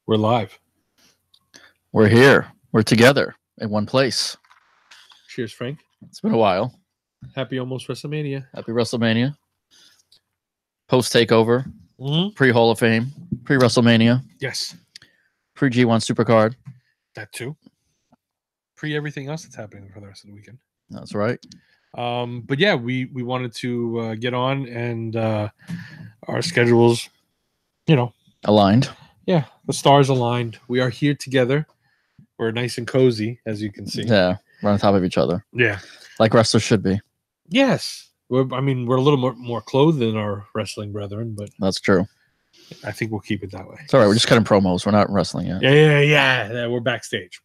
We're live. We're here. We're together in one place. Cheers, Frank. It's been a while. Happy almost WrestleMania. Happy WrestleMania. Post Takeover. Pre Hall of Fame. Pre WrestleMania. Yes. Pre G1 Supercard. That too. Pre everything else that's happening for the rest of the weekend. That's right. But yeah, we wanted to get on, and our schedules, aligned. Yeah, the stars aligned. We are here together. We're nice and cozy, as you can see. Yeah, we're on top of each other. Yeah, like wrestlers should be. Yes, we're a little more clothed than our wrestling brethren, but that's true. I think we'll keep it that way. It's all right. We're just cutting promos. We're not wrestling yet. Yeah. We're backstage.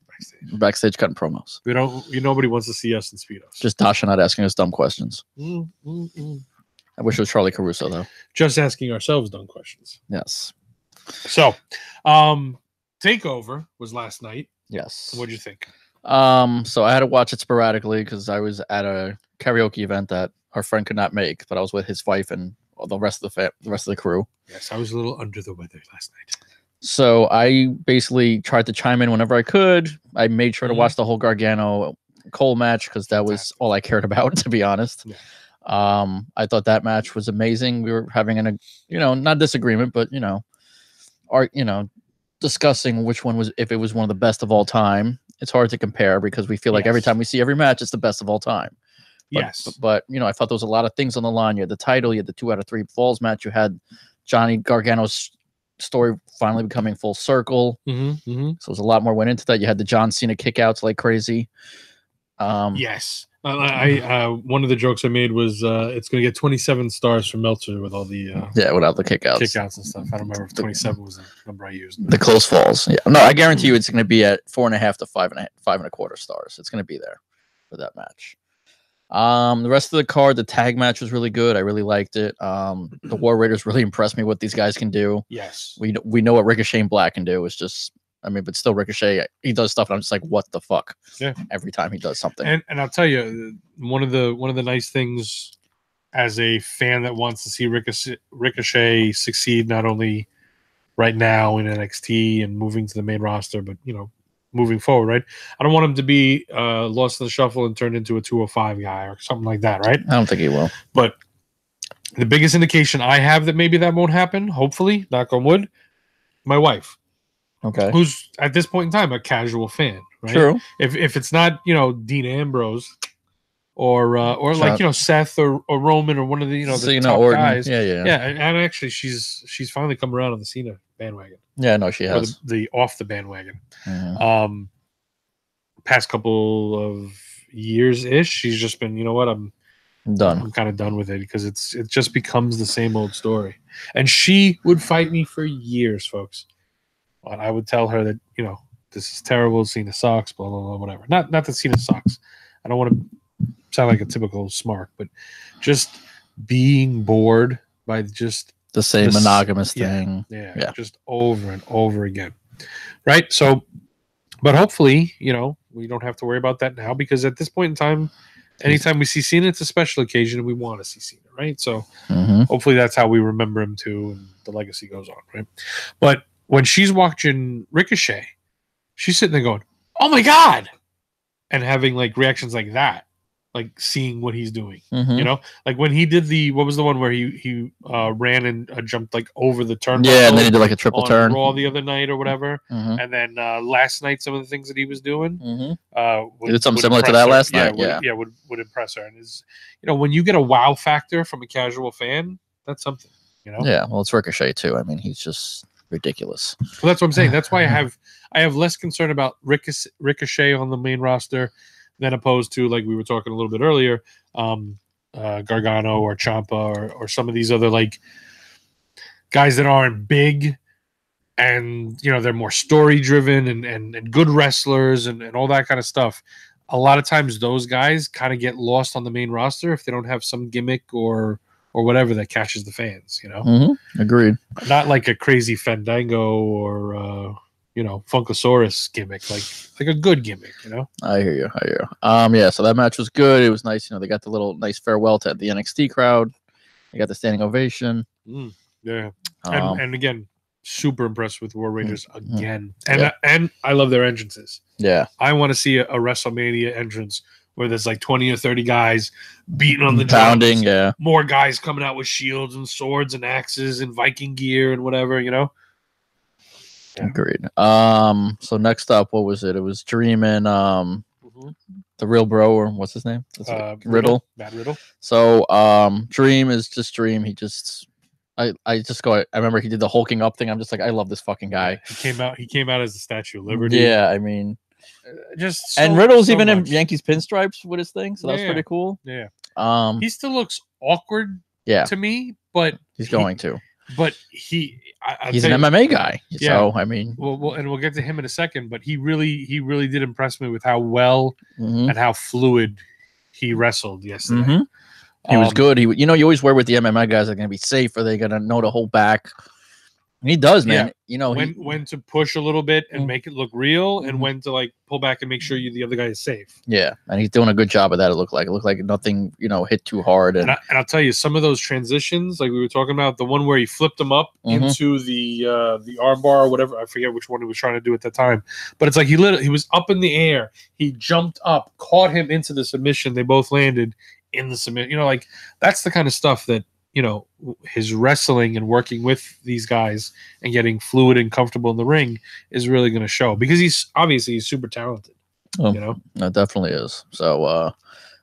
We're backstage cutting promos. We don't. Nobody wants to see us in speedos. Just Dasha not asking us dumb questions. I wish it was Charlie Caruso though. Just asking ourselves dumb questions. Yes. So, Takeover was last night. Yes. What'd you think? So I had to watch it sporadically because I was at a karaoke event that our friend could not make, but I was with his wife and the rest of the crew. Yes, I was a little under the weather last night. So I basically tried to chime in whenever I could. I made sure to watch the whole Gargano Cole match because that was all I cared about, to be honest. Yeah. I thought that match was amazing. We were having not disagreement, but discussing which one was, if it was one of the best of all time. It's hard to compare because we feel like every time we see every match, it's the best of all time. But I thought there was a lot of things on the line. You had the title, you had the 2 out of 3 falls match, you had Johnny Gargano's story finally becoming full circle. So there's a lot more went into that. You had the John Cena kickouts like crazy. Yes. I one of the jokes I made was it's going to get 27 stars from Meltzer with all the without the kickouts and stuff. I don't remember if 27 was the number I used. The close falls. Yeah, no, I guarantee you it's going to be at 4.5 to 5.25 stars. It's going to be there for that match. The rest of the card, the tag match was really good. I really liked it. The War Raiders really impressed me what these guys can do. Yes, we know what Ricochet and Black can do. It's just, but still Ricochet, he does stuff and I'm just like, what the fuck? Yeah. Every time he does something. And I'll tell you, one of the nice things as a fan that wants to see Ricochet succeed, not only right now in NXT and moving to the main roster, but moving forward, right? I don't want him to be lost in the shuffle and turned into a 205 guy or something like that, right? I don't think he will. But the biggest indication I have that maybe that won't happen, hopefully, knock on wood, my wife. Okay. Who's at this point in time a casual fan, right? True. If it's not, Dean Ambrose or like Seth or Roman or one of the the top Orton. guys. Yeah. And actually she's finally come around on the Cena bandwagon. Yeah, no, she has. The off the bandwagon. Past couple of years ish, she's just been, I'm done. I'm kind of done with it because it just becomes the same old story. And she would fight me for years, folks. But I would tell her that, this is terrible, Cena sucks, blah, blah, blah, whatever. Not that Cena sucks. I don't want to sound like a typical smart, but just being bored by just the same monogamous thing. Yeah, just over and over again. Right? So, but hopefully, we don't have to worry about that now because at this point in time, anytime we see Cena, it's a special occasion and we want to see Cena, right? So hopefully that's how we remember him too and the legacy goes on, right? But when she's watching Ricochet, she's sitting there going, "Oh my God," and having like reactions like that, like seeing what he's doing. Like when he did what was the one where he ran and jumped like over the turnbuckle? Yeah, and then he did like a triple turn Raw the other night or whatever. And then last night, some of the things that he was doing, he did something similar to that last night. Would impress her. And is when you get a wow factor from a casual fan, that's something. Yeah, well, it's Ricochet too. He's just ridiculous. Well, that's what I'm saying. That's why I have less concern about Ricochet on the main roster than opposed to, like we were talking a little bit earlier, Gargano or Ciampa or some of these other like guys that aren't big and they're more story driven and good wrestlers and all that kind of stuff. A lot of times those guys kind of get lost on the main roster if they don't have some gimmick or whatever that catches the fans, Agreed. Not like a crazy Fandango or Funkasaurus gimmick, like a good gimmick, I hear you. Yeah, so that match was good. It was nice, they got the little nice farewell to the NXT crowd. They got the standing ovation. Yeah. And again, super impressed with War Raiders again, and I love their entrances. Yeah, I want to see a WrestleMania entrance where there's like 20 or 30 guys beating on the pounding, drums, more guys coming out with shields and swords and axes and Viking gear and whatever, you know. Yeah. Agreed. So next up, what was it? It was Dream and the real bro, or what's his name? Riddle. Bad Riddle. So Dream is just Dream. He just I remember he did the hulking up thing. I'm just like, I love this fucking guy. He came out as the Statue of Liberty. Yeah, I mean, just and Riddle's even in Yankees pinstripes with his thing, so that's pretty cool. Yeah. He still looks awkward to me, but he's going to. But he's an MMA guy, so I mean, and we'll get to him in a second. But he really did impress me with how well and how fluid he wrestled yesterday. He was good. You always worry with the MMA guys, are going to be safe, or they going to know to hold back. And he does, man. Yeah. You know, when to push a little bit and make it look real, and when to like pull back and make sure the other guy is safe. Yeah, and he's doing a good job of that. It looked like nothing, hit too hard. And I'll tell you, some of those transitions, like we were talking about, the one where he flipped him up into the armbar or whatever, I forget which one he was trying to do at the time, but it's like he was up in the air, he jumped up, caught him into the submission, they both landed in the submission. Like that's the kind of stuff that. His wrestling and working with these guys and getting fluid and comfortable in the ring is really going to show, because he's super talented. That definitely is. So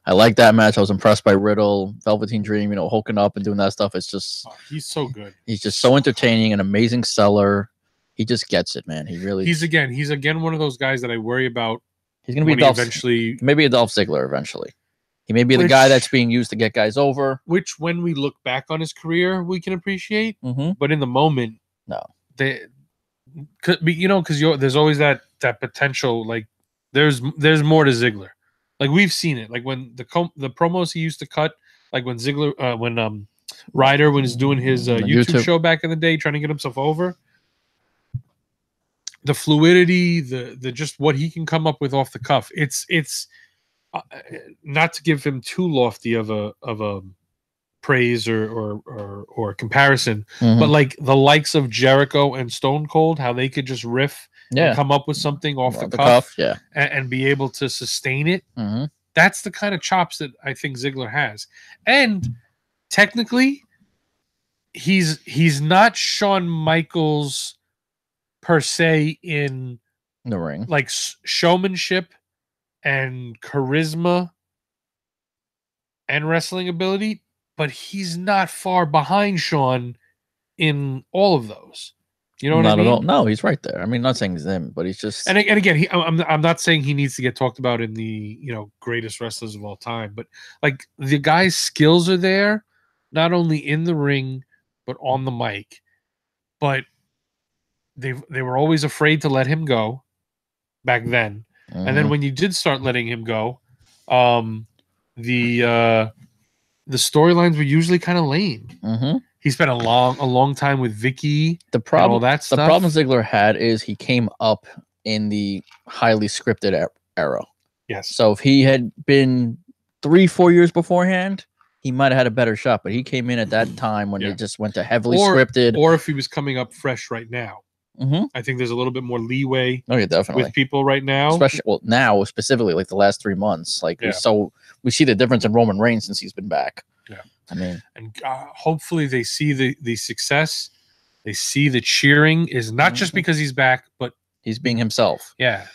I like that match. I was impressed by Riddle, Velveteen Dream, hulking up and doing that stuff. It's just he's so good. He's just so entertaining, an amazing seller. He just gets it, man. He's again one of those guys that I worry about. He's going to be maybe a Dolph Ziggler eventually. He may be the guy that's being used to get guys over. Which, when we look back on his career, we can appreciate. But in the moment, no. They could be, because there's always that potential. Like there's more to Ziggler. Like we've seen it. Like when the promos he used to cut, like when Ziggler, when Ryder, when he's doing his YouTube show back in the day, trying to get himself over. The fluidity, the just what he can come up with off the cuff. It's. Not to give him too lofty of a praise or comparison, but like the likes of Jericho and Stone Cold, how they could just riff and come up with something off the cuff and be able to sustain it. That's the kind of chops that I think Ziggler has. And technically, he's not Shawn Michaels per se in the ring, like showmanship and charisma and wrestling ability, but he's not far behind Shawn in all of those. You know what I mean? Not at all. No, he's right there. I mean, not saying he's him, but he's just. And again, I'm not saying he needs to get talked about in the greatest wrestlers of all time, but like the guy's skills are there, not only in the ring but on the mic. But they were always afraid to let him go back then. And then when you did start letting him go, the storylines were usually kind of lame. He spent a long time with Vicky. The problem, all that stuff. The problem Ziggler had is he came up in the highly scripted era. Yes. So if he had been 3-4 years beforehand, he might have had a better shot. But he came in at that time when they just went to heavily scripted. Or if he was coming up fresh right now. I think there's a little bit more leeway. Oh yeah, definitely. With people right now, especially now, specifically like the last 3 months. Like we see the difference in Roman Reigns since he's been back. Yeah, I mean, and hopefully they see the success. They see the cheering is not just because he's back, but he's being himself. Yeah,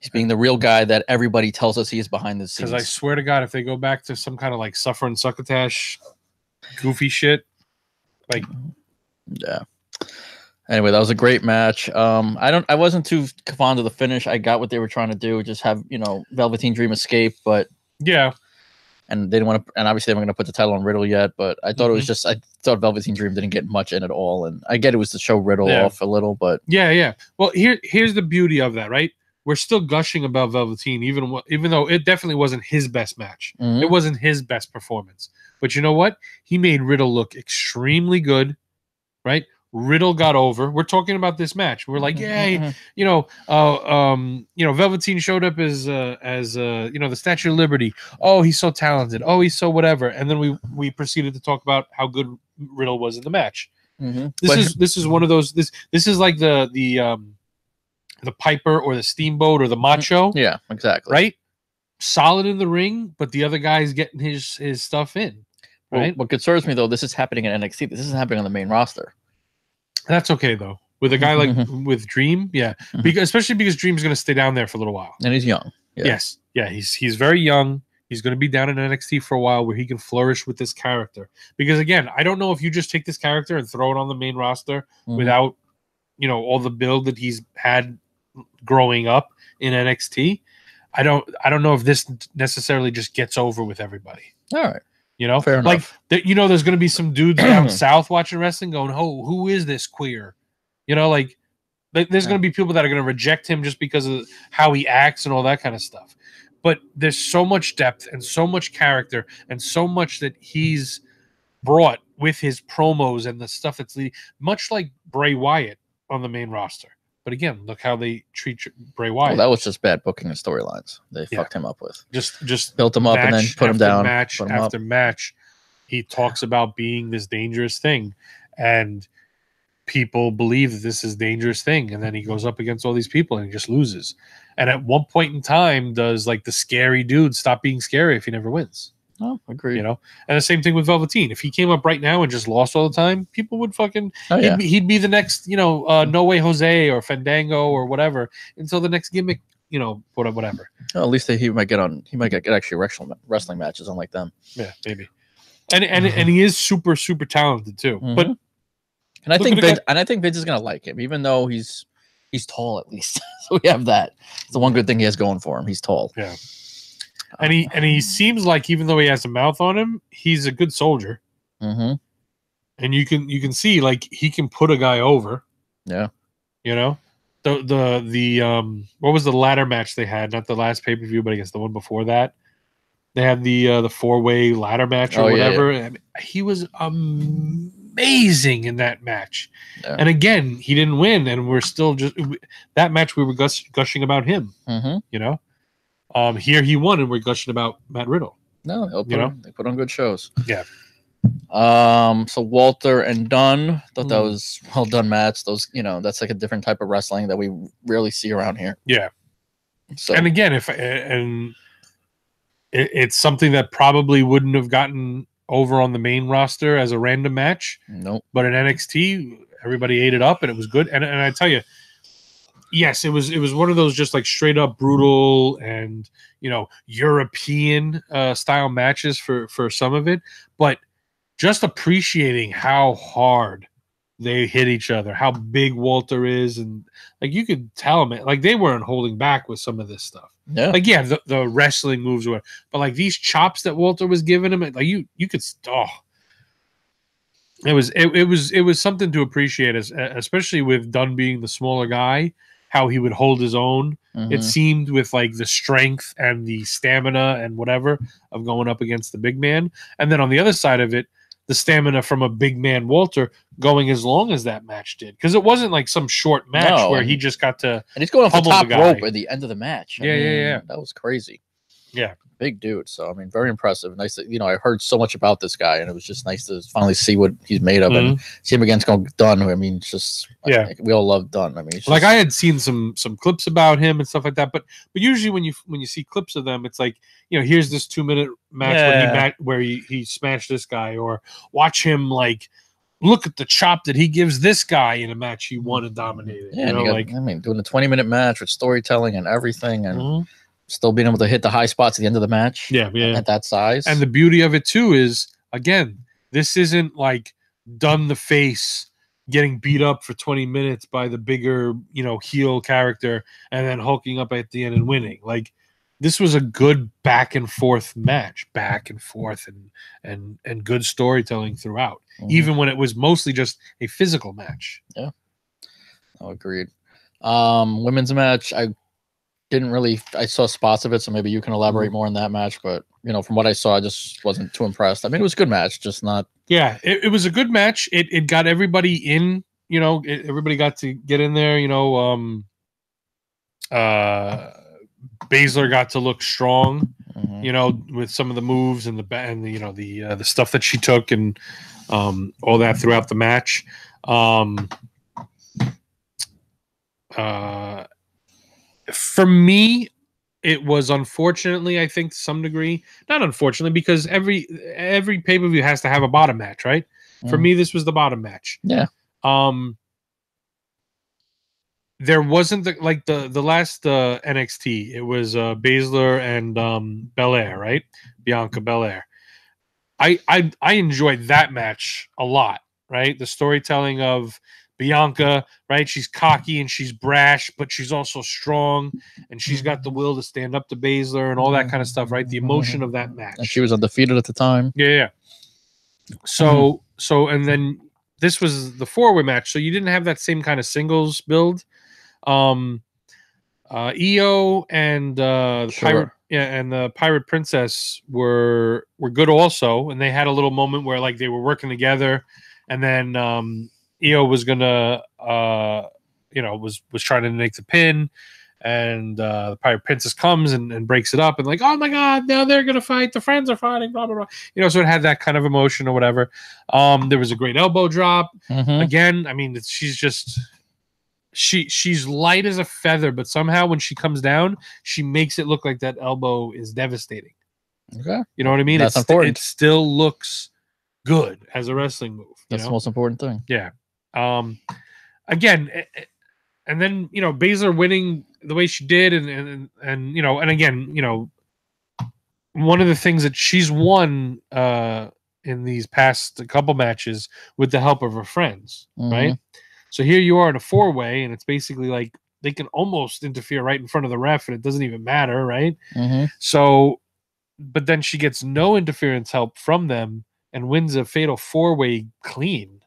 he's being the real guy that everybody tells us he is behind the scenes. Because I swear to God, if they go back to some kind of like suffer and succotash, goofy shit, like Anyway, that was a great match. I wasn't too fond of the finish. I got what they were trying to do, just have Velveteen Dream escape, but and they didn't want to, and obviously they weren't going to put the title on Riddle yet. But I thought it was just, I thought Velveteen Dream didn't get much in at all, and I get it was to show Riddle off a little, but Well, here's the beauty of that, right? We're still gushing about Velveteen, even though it definitely wasn't his best match. It wasn't his best performance. But you know what? He made Riddle look extremely good, right? Riddle got over. We're talking about this match. We're like, Velveteen showed up as the Statue of Liberty. Oh, he's so talented. Oh, he's so whatever. And then we proceeded to talk about how good Riddle was in the match. This is one of those. This is like the Piper or the Steamboat or the Macho. Yeah, exactly. Right. Solid in the ring, but the other guy's getting his stuff in. Right. Well, what concerns me though, this is happening in NXT. This isn't happening on the main roster. That's okay though. With a guy like with Dream, yeah, especially because Dream's going to stay down there for a little while, and he's young. Yeah. Yes, yeah, he's very young. He's going to be down in NXT for a while where he can flourish with this character. Because again, I don't know if you just take this character and throw it on the main roster without, all the build that he's had growing up in NXT. I don't know if this necessarily just gets over with everybody. All right. Fair enough. There's going to be some dudes down south watching wrestling going, "Oh, who is this queer?" There's going to be people that are going to reject him just because of how he acts and all that kind of stuff. But there's so much depth and so much character and so much that he's brought with his promos and the stuff that's much like Bray Wyatt on the main roster. But again, look how they treat Bray Wyatt. Well, that was just bad booking and storylines. They fucked him up with. Just built him up and then put him down. Match after match, he talks about being this dangerous thing, and people believe that this is a dangerous thing, and then he goes up against all these people and he just loses. And at one point in time, does like the scary dude stop being scary if he never wins? Oh, agreed. And the same thing with Velveteen. If he came up right now and just lost all the time, people would fucking he'd be the next, No Way Jose or Fandango or whatever until the next gimmick, whatever. Well, at least he might get actually wrestling matches unlike them. Yeah, maybe. And he is super, super talented too. But and I think Vince is gonna like him, even though he's tall at least. So we have that. It's the one good thing he has going for him. He's tall. Yeah. And he seems like, even though he has a mouth on him, he's a good soldier. And you can see like he can put a guy over. Yeah. The what was the ladder match they had? Not the last pay-per-view, but I guess the one before that. They had the 4-way ladder match or whatever. Yeah. And he was amazing in that match. Yeah. And again, he didn't win, and we're still that match we were gushing about him. Here he won, and we're gushing about Matt Riddle. No, they put on good shows. Yeah. So Walter and Dunn, thought that was well done match. Those, that's like a different type of wrestling that we rarely see around here. Yeah. So, and again, it's something that probably wouldn't have gotten over on the main roster as a random match. Nope. But in NXT, everybody ate it up, and it was good. And I tell you, yes, it was one of those just like straight up brutal and European style matches for some of it, but just appreciating how hard they hit each other, how big Walter is, and like you could tell them like they weren't holding back with some of this stuff. Yeah, like the wrestling moves were, but like these chops that Walter was giving him, like you could it was something to appreciate, especially with Dunn being the smaller guy. How he would hold his own. It seemed with like the strength and the stamina and whatever of going up against the big man. And then on the other side of it, the stamina from a big man Walter going as long as that match did. Because it wasn't like some short match where he just got to. And he's going off the top rope at the end of the match. I mean, that was crazy. Yeah. Big dude. So, I mean, very impressive. Nice that, I heard so much about this guy, and it was just nice to finally see what he's made of and see him against Dunn. I mean, it's just, we all love Dunn. I mean, like I had seen some clips about him and stuff like that, but usually when you see clips of them, it's like, here's this 2-minute match where he smashed this guy, or watch him like, look at the chop that he gives this guy in a match he won and dominated. Yeah, doing a 20-minute match with storytelling and everything, and still being able to hit the high spots at the end of the match. Yeah. At that size. And the beauty of it too is, again, this isn't like Dunn the face getting beat up for 20 minutes by the bigger, heel character and then hulking up at the end and winning. Like, this was a good back and forth match, and good storytelling throughout, even when it was mostly just a physical match. Yeah. Oh, agreed. Women's match, I saw spots of it, so maybe you can elaborate more on that match, but from what I saw, I just wasn't too impressed. I mean, it was a good match, just not. Yeah, it was a good match. It got everybody in, everybody got to get in there, Baszler got to look strong, with some of the moves and the stuff that she took, and all that throughout the match. For me, it was unfortunately, I think, to some degree, not unfortunately, because every pay-per-view has to have a bottom match, right? For me, this was the bottom match. Yeah. There wasn't the last NXT. It was Baszler and Belair, right? Bianca Belair. I enjoyed that match a lot, right? The storytelling of Bianca, right? She's cocky and she's brash, but she's also strong, and she's got the will to stand up to Baszler and all that kind of stuff, right? The emotion of that match. And she was undefeated at the time. Yeah. So and then this was the 4-way match, so you didn't have that same kind of singles build. Io and Pirate, and the Pirate Princess were good also, and they had a little moment where like they were working together, and then Io was gonna was trying to make the pin, and the Pirate Princess comes and breaks it up, and like, oh my god, now they're gonna fight, the friends are fighting, blah blah blah, so it had that kind of emotion or whatever. There was a great elbow drop. Again, I mean, she's just she's light as a feather, but somehow when she comes down, she makes it look like that elbow is devastating. Okay, you know what I mean? That's important. It still looks good as a wrestling move. That's the most important thing. Yeah. Again, and then Baszler winning the way she did, and again, one of the things that she's won in these past couple matches with the help of her friends, right? So here you are in a 4-way, and it's basically like they can almost interfere right in front of the ref, and it doesn't even matter, right? So, but then she gets no interference help from them and wins a fatal 4-way clean.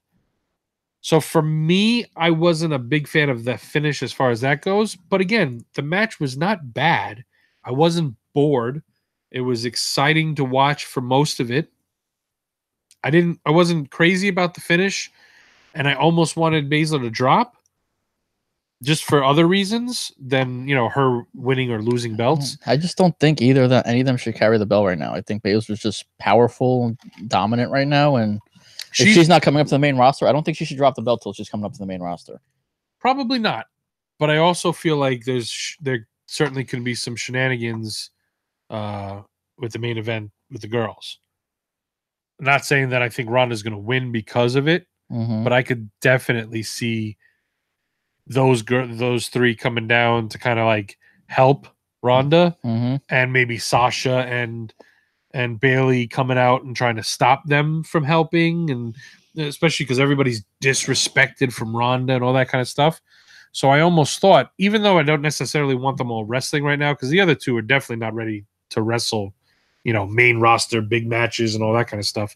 So for me, I wasn't a big fan of the finish as far as that goes. But again, the match was not bad. I wasn't bored. It was exciting to watch for most of it. I wasn't crazy about the finish, and I almost wanted Baszler to drop just for other reasons than, her winning or losing belts. I just don't think either of them, any of them should carry the belt right now. I think Baszler's just powerful and dominant right now, and if she's not coming up to the main roster, I don't think she should drop the belt till she's coming up to the main roster. Probably not. But I also feel like there certainly can be some shenanigans with the main event with the girls. I'm not saying that I think Ronda's going to win because of it, but I could definitely see those three coming down to kind of like help Ronda, and maybe Sasha and Bailey coming out and trying to stop them from helping, and especially because everybody's disrespected from Ronda and all that kind of stuff. So I almost thought, even though I don't necessarily want them all wrestling right now, because the other two are definitely not ready to wrestle, main roster, big matches and all that kind of stuff.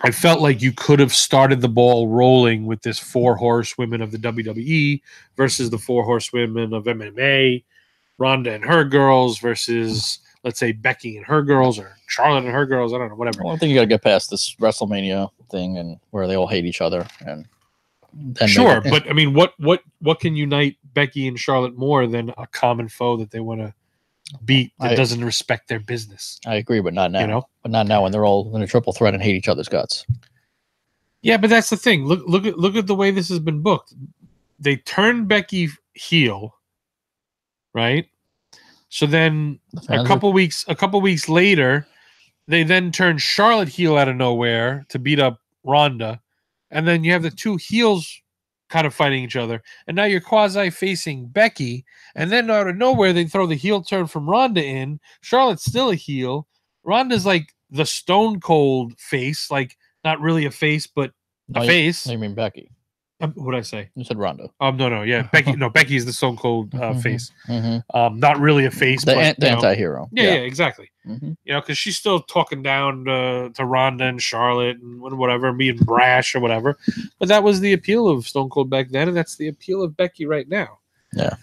I felt like you could have started the ball rolling with this 4 horsewomen of the WWE versus the 4 horsewomen of MMA, Ronda and her girls versus, let's say, Becky and her girls, or Charlotte and her girls. I don't know, whatever. Well, I think you got to get past this WrestleMania thing and where they all hate each other. And sure, but I mean, what can unite Becky and Charlotte more than a common foe that they want to beat that doesn't respect their business? I agree, but not now. But not now when they're all in a triple threat and hate each other's guts. Yeah, but that's the thing. Look at the way this has been booked. They turned Becky heel, right? So then a couple weeks later, they then turn Charlotte heel out of nowhere to beat up Ronda, and then you have the two heels kind of fighting each other, and now you're quasi facing Becky, and then out of nowhere they throw the heel turn from Ronda in. Charlotte's still a heel. Ronda's like the Stone Cold face, like not really a face, but a face. You mean Becky? What did I say? You said Ronda. No, yeah, Becky. No, Becky's the Stone Cold face. Not really a face, the but anti-hero. Yeah, exactly. Because she's still talking down to Ronda and Charlotte and whatever, being brash or whatever. But that was the appeal of Stone Cold back then, and that's the appeal of Becky right now. Yeah.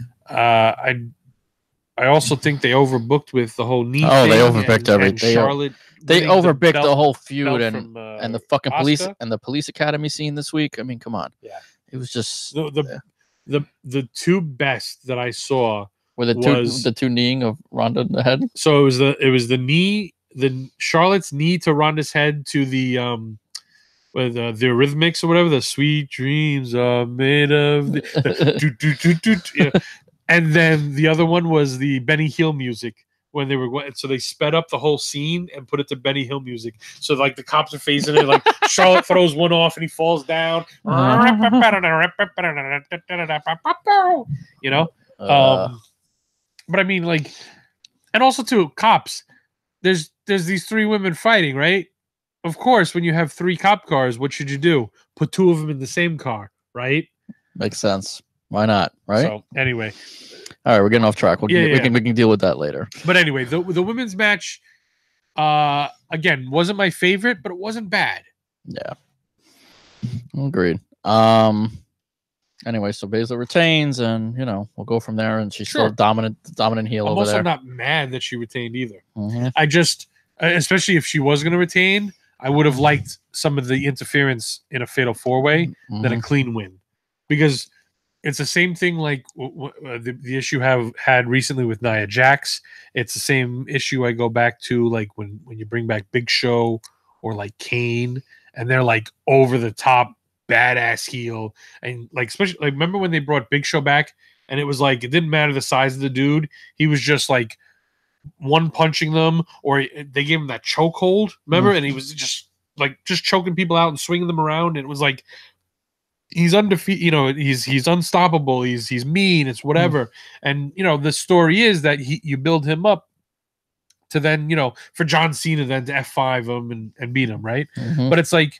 I also think they overbooked with the whole knee. Oh, they overbooked everything. Charlotte. They overbooked the whole feud and the fucking Asuka. police and the police academy scene this week. I mean, come on. Yeah. It was just the two best that I saw were the two kneeing of Ronda in the head. So it was the knee, the Charlotte's knee to Ronda's head to the with the Eurythmics or whatever. The sweet dreams are made of. And then the other one was the Benny Hill music. When they were so they sped up the whole scene and put it to Benny Hill music. So like the cops are phasing it, like Charlotte throws one off and he falls down. You know? But I mean, like, and also too, cops. There's these three women fighting, right? Of course, when you have three cop cars, what should you do? Put two of them in the same car, right? Makes sense. Why not? Right. So anyway. All right, we're getting off track. We can deal with that later. But anyway, the women's match, again, wasn't my favorite, but it wasn't bad. Yeah, agreed. Anyway, so Baszler retains, and we'll go from there. And she's still dominant heel over there. I'm also not mad that she retained either. I just, especially if she was going to retain, I would have liked some of the interference in a fatal 4-way than a clean win, because it's the same thing like the issue had recently with Nia Jax. It's the same issue I go back to like when you bring back Big Show or like Kane, and they're like over the top badass heel, and like especially like remember when they brought Big Show back and it was like it didn't matter the size of the dude, he was just like one punching them, or they gave him that chokehold, remember, and he was just choking people out and swinging them around, and it was like. He's undefeated, he's unstoppable. He's mean. It's whatever. And, the story is that you build him up to then, for John Cena then to F5 him and beat him, right? But it's like,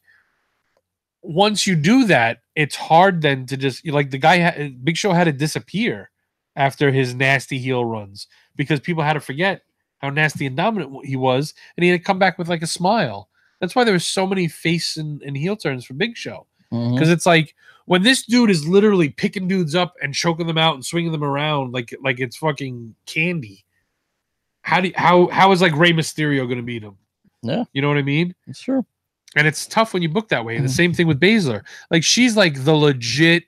once you do that, it's hard then to just, like the guy, Big Show had to disappear after his nasty heel runs because people had to forget how nasty and dominant he was. And he had to come back with like a smile. That's why there were so many face and heel turns for Big Show. Because it's like when this dude is literally picking dudes up and choking them out and swinging them around like it's fucking candy. How is like Rey Mysterio going to beat him? Yeah, you know what I mean. It's true, and it's tough when you book that way. And the same thing with Baszler. Like she's like the legit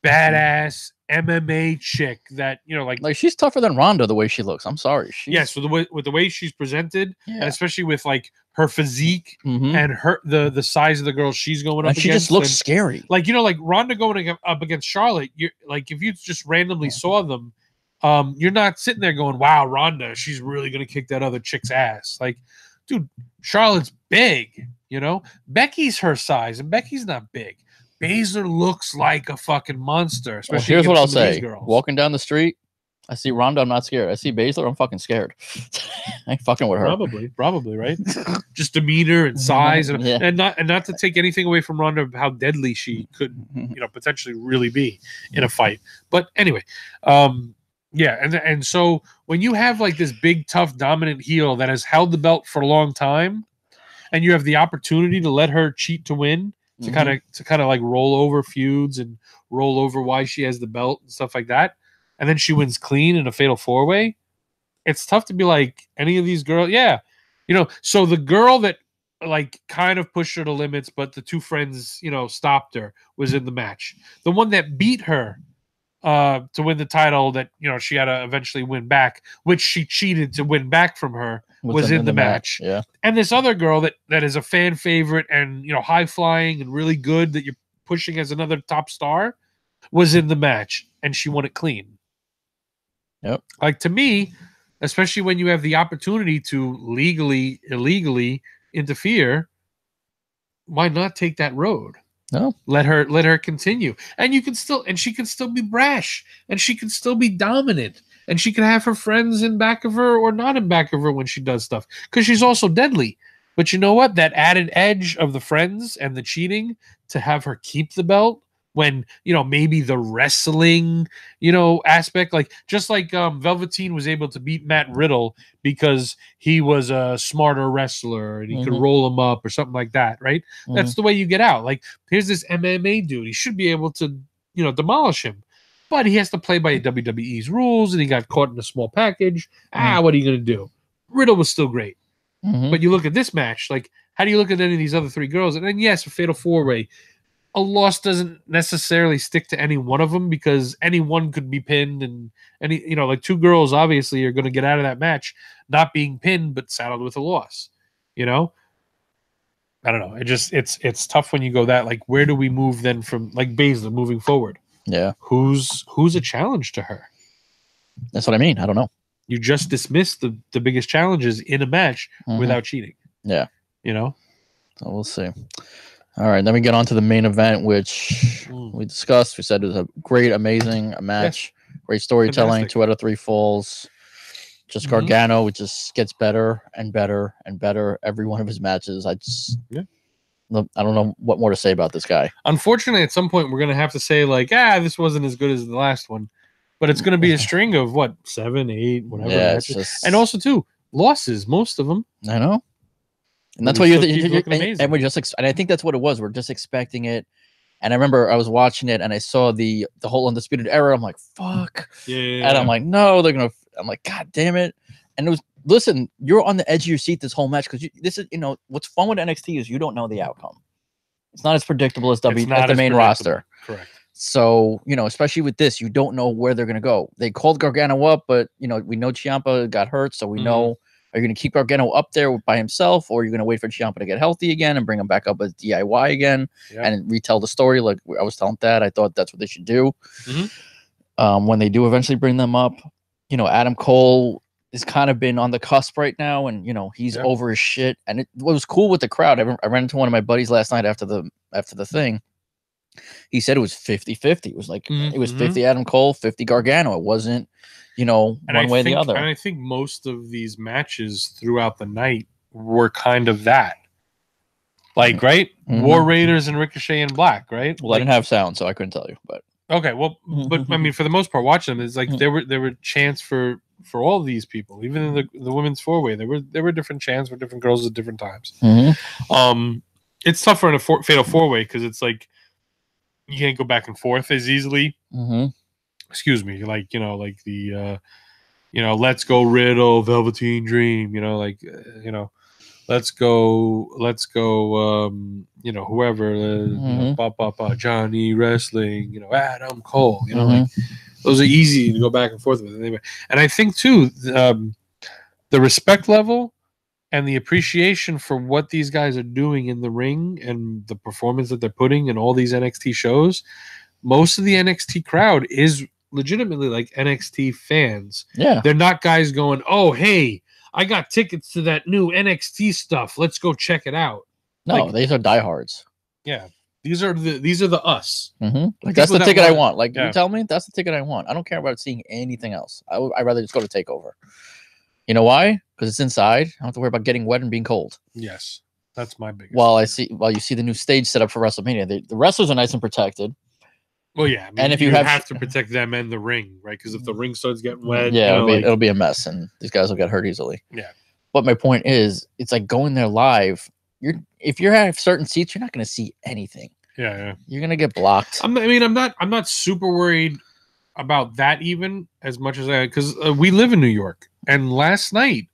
badass MMA chick that like she's tougher than Ronda the way she looks. I'm sorry. Yes, with the way she's presented, and especially with like her physique and the size of the girl she's going up against. She just looks scary. Like like Ronda going up against Charlotte. You're like if you just randomly saw them, you're not sitting there going, "Wow, Ronda, she's really gonna kick that other chick's ass." Like, dude, Charlotte's big. Becky's her size, and Becky's not big. Baszler looks like a fucking monster. Especially here's what I'll say: walking down the street, I see Ronda, I'm not scared. I see Baszler, I'm fucking scared. I ain't fucking with her. Probably, right? Just demeanor and size, and not to take anything away from Ronda, how deadly she could, potentially really be in a fight. But anyway, and so when you have like this big, tough, dominant heel that has held the belt for a long time, and you have the opportunity to let her cheat to win. To kind of like roll over feuds and roll over why she has the belt and stuff like that, and then she wins clean in a fatal 4-way. It's tough to be like any of these girls. Yeah, So the girl that like kind of pushed her to limits, but the two friends stopped her was in the match. The one that beat her to win the title that she had to eventually win back, which she cheated to win back from her. Was in the match. Yeah. And this other girl that is a fan favorite and high flying and really good that you're pushing as another top star was in the match, and she won it clean. Yep. Like to me, especially when you have the opportunity to legally, illegally interfere, why not take that road? No. Let her continue. And she can still be brash, and she can still be dominant. And she can have her friends in back of her or not in back of her when she does stuff. Because she's also deadly. But you know what? That added edge of the friends and the cheating to have her keep the belt when, maybe the wrestling, aspect. Like, just like Velveteen was able to beat Matt Riddle because he was a smarter wrestler and he could roll him up or something like that, right? That's the way you get out. Like, here's this MMA dude. He should be able to, demolish him. But he has to play by WWE's rules, and he got caught in a small package. What are you going to do? Riddle was still great. But you look at this match, like, how do you look at any of these other three girls? And then, yes, a fatal 4-way. A loss doesn't necessarily stick to any one of them because any one could be pinned. And like two girls, obviously, are going to get out of that match not being pinned, but saddled with a loss, I don't know. It's tough when you go that, like, where do we move then from, like, Baszler moving forward? Yeah. Who's a challenge to her? That's what I mean. I don't know. You just dismissed the biggest challenges in a match without cheating. Yeah. You know? So we'll see. All right. Then we get on to the main event, which we discussed. We said it was a great, amazing match. Yes. Great storytelling. Fantastic. 2 out of 3 falls. Just Gargano, it just gets better and better and better every one of his matches. I don't know what more to say about this guy. Unfortunately, at some point, we're going to have to say, like, this wasn't as good as the last one. But it's going to be a string of, 7, 8, whatever matches. Just... And also, too, losses, most of them. I know. And that's why and we're just, and I think that's what it was. We're just expecting it. And I remember I was watching it and I saw the whole Undisputed Era. I'm like, fuck. Yeah. And I'm like, no, they're going to, I'm like, God damn it. And it was, listen, you're on the edge of your seat this whole match because this is, what's fun with NXT is you don't know the outcome. It's not as predictable as the main roster. Correct. So, especially with this, you don't know where they're going to go. They called Gargano up, but, we know Ciampa got hurt. So we know, are you going to keep Gargano up there by himself, or are you going to wait for Ciampa to get healthy again and bring him back up as DIY again and retell the story? Like I was telling Thad, I thought that's what they should do. When they do eventually bring them up, Adam Cole has kind of been on the cusp right now, and he's over his shit. And it was cool with the crowd. I ran into one of my buddies last night after the thing. He said it was 50-50. It was like it was 50 Adam Cole, 50 Gargano. It wasn't, one way or the other. And I think most of these matches throughout the night were kind of that. Like, right? War Raiders and Ricochet and Black, right? Well, I didn't have sound, so I couldn't tell you. But okay, well, but I mean, for the most part, watching them, it's like there were chants for all of these people, even in the women's 4-way. There were different chants for different girls at different times. It's tougher in a fatal 4-way because it's like you can't go back and forth as easily. Excuse me, like the let's go Riddle, Velveteen Dream, let's go whoever, Johnny Wrestling, Adam Cole, like those are easy to go back and forth with. And I think too the respect level and the appreciation for what these guys are doing in the ring and the performance that they're putting in all these NXT shows, most of the NXT crowd is legitimately like NXT fans. Yeah. They're not guys going, oh, hey, I got tickets to that new NXT stuff. Let's go check it out. No, these are diehards. Yeah. These are the us. Like that's the ticket I want. Like you tell me, that's the ticket I want. I don't care about seeing anything else. I'd rather just go to Takeover. You know why? Because it's inside. I don't have to worry about getting wet and being cold. Yes, that's my biggest. While you see the new stage set up for WrestleMania, the wrestlers are nice and protected. Well, yeah, I mean, and if you have to protect them and the ring, right? Because if the ring starts getting wet, it'll be a mess, and these guys will get hurt easily. Yeah. But my point is, it's like going there live. If you have certain seats, you're not going to see anything. Yeah. You're going to get blocked. I'm not super worried about that even as much as because we live in New York, and last night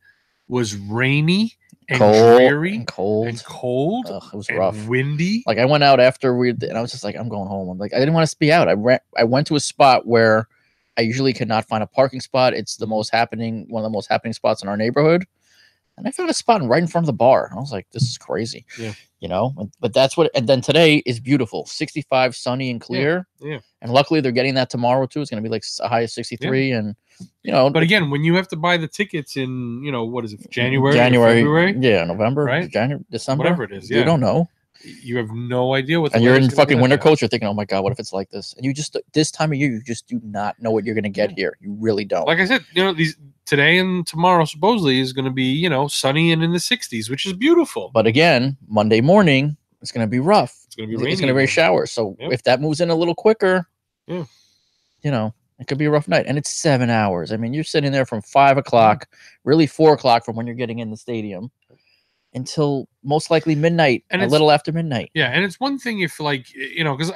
was rainy and dreary and cold. Ugh, it was rough, windy. Like I went out after and I was just like, I'm going home. I'm like, I didn't want to be out. I went to a spot where I usually cannot find a parking spot. It's one of the most happening spots in our neighborhood. And I found a spot right in front of the bar. I was like, this is crazy. Yeah. But that's what, and then today is beautiful. 65, sunny and clear. Yeah. And luckily they're getting that tomorrow too. It's going to be like a high of 63. And, But again, when you have to buy the tickets in, what is it, January, February? Yeah, November, right? January, December. Whatever it is. Yeah. You don't know. You have no idea what. And you're in fucking winter coat. You're thinking, oh my God, what if it's like this? And you just, this time of year, you just do not know what you're going to get here. You really don't. Like I said, these today and tomorrow supposedly is going to be, sunny and in the 60s, which is beautiful. But again, Monday morning, it's going to be rough. It's going to be rainy. It's going to be a shower. So if that moves in a little quicker, it could be a rough night. And it's 7 hours. I mean, you're sitting there from 5 o'clock, really 4 o'clock from when you're getting in the stadium until most likely midnight, and a little after midnight. Yeah. And it's one thing if because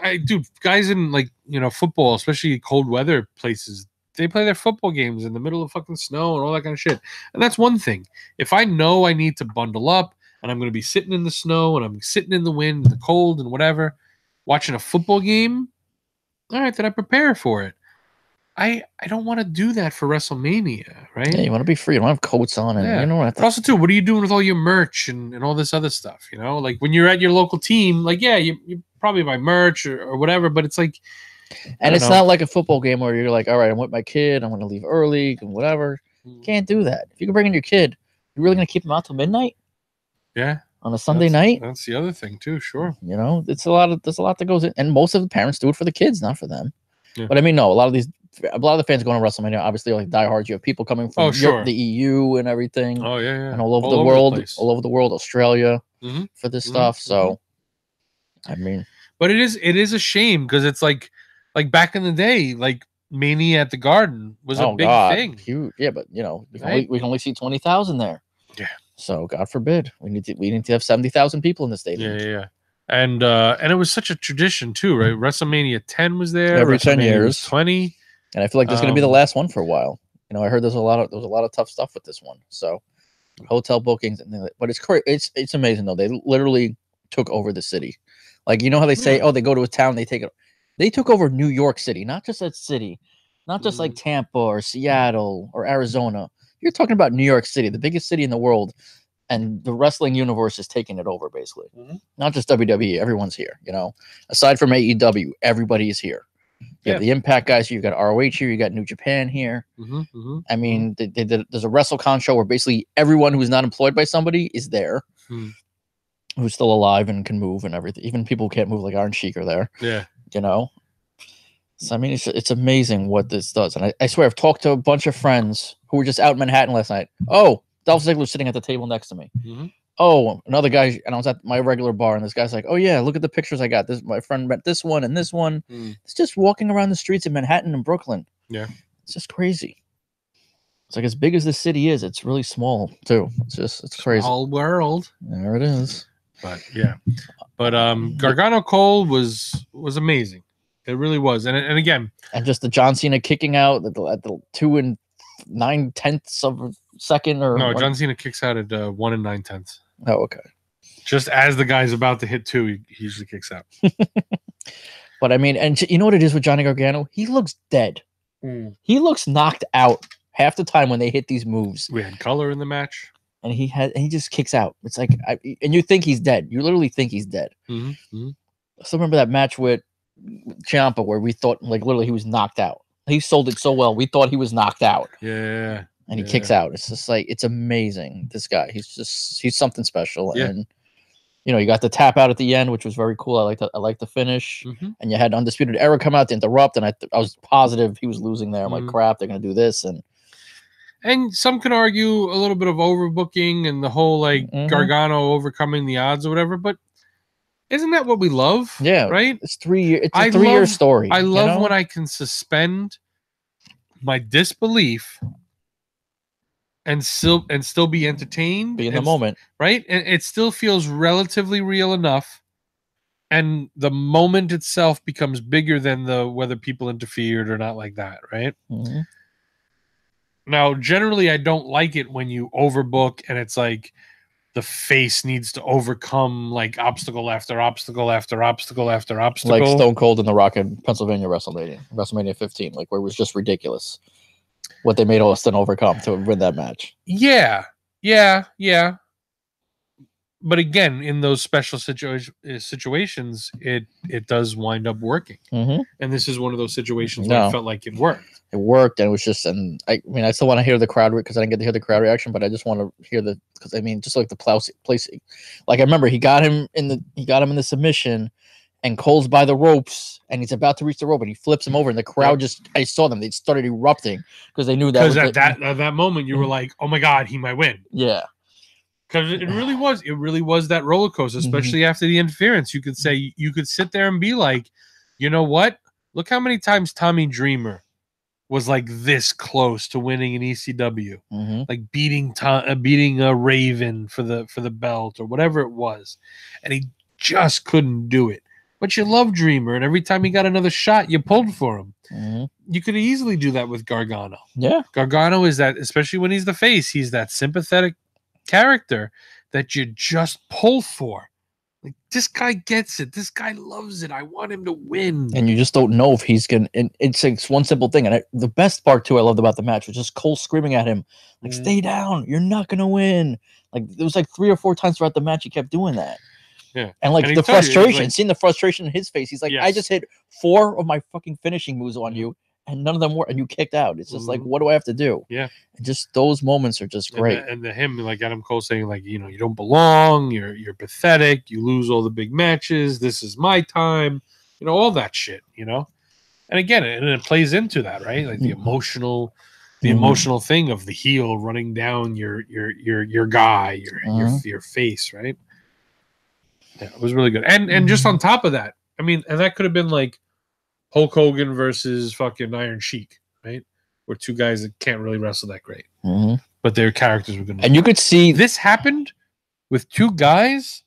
guys in football, especially cold weather places, they play their football games in the middle of fucking snow and all that kind of shit. And that's one thing. If I know I need to bundle up and I'm going to be sitting in the snow and I'm sitting in the wind and the cold and whatever, watching a football game, all right, then I prepare for it. I don't want to do that for WrestleMania, right? Yeah, you want to be free. You don't have coats on, and you know what? But also, too, what are you doing with all your merch and all this other stuff? You know, like when you're at your local team, like you probably buy merch or whatever, but it's like, and it's not like a football game where you're like, all right, I'm with my kid, I'm going to leave early and whatever. You can't do that. If you can bring in your kid, you're really going to keep them out till midnight? Yeah. On a Sunday night? That's the other thing too. Sure. You know, there's a lot that goes in, and most of the parents do it for the kids, not for them. Yeah. But I mean, no, a lot of the fans going to WrestleMania obviously are like diehards. You have people coming from the EU and everything. Oh yeah. And all over the world, Australia for this stuff. So, I mean, but it is a shame because it's like back in the day, like Mania at the Garden was a big thing. Huge. Yeah, but you know, we can only see 20,000 there. Yeah. So God forbid we need to have 70,000 people in the stadium. Yeah. And it was such a tradition too, right? WrestleMania 10 was there. Every 10 years, 20. And I feel like this is going to be the last one for a while. You know, I heard there was a lot of tough stuff with this one. So hotel bookings but it's amazing though. They literally took over the city. Like, you know how they say, oh, they go to a town, they take it. They took over New York City, not just that city, not just like Tampa or Seattle or Arizona. You're talking about New York City, the biggest city in the world, and the wrestling universe is taking it over, basically. Not just WWE, everyone's here, you know. Aside from AEW, everybody is here. You have the Impact guys here, you got ROH here, you got New Japan here. I mean, there's a WrestleCon show where basically everyone who's not employed by somebody is there, who's still alive and can move and everything. Even people who can't move, like Iron Sheik, are there. Yeah. You know? So, I mean, it's amazing what this does. And I swear, I've talked to a bunch of friends who were just out in Manhattan last night. Oh, Dolph Ziggler's sitting at the table next to me. Oh, another guy, and I was at my regular bar, and this guy's like, oh, yeah, look at the pictures I got. My friend met this one and this one. It's just walking around the streets of Manhattan and Brooklyn. Yeah. It's just crazy. It's like as big as the city is, it's really small, too. It's crazy. Small world. There it is. But, yeah. But Gargano Cole was amazing. It really was. And again. And just the John Cena kicking out at the 2 9/10 of a second. No, John Cena kicks out at 1 9/10. Oh, okay. Just as the guy's about to hit 2, he usually kicks out. But I mean, and you know what it is with Johnny Gargano? He looks dead. He looks knocked out half the time when they hit these moves. We had color in the match. And he just kicks out. It's like, and you think he's dead. You literally think he's dead. I still remember that match with Ciampa where we thought, like, literally he was knocked out. He sold it so well. We thought he was knocked out. Yeah. And he kicks out. It's just like, it's amazing. This guy, he's something special. Yeah. And, you know, you got the tap out at the end, which was very cool. I like the finish. And you had Undisputed Era come out to interrupt. And I was positive he was losing there. I'm like, crap, they're going to do this. And some can argue a little bit of overbooking and the whole, like, Gargano overcoming the odds or whatever. But isn't that what we love? Yeah. Right? It's 3 years. It's a 3-year story. I love when I can suspend my disbelief and still be entertained. Be in the moment. Right? And it still feels relatively real enough. And the moment itself becomes bigger than whether people interfered or not, like that, right? Now, generally, I don't like it when you overbook and it's like the face needs to overcome like obstacle after obstacle after obstacle after obstacle. Like Stone Cold and The Rock in Pennsylvania WrestleMania 15, like where it was just ridiculous what they made Austin overcome to win that match. Yeah. But again, in those special situations, it does wind up working. And this is one of those situations where I felt like it worked. It worked, and it was just, and I mean, I still want to hear the crowd because I didn't get to hear the crowd reaction, but I just want to hear because I mean, just like the placing. Like I remember he got him in the submission, and Cole's by the ropes, and he's about to reach the rope, and he flips him over, and the crowd I saw them, they started erupting because they knew that. Because at that moment, you were like, oh my God, he might win. Yeah. Because it really was that roller coaster, especially after the interference. You could sit there and be like, you know what? Look how many times Tommy Dreamer was like this close to winning an ECW, like beating a Raven for the belt or whatever it was, and he just couldn't do it. But you love Dreamer, and every time he got another shot, you pulled for him. You could easily do that with Gargano. Yeah, Gargano is that, especially when he's the face, he's that sympathetic character that you just pull for, Like, this guy gets it. This guy loves it. I want him to win. And you just don't know if he's going to. It's one simple thing. And the best part, too, I loved about the match was just Cole screaming at him, like, stay down. You're not going to win. Like, there was like 3 or 4 times throughout the match he kept doing that. Yeah. And like the frustration, seeing the frustration in his face. He's like, yes. I just hit 4 of my fucking finishing moves on you, and none of them work, and you kicked out. It's just like, what do I have to do? Yeah. And just those moments are just great. And him, like Adam Cole saying, like, you know, you don't belong, you're pathetic, you lose all the big matches, this is my time, you know, all that shit, you know. And again, it plays into that, right? Like the emotional thing of the heel running down your guy, your face, right? Yeah, it was really good. And just on top of that, I mean, and that could have been like Hulk Hogan versus fucking Iron Sheik, right? Where 2 guys that can't really wrestle that great. But their characters were good. And you could see this happened with 2 guys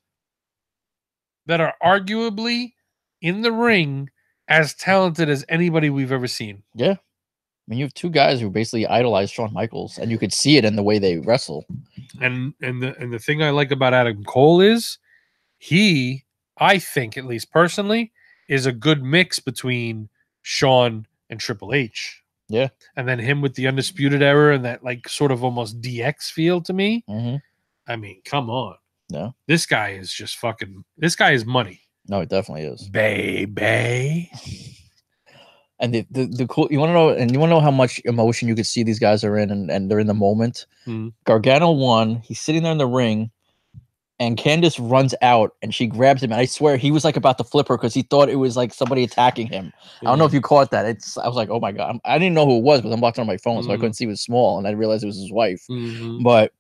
that are arguably in the ring as talented as anybody we've ever seen. Yeah. I mean, you have 2 guys who basically idolize Shawn Michaels, and you could see it in the way they wrestle. And the thing I like about Adam Cole is he, I think, at least personally, is a good mix between Shawn and Triple H. Yeah. And then him with the Undisputed Era and that like sort of almost DX feel to me. I mean, come on. No. This guy is just fucking, this guy is money. No, it definitely is. Baby. And the cool, you want to know how much emotion you could see these guys are in, and they're in the moment. Gargano won. He's sitting there in the ring, and Candice runs out, and she grabs him. And I swear he was like about to flip her because he thought it was like somebody attacking him. I don't know if you caught that. I was like, oh my God. I didn't know who it was because I'm watching on my phone, so I couldn't see it was small. And I realized it was his wife. But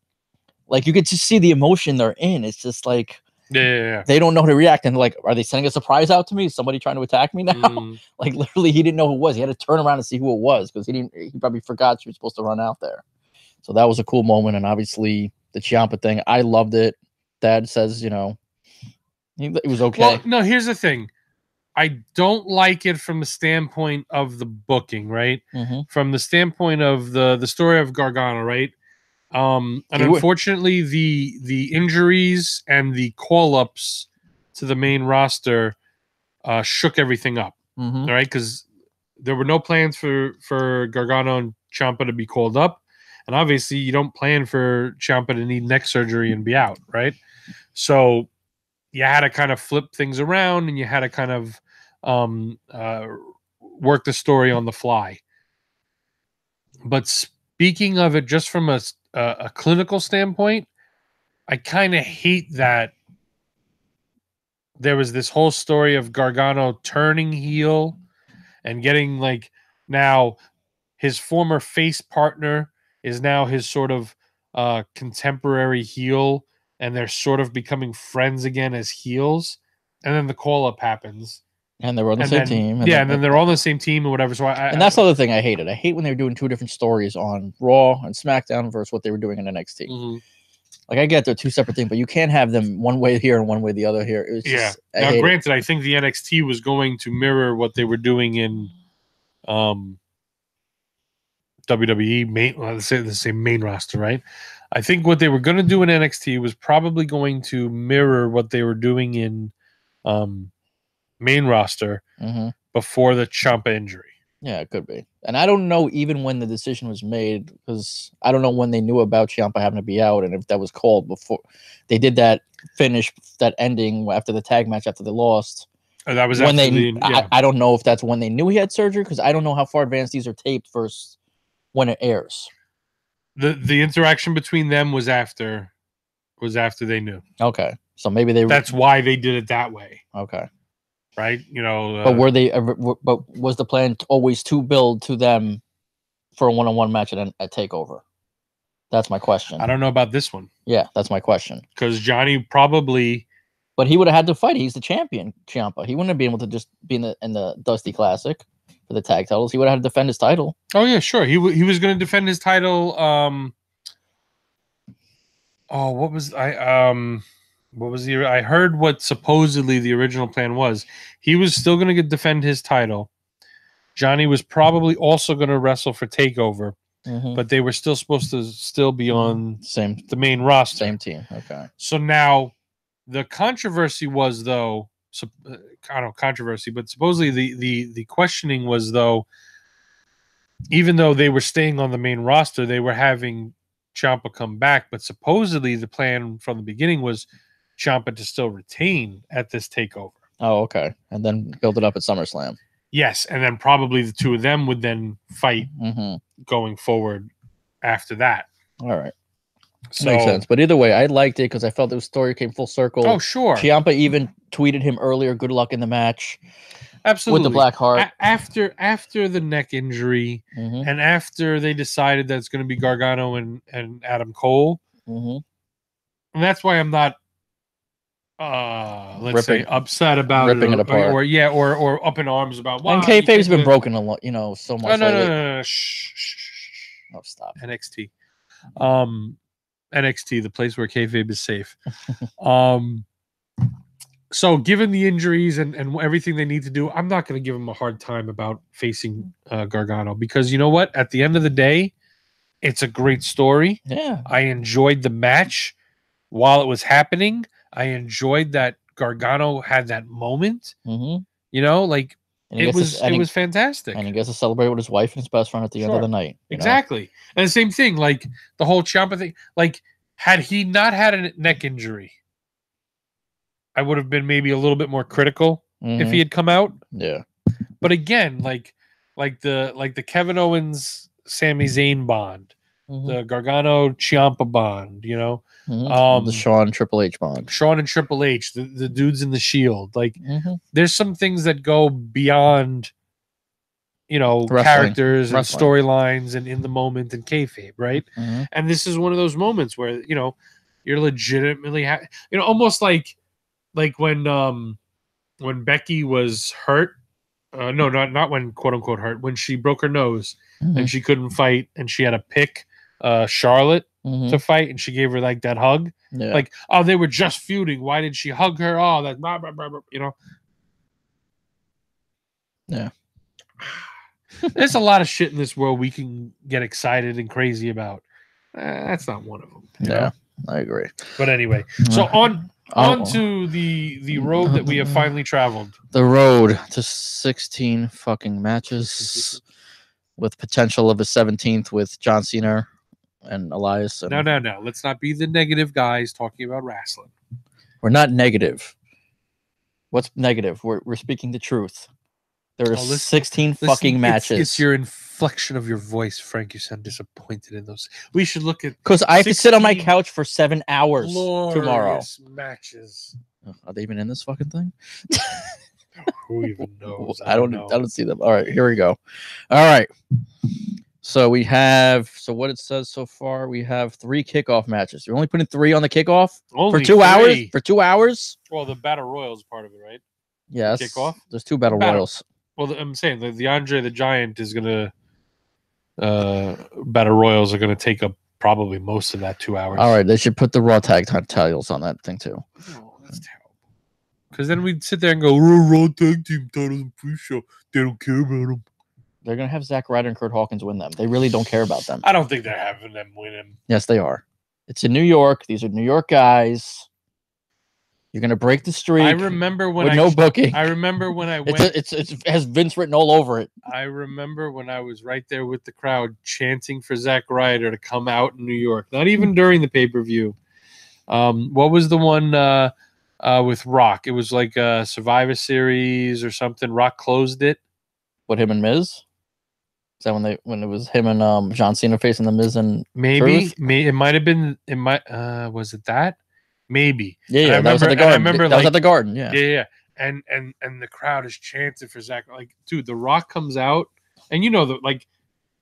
like, you could just see the emotion they're in. It's just like, they don't know how to react. And like, are they sending a surprise out to me? Is somebody trying to attack me now? Like, literally, he didn't know who it was. He had to turn around and see who it was because he probably forgot she was supposed to run out there. So that was a cool moment. And obviously, the Ciampa thing, I loved it. Dad says, you know, it was okay. Well, no, here's the thing. I don't like it from the standpoint of the booking, right? From the standpoint of the story of Gargano, right? And unfortunately, the injuries and the call-ups to the main roster shook everything up, all right? Because there were no plans for Gargano and Ciampa to be called up. And obviously, you don't plan for Ciampa to need neck surgery and be out, right? So you had to kind of flip things around, and you had to kind of work the story on the fly. But speaking of it, just from a clinical standpoint, I kind of hate that there was this whole story of Gargano turning heel and getting like now his former face partner is now his sort of contemporary heel, and they're sort of becoming friends again as heels. And then the call-up happens. And they were on the same team. And then they're all on the same team or whatever. So and that's the other thing I hated. I hate when they were doing 2 different stories on Raw and SmackDown versus what they were doing in NXT. Like, I get they're 2 separate things, but you can't have them one way here and one way the other here. It was just, now, granted, I think the NXT was going to mirror what they were doing in WWE let's say the same main roster, right? I think what they were going to do in NXT was probably going to mirror what they were doing in main roster before the Ciampa injury. Yeah, it could be. And I don't know even when the decision was made, because I don't know when they knew about Ciampa having to be out and if that was called before they did that finish, that ending after the tag match after they lost. That was when I don't know if that's when they knew he had surgery, because I don't know how far advanced these are taped versus when it airs. The interaction between them was after they knew. Okay, so maybe that's why they did it that way. Okay, right? You know, but were they ever? But was the plan always to build to them for a one-on-one match at Takeover? That's my question. I don't know about this one. Yeah, that's my question. Because Johnny probably, but he would have had to fight. He's the champion, Ciampa. He wouldn't have been able to just be in the Dusty Classic for the tag titles. He would have had to defend his title. Oh yeah, sure. He was going to defend his title. What was I heard what supposedly the original plan was. He was still going to defend his title. Johnny was probably also going to wrestle for Takeover, but they were still supposed to be on the main roster. Same team. Okay. So now The controversy was, though, I don't know, controversy, but supposedly the questioning was, though, even though they were staying on the main roster, they were having Ciampa come back, but supposedly the plan from the beginning was Ciampa to still retain at this takeover. Oh, okay. And then build it up at SummerSlam. Yes, and then probably the two of them would then fight going forward after that. All right. So, makes sense. But either way, I liked it because I felt the story came full circle. Oh, sure. Ciampa even tweeted him earlier, good luck in the match. Absolutely. With the Black Heart. After the neck injury and after they decided that it's going to be Gargano and Adam Cole. And that's why I'm not let's say upset about ripping it apart. Or up in arms about and kayfabe's been broken a lot, so much. No. Shh. Oh, stop. NXT. NXT, the place where kayfabe is safe. So given the injuries and everything they need to do, I'm not going to give them a hard time about facing Gargano, because you know what? At the end of the day, it's a great story. Yeah. I enjoyed the match while it was happening. I enjoyed that Gargano had that moment. It was fantastic. And he gets to celebrate with his wife and his best friend at the end of the night. Exactly. And the same thing, like the whole Ciampa thing, like had he not had a neck injury, I would have been maybe a little bit more critical if he had come out. Yeah. But again, like the Kevin Owens, Sami Zayn bond, the Gargano Ciampa bond, the Shawn Triple H bond. Shawn and Triple H, the dudes in the Shield. Like there's some things that go beyond, wrestling. Characters and storylines and in the moment and kayfabe, right? And this is one of those moments where, you're legitimately almost like when Becky was hurt. No, not when quote unquote hurt, when she broke her nose and she couldn't fight and she had to pick Charlotte to fight, and she gave her like that hug. Yeah. Like, oh, they were just feuding. Why did she hug her? Oh, that blah, blah, blah, blah, Yeah. There's a lot of shit in this world we can get excited and crazy about. That's not one of them. Yeah, I agree. But anyway, so on to the road that we have finally traveled. The road to 16 fucking matches with potential of a 17th with John Cena and Elias. And No. Let's not be the negative guys talking about wrestling. We're not negative. What's negative? We're speaking the truth. There are 16 fucking matches. It's your inflection of your voice, Frank. You sound disappointed in those. We should look at, because I have to sit on my couch for 7 hours tomorrow. Matches. Are they even in this fucking thing? Who even knows? I don't see them. All right, here we go. All right. So we have, what it says so far, we have 3 kickoff matches. You're only putting 3 on the kickoff for 2 hours? For 2 hours? Well, the Battle Royal is part of it, right? Yes. Kickoff? There's 2 Battle Royals. Well, I'm saying the Andre the Giant is going to, Battle Royals are going to take up probably most of that 2 hours. All right, they should put the Raw Tag titles on that thing too. Oh, that's terrible. Because then we'd sit there and go, Raw Tag Team titles in pre-show. They don't care about them. They're going to have Zack Ryder and Kurt Hawkins win them. They really don't care about them. I don't think they're having them win them. Yes, they are. It's in New York. These are New York guys. You're going to break the streak. I remember when no booking. I remember when I went. It has Vince written all over it. I remember when I was right there with the crowd chanting for Zack Ryder to come out in New York. Not even during the pay-per-view. What was the one with Rock? It was like a Survivor Series or something. Rock closed it. What, him and Miz? Is that when it was him and John Cena facing the Miz and maybe it might have been was it that? Maybe. Yeah, that was at the Garden. That was at the Garden. Yeah. And the crowd is chanting for Zack. Like, dude, The Rock comes out, and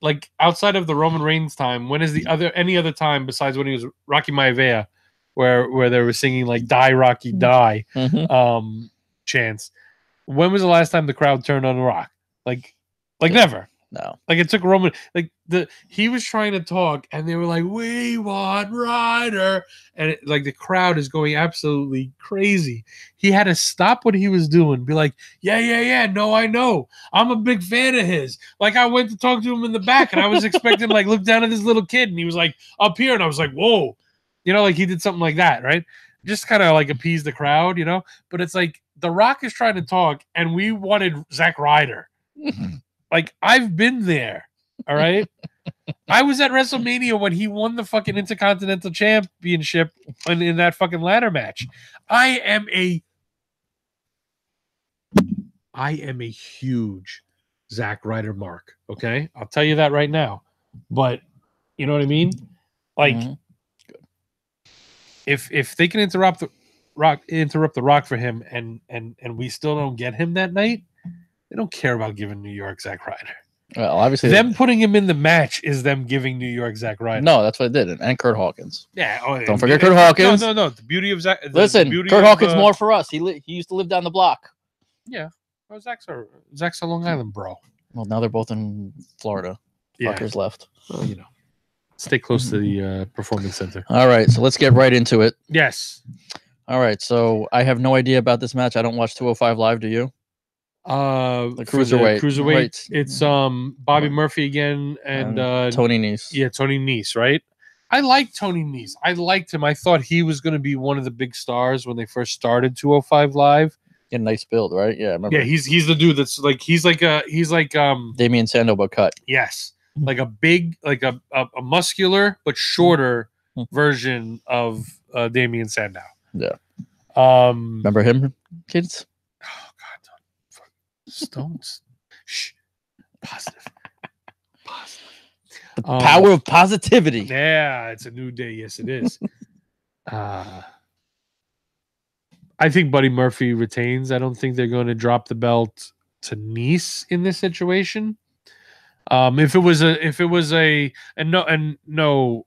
like outside of the Roman Reigns time, when is any other time besides when he was Rocky Maivia, where they were singing like "Die Rocky Die" chants? When was the last time the crowd turned on The Rock? Like never. No. Like, it took Roman, he was trying to talk and they were like, "We want Ryder," and the crowd is going absolutely crazy. He had to stop what he was doing, be like, yeah, no, I know, I'm a big fan of his. Like, I went to talk to him in the back and I was expecting look down at this little kid, and he was like up here, and I was like, whoa, he did something like that, right? just kind of like appease the crowd, you know. But it's like The Rock is trying to talk, and we wanted Zack Ryder. Like, I've been there. All right. I was at WrestleMania when he won the fucking Intercontinental Championship in that fucking ladder match. I am a huge Zack Ryder mark. Okay, I'll tell you that right now. But you know what I mean? Like, if they can interrupt the Rock for him, and we still don't get him that night, they don't care about giving New York Zack Ryder. Well, obviously, them putting him in the match is them giving New York Zack Ryder. No, that's what they did, and Kurt Hawkins. Yeah, don't forget Kurt Hawkins. No. The beauty of Zack. Listen, Kurt Hawkins more for us. He used to live down the block. Yeah, well, Zack's a Long Island bro. Well, now they're both in Florida. Fuckers left. Well, you know, stay close to the performance center. All right, so let's get right into it. Yes. All right, so I have no idea about this match. I don't watch 205 Live. Do you? The cruiserweight. It's Bobby Murphy again and Tony Nese. Yeah, Tony Nese, right? I like Tony Nese. I liked him. I thought he was going to be one of the big stars when they first started 205 Live. Yeah, nice build, right? Yeah, I remember. Yeah, he's the dude that's like he's like Damien Sandow but cut. Yes, like a big, like a muscular but shorter version of Damien Sandow. Yeah. Remember him, kids? Stones. Shh. Positive. The power of positivity. Yeah, it's a new day. Yes, it is. I think Buddy Murphy retains. I don't think they're going to drop the belt to Nese in this situation. If it was a no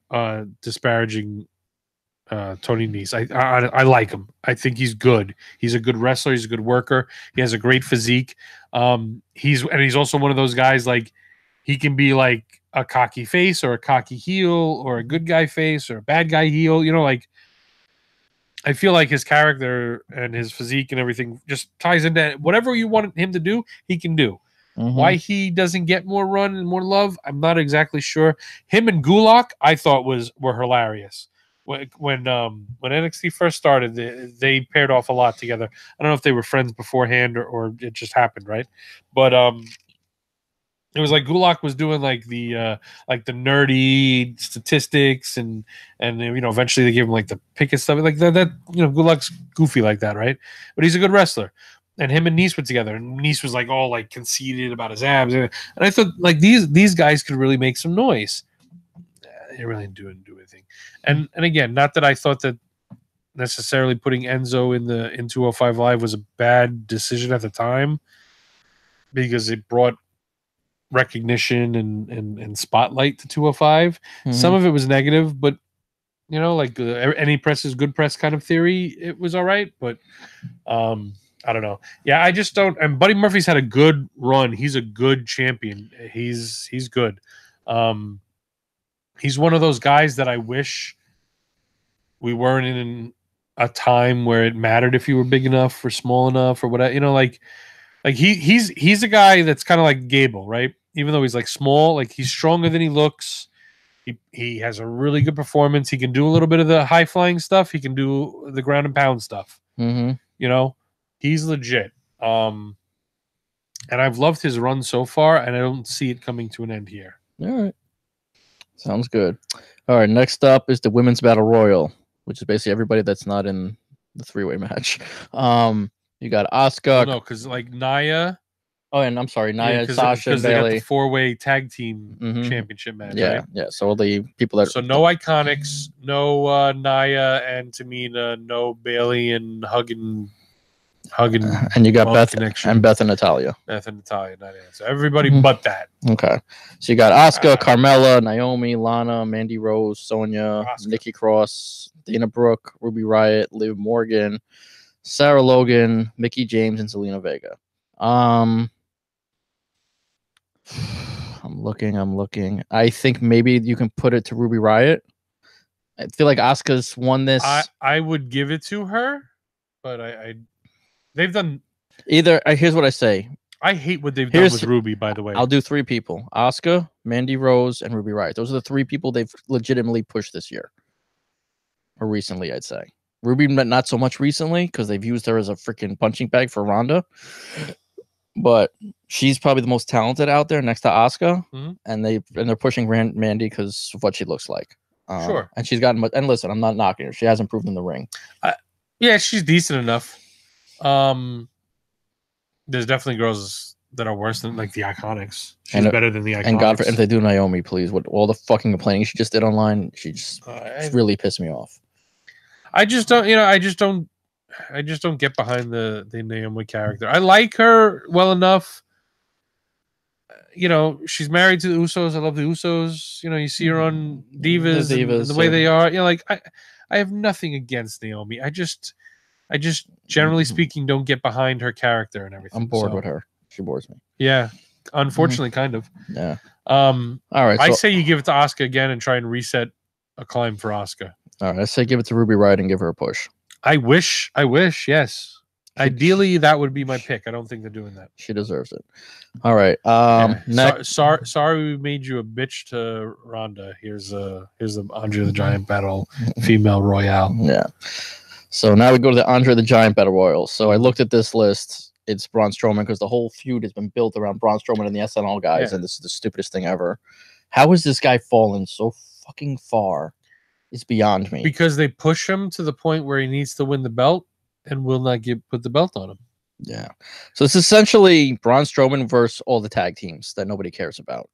disparaging Tony Nese. I like him. I think he's good. He's a good wrestler. He's a good worker. He has a great physique. He's also one of those guys, like, he can be like a cocky face or a cocky heel or a good guy face or a bad guy heel. You know, like, I feel like his character and his physique and everything just ties into whatever you want him to do, he can do. Why he doesn't get more run and more love, I'm not exactly sure. Him and Gulak, I thought were hilarious. When NXT first started, they paired off a lot together. I don't know if they were friends beforehand or it just happened, right? But it was like Gulak was doing like the nerdy statistics and you know, eventually they gave him like the pick and stuff like that. You know, Gulak's goofy like that, right? But he's a good wrestler. And him and Nese were together, and Nese was like all like conceited about his abs, and I thought like these guys could really make some noise. They really didn't do anything. And again, not that I thought that necessarily putting Enzo in 205 Live was a bad decision at the time, because it brought recognition and spotlight to 205. Some of it was negative, but you know, like any press is good press kind of theory, it was all right. But I don't know. Yeah, I just don't. And Buddy Murphy's had a good run. He's a good champion. He's good. He's one of those guys that I wish we weren't in a time where it mattered if you were big enough or small enough or whatever. You know, like he's a guy that's kind of like Gable, right? Even though he's like small, like he's stronger than he looks. He has a really good performance. He can do a little bit of the high flying stuff. He can do the ground and pound stuff. You know, he's legit. And I've loved his run so far, and I don't see it coming to an end here. All right. Sounds good. All right, next up is the Women's Battle Royal, which is basically everybody that's not in the three-way match. You got Asuka. No, because like Nia. Oh, and I'm sorry, Nia, Sasha, and Bayley. They got the four-way tag team championship match. Yeah, right? yeah. So all the people that. So no Iconics, no Nia and Tamina, no Bayley and hugging. And you got Beth connection. And Beth and Natalia. So everybody but that. Okay. So you got Asuka, Carmella, Naomi, Lana, Mandy Rose, Sonya, Nikki Cross, Dana Brooke, Ruby Riott, Liv Morgan, Sarah Logan, Mickie James, and Zelina Vega. I'm looking. I think maybe you can put it to Ruby Riott. I feel like Asuka's won this. I would give it to her, but they've done either. Here's what I say. I hate what they've done with Ruby, by the way. I'll do three people: Asuka, Mandy Rose, and Ruby Riott. Those are the three people they've legitimately pushed this year, or recently, I'd say. Ruby, not so much recently because they've used her as a freaking punching bag for Ronda. But she's probably the most talented out there next to Asuka, and they're pushing Mandy because of what she looks like. Sure, and she's gotten. And listen, I'm not knocking her; she has improved in the ring. Yeah, she's decent enough. There's definitely girls that are worse than like the Iconics. She's better than the Iconics. And God, if they do Naomi, please, with all the fucking complaining she just did online, she just really pissed me off. I just don't get behind the Naomi character. I like her well enough. She's married to the Usos. I love the Usos. You see her on Divas, and the way they are. Like I have nothing against Naomi. I just generally speaking don't get behind her character and everything. I'm bored with her. She bores me. Yeah, unfortunately, kind of. Yeah. All right. I say you give it to Asuka again and try and reset a climb for Asuka. All right. I say give it to Ruby Riott and give her a push. I wish. Yes. Ideally, that would be my pick. I don't think they're doing that. She deserves it. All right. Sorry we made you a bitch to Ronda. Here's the Andre the Giant Battle Female Royale. Yeah. So now we go to the Andre the Giant Battle Royal. So I looked at this list. It's Braun Strowman because the whole feud has been built around Braun Strowman and the SNL guys, and this is the stupidest thing ever. How has this guy fallen so fucking far? It's beyond me. Because they push him to the point where he needs to win the belt and will not put the belt on him. Yeah. So it's essentially Braun Strowman versus all the tag teams that nobody cares about.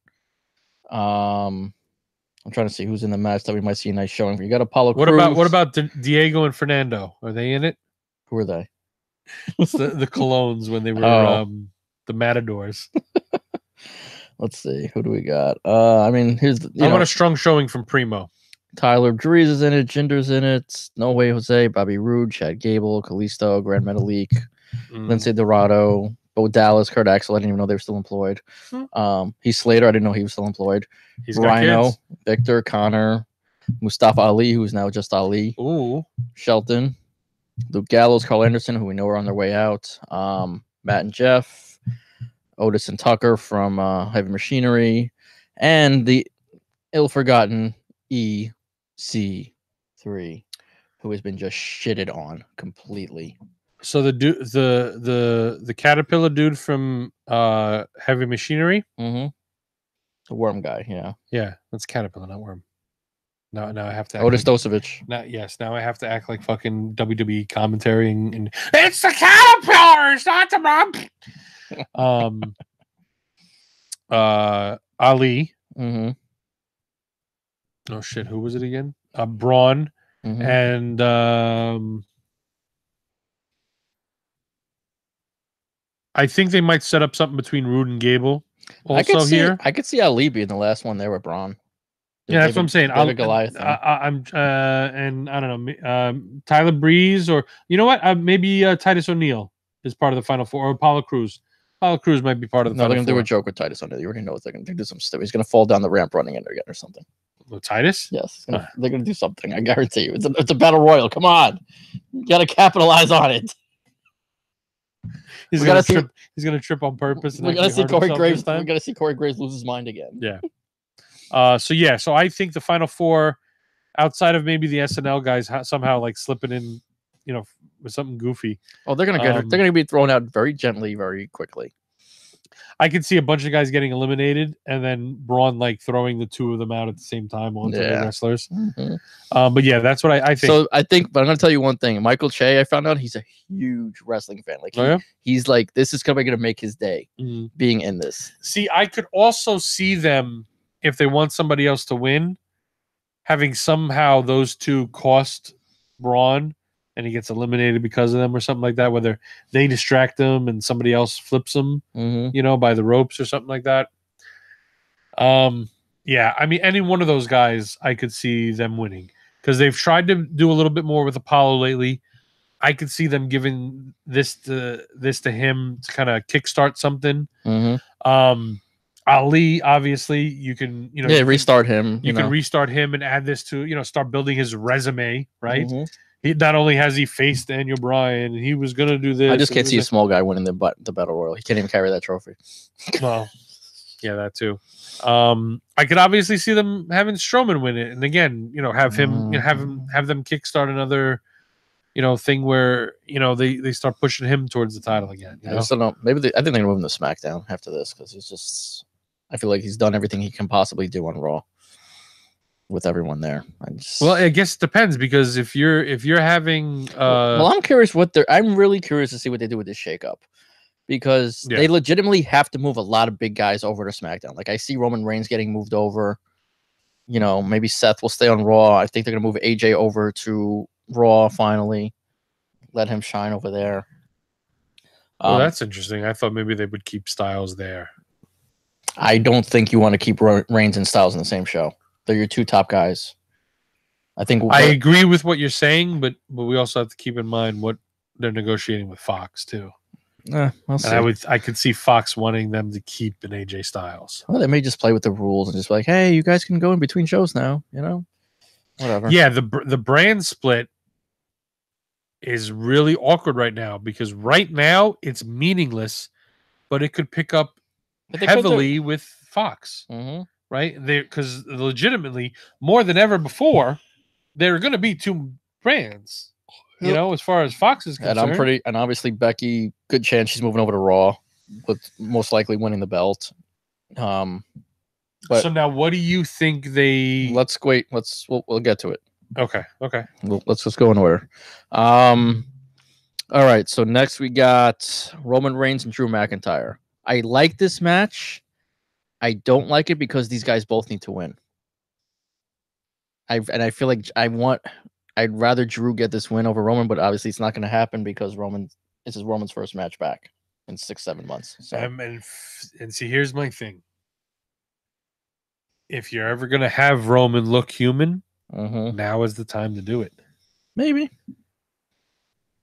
I'm trying to see who's in the match that we might see a nice showing for. You got Apollo Crews. What about Diego and Fernando? Are they in it? Who are they? It's the Colognes when they were the Matadors. Let's see. Who do we got? I mean, here's I want a strong showing from Primo. Tyler Breeze is in it. Jinder's in it. No Way Jose, Bobby Roode, Chad Gable, Kalisto, Grand Metalik, Lindsay Dorado, Bo Dallas, Kurt Axel. I didn't even know they were still employed. Heath Slater. I didn't know he was still employed. He's Rhino, Victor, Connor, Mustafa Ali, who's now just Ali. Ooh. Shelton, Luke Gallows, Carl Anderson, who we know are on their way out. Matt and Jeff, Otis and Tucker from Heavy Machinery, and the ill-forgotten EC3, who has been just shitted on completely. So the caterpillar dude from Heavy Machinery, the worm guy, yeah, that's caterpillar, not worm. Now I have to. Otis Dosovich. Now I have to act like fucking WWE commentary and it's the caterpillar, it's not the Ali. Oh shit, who was it again? Braun and I think they might set up something between Roode and Gable. Also here, I could see Ali being the last one there with Braun. Yeah, that's what I'm saying. Goliath. And I don't know, Tyler Breeze, or you know what? Maybe Titus O'Neil is part of the Final Four, or Apollo Crews. Apollo Crews might be part of the Final Four. They're going to do a joke with Titus O'Neil. You already know what they're going to do. Some stuff. He's going to fall down the ramp running in there again or something. With Titus? Yes. They're going to do something. I guarantee you. It's a battle royal. Come on. You got to capitalize on it. He's going to trip on purpose. We're going to see Corey Graves. We're going to see Corey Graves lose his mind again. Yeah. So I think the Final Four, outside of maybe the SNL guys, somehow like slipping in, with something goofy. Oh, they're gonna be thrown out very gently, very quickly. I could see a bunch of guys getting eliminated, and then Braun like throwing the two of them out at the same time onto the wrestlers. But yeah, that's what I think. So I think, but I'm gonna tell you one thing. Michael Che, I found out he's a huge wrestling fan. Like he's like, this is gonna make his day being in this. See, I could also see them, if they want somebody else to win, having somehow those two cost Braun and he gets eliminated because of them or something like that, whether they distract him and somebody else flips him, by the ropes or something like that. Yeah, I mean, any one of those guys, I could see them winning because they've tried to do a little bit more with Apollo lately. I could see them giving this to him to kind of kickstart something. Ali, obviously, you can, restart him. You can restart him and add this to, start building his resume, right? He not only has he faced Daniel Bryan, he was going to do this. I just can't see a small guy winning the battle royal. He can't even carry that trophy. Well, yeah, that too. I could obviously see them having Strowman win it, and again, have him, have them kickstart another thing where they start pushing him towards the title again. I just don't know. Maybe I think they're gonna move him to SmackDown after this because he's just. I feel like he's done everything he can possibly do on Raw with everyone there. Well, I guess it depends because if you're having well, I'm curious I'm really curious to see what they do with this shakeup because they legitimately have to move a lot of big guys over to SmackDown. Like I see Roman Reigns getting moved over. Maybe Seth will stay on Raw. I think they're gonna move AJ over to Raw finally. Let him shine over there. Well, that's interesting. I thought maybe they would keep Styles there. I don't think you want to keep Reigns and Styles in the same show. They're your two top guys. I think I agree with what you're saying, but we also have to keep in mind what they're negotiating with Fox too. I'll see. I could see Fox wanting them to keep an AJ Styles. Well, they may just play with the rules and just be like, hey, you guys can go in between shows now. Whatever. Yeah, the brand split is really awkward right now because right now it's meaningless, but it could pick up heavily with Fox, right? Because legitimately, more than ever before, there are going to be two brands. As far as Fox is concerned, and obviously Becky, good chance she's moving over to Raw, with most likely winning the belt. But so now, what do you think they? Let's wait. We'll get to it. Okay. Let's just go in order. All right. So next we got Roman Reigns and Drew McIntyre. I like this match. I don't like it because these guys both need to win. I feel like I'd rather Drew get this win over Roman, but obviously it's not going to happen because this is Roman's first match back in 6-7 months. So. And see, here's my thing. If you're ever going to have Roman look human, now is the time to do it. Maybe.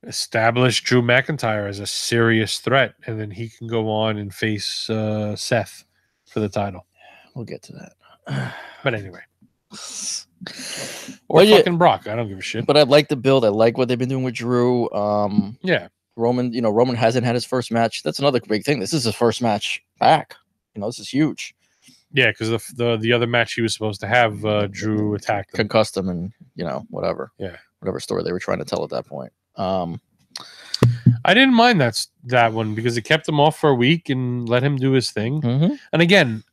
Establish Drew McIntyre as a serious threat, and then he can go on and face Seth for the title. We'll get to that. But anyway. Or fucking Brock. I don't give a shit. But I like the build. I like what they've been doing with Drew. Yeah. Roman, Roman hasn't had his first match. That's another big thing. This is his first match back. This is huge. Yeah, because the other match he was supposed to have, Drew attacked him. Concussed him and, whatever. Yeah. Whatever story they were trying to tell at that point. I didn't mind that one because it kept him off for a week and let him do his thing. And again,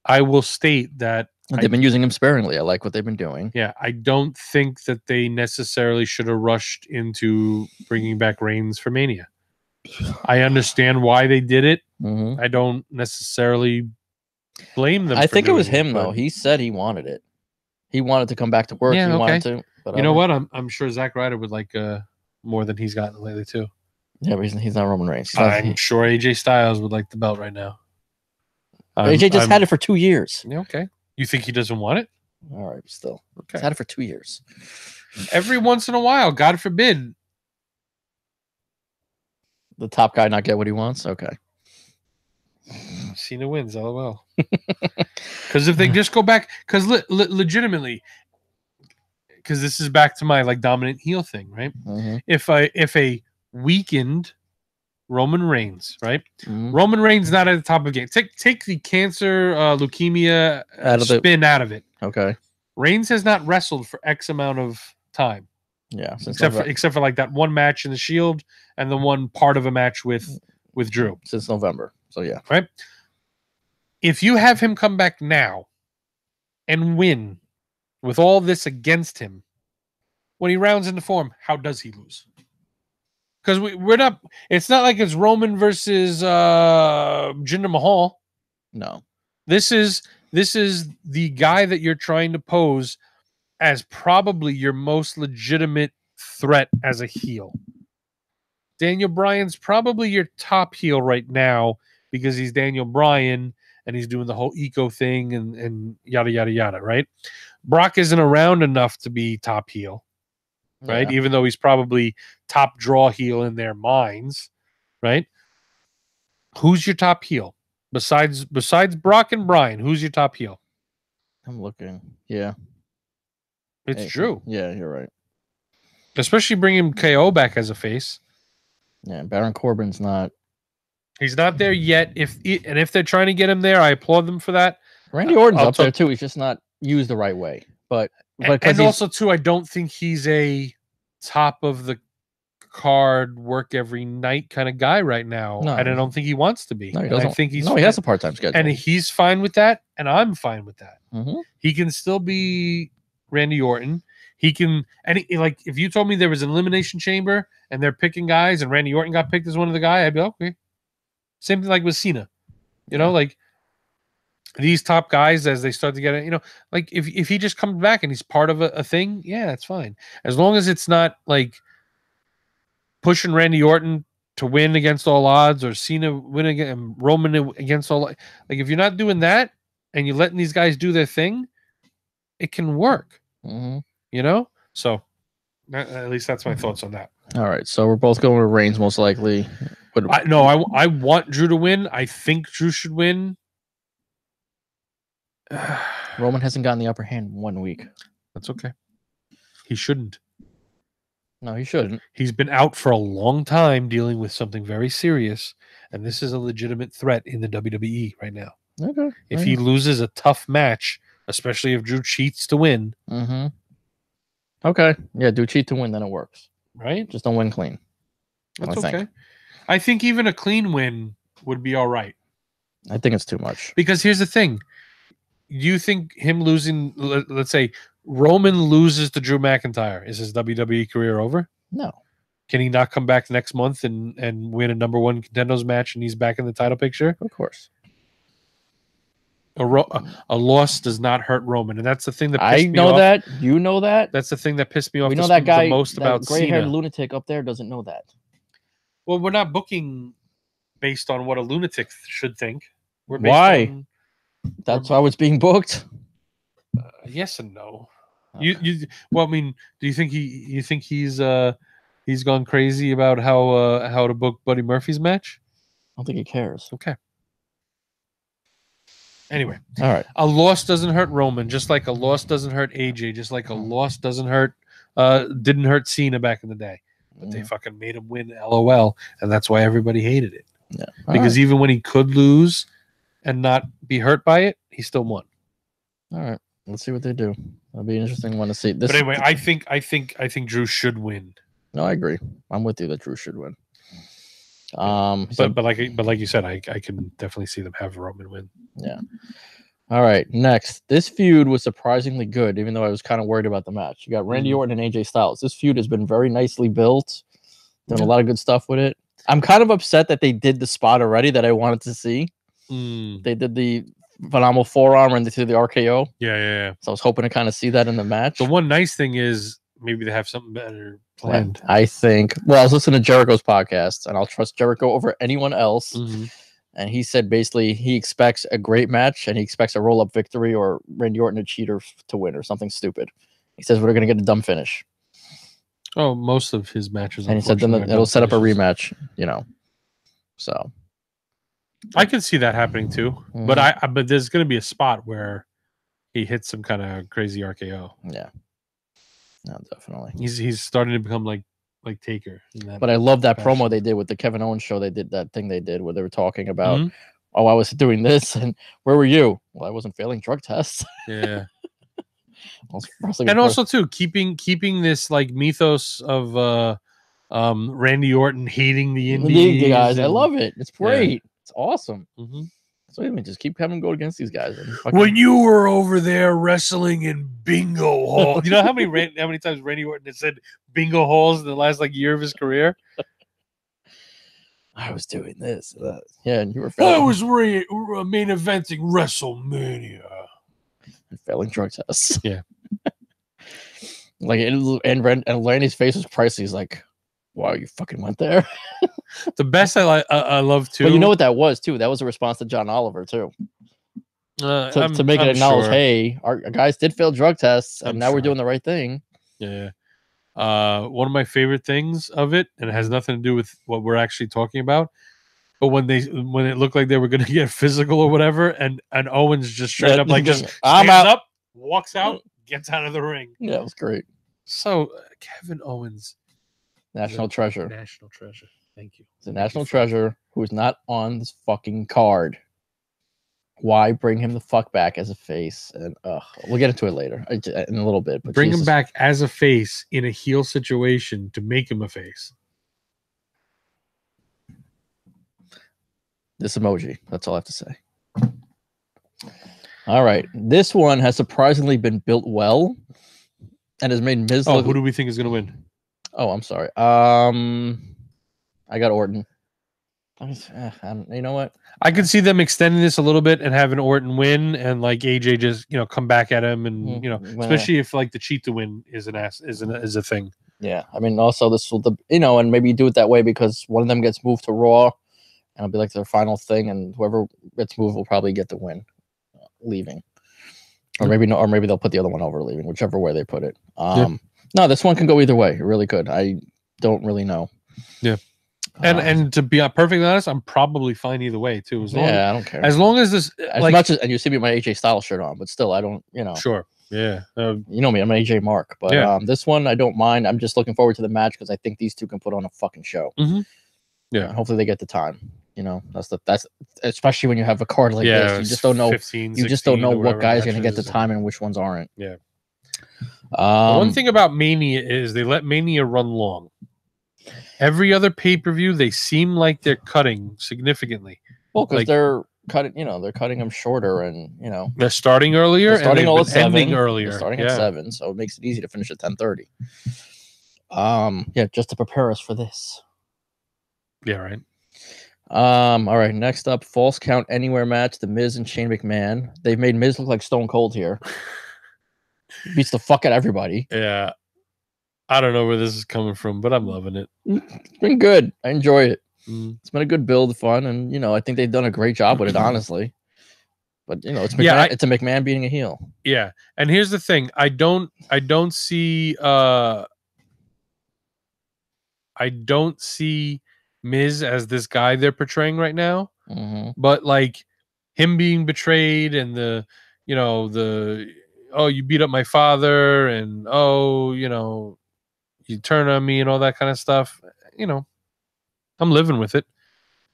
I will state that they've been using him sparingly. I like what they've been doing. Yeah, I don't think that they necessarily should have rushed into bringing back Reigns for Mania. I understand why they did it. I don't necessarily blame them. I think it was him though. He said he wanted it. He wanted to come back to work. Yeah, he wanted to. But you know what? I'm sure Zack Ryder would like more than he's gotten lately too. Yeah, but he's not Roman Reigns. I'm sure AJ Styles would like the belt right now. AJ just had it for 2 years. Yeah, okay. You think he doesn't want it? All right, still. Okay. He's had it for 2 years. Every once in a while, God forbid. The top guy not get what he wants? Okay. Cena wins, LOL. Because if they just go back, because legitimately, because this is back to my dominant heel thing, right? If a weakened Roman Reigns, right? Roman Reigns not at the top of the game. Take the cancer, leukemia spin out of it. Okay. Reigns has not wrestled for X amount of time. Yeah. Except for that one match in the Shield and the one part of a match with Drew. Since November. So yeah. Right? If you have him come back now and win with all this against him, when he rounds into form, how does he lose? Because we're not. It's not like it's Roman versus Jinder Mahal. No, this is the guy that you're trying to pose as probably your most legitimate threat as a heel. Daniel Bryan's probably your top heel right now because he's Daniel Bryan and he's doing the whole eco thing and yada yada yada. Right? Brock isn't around enough to be top heel. Right, even though he's probably top draw heel in their minds, right? Who's your top heel besides Brock and Bryan? Who's your top heel? I'm looking. Yeah, it's Drew. Yeah, you're right. Especially bringing KO back as a face. Yeah, Baron Corbin's not. He's not there yet. If they're trying to get him there, I applaud them for that. Randy Orton's up there too. He's just not used the right way, but. And also, too, I don't think he's a top of the hard, work every night kind of guy right now, and I don't think he wants to be. No, he doesn't. I think he has a part-time schedule, and he's fine with that, and I'm fine with that. Mm-hmm. He can still be Randy Orton. He can, and like if you told me there was an elimination chamber and they're picking guys, and Randy Orton got picked as one of the guys, I'd be okay. Same thing like with Cena, you know, like these top guys as they start to get it, you know, like if he just comes back and he's part of a thing, yeah, that's fine. As long as it's not like pushing Randy Orton to win against all odds or Cena win against Roman against all, like if you're not doing that and you're letting these guys do their thing, it can work, you know? So at least that's my thoughts on that. All right. So we're both going with Reigns most likely. I want Drew to win. I think Drew should win. Roman hasn't gotten the upper hand 1 week. That's okay. He shouldn't. No, he shouldn't. He's been out for a long time dealing with something very serious, and this is a legitimate threat in the WWE right now. Okay. If he loses a tough match, especially if Drew cheats to win. Okay. Yeah, do cheat to win, then it works. Right? Just don't win clean. That's okay. I think even a clean win would be all right. I think it's too much. Because here's the thing. Do you think him losing, let's say, Roman loses to Drew McIntyre, is his WWE career over? No. Can he not come back next month and win a number one contenders match and he's back in the title picture? Of course. A loss does not hurt Roman, and that's the thing that pissed me off. That. You know that. That's the thing that pissed me off. We know that guy, the most about Cena. Gray-haired lunatic up there doesn't know that. Well, we're not booking based on what a lunatic should think. We're based Why? That's how it's being booked. Yes and no. Okay. Well, I mean, do you think he's gone crazy about how to book Buddy Murphy's match? I don't think he cares. Okay. Anyway, all right. A loss doesn't hurt Roman, just like a loss doesn't hurt AJ, just like a loss didn't hurt Cena back in the day. But they fucking made him win, LOL, and that's why everybody hated it. Yeah. Because even when he could lose and not be hurt by it, he still won. All right. Let's see what they do. That'll be an interesting one to see. But anyway, I think Drew should win. No, I agree. I'm with you that Drew should win. But like you said, I can definitely see them have Roman win. Yeah. All right. Next, this feud was surprisingly good, even though I was kind of worried about the match. You got Randy Orton and AJ Styles. This feud has been very nicely built. Done a lot of good stuff with it. I'm kind of upset that they did the spot already that I wanted to see. They did the phenomenal forearm and they did the RKO. Yeah. So I was hoping to kind of see that in the match. The one nice thing is maybe they have something better planned. I think. Well, I was listening to Jericho's podcast, and I'll trust Jericho over anyone else. And he said basically he expects a great match and he expects a roll-up victory or Randy Orton a cheater to win or something stupid. He says we're going to get a dumb finish. Oh, most of his matches. And he said then it'll set up a rematch, you know. So I can see that happening too. But there's going to be a spot where he hits some kind of crazy RKO. Yeah. No, definitely. He's starting to become like Taker. But I love that promo they did with the Kevin Owens show. They did that thing they did where they were talking about, oh, I was doing this, and where were you? Well, I wasn't failing drug tests. Yeah. And also too, keeping this like mythos of Randy Orton hating the Indies guys. I love it. It's great. Yeah. It's awesome. So just keep having to go against these guys. When you were over there wrestling in bingo hall, you know how many times Randy Orton has said bingo halls in the last year of his career? I was doing this. Yeah, and you were failing. I was main eventing WrestleMania and failing drug tests. Yeah. And Randy's face was priceless. He's like, wow, you fucking went there. The best I love too. But you know what that was too? That was a response to John Oliver too. To make it acknowledge, hey, our guys did fail drug tests, and now we're doing the right thing. Yeah. One of my favorite things of it, and it has nothing to do with what we're actually talking about, but when it looked like they were going to get physical or whatever, and Owens just straight up just stands up, walks out, gets out of the ring. Yeah, it was great. So Kevin Owens. National treasure. National treasure. Thank you. It's a national treasure who is not on this fucking card. Why bring him the fuck back as a face? And we'll get into it later in a little bit. But bring him back as a face in a heel situation to make him a face. This emoji. That's all I have to say. All right. This one has surprisingly been built well and has made Miz look... who do we think is going to win? Oh, I'm sorry. I got Orton. You know what? I could see them extending this a little bit and having Orton win and like AJ just come back at him and especially if like the cheat to win is a thing. Yeah, I mean also this will and maybe you do it that way because one of them gets moved to Raw and it'll be like their final thing and whoever gets moved will probably get the win, leaving, or maybe no, or maybe they'll put the other one over leaving, whichever way they put it. No, this one can go either way. It really could. I don't really know. Yeah. And to be perfectly honest, I'm probably fine either way too. I don't care. As long as this, much as, and you see me with my AJ Styles shirt on, but still, I don't, Sure. Yeah. You know me, I'm an AJ Mark, but this one I don't mind. I'm just looking forward to the match because I think these two can put on a fucking show. Mm-hmm. Yeah. And hopefully they get the time. That's especially when you have a card like this. You just don't know. 15, you just don't know what guys are going to get the time and which ones aren't. Yeah. One thing about Mania is they let Mania run long. Every other pay-per-view, they seem like they're cutting significantly. Well, because they're cutting, they're cutting them shorter, and they're starting earlier, starting all at 7, ending earlier. They're starting at 7, so it makes it easy to finish at 10:30. Just to prepare us for this. Yeah, right. All right. Next up, False Count Anywhere match: The Miz and Shane McMahon. They've made Miz look like Stone Cold here. Beats the fuck out of everybody. Yeah. I don't know where this is coming from, but I'm loving it. It's been good. I enjoy it. It's been a good build, fun, and I think they've done a great job with it, honestly. But it's McMahon, it's a McMahon beating a heel. Yeah, and here's the thing: I don't see Miz as this guy they're portraying right now. But like him being betrayed and the you beat up my father and you turn on me and all that kind of stuff, I'm living with it.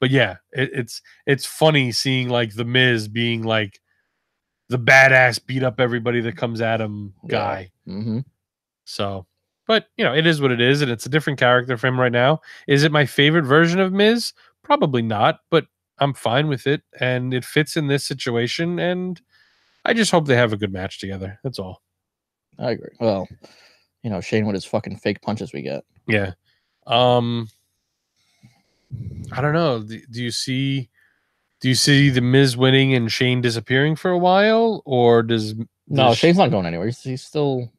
But yeah, it's funny seeing like the Miz being like the badass beat up everybody that comes at him guy. So, but it is what it is, and it's a different character for him right now. Is it my favorite version of Miz? Probably not, but I'm fine with it, and it fits in this situation, and I just hope they have a good match together. That's all. I agree. Well, Shane with his fucking fake punches we get. Yeah. I don't know. Do you see the Miz winning and Shane disappearing for a while, or no? Shane's not going anywhere. He's still.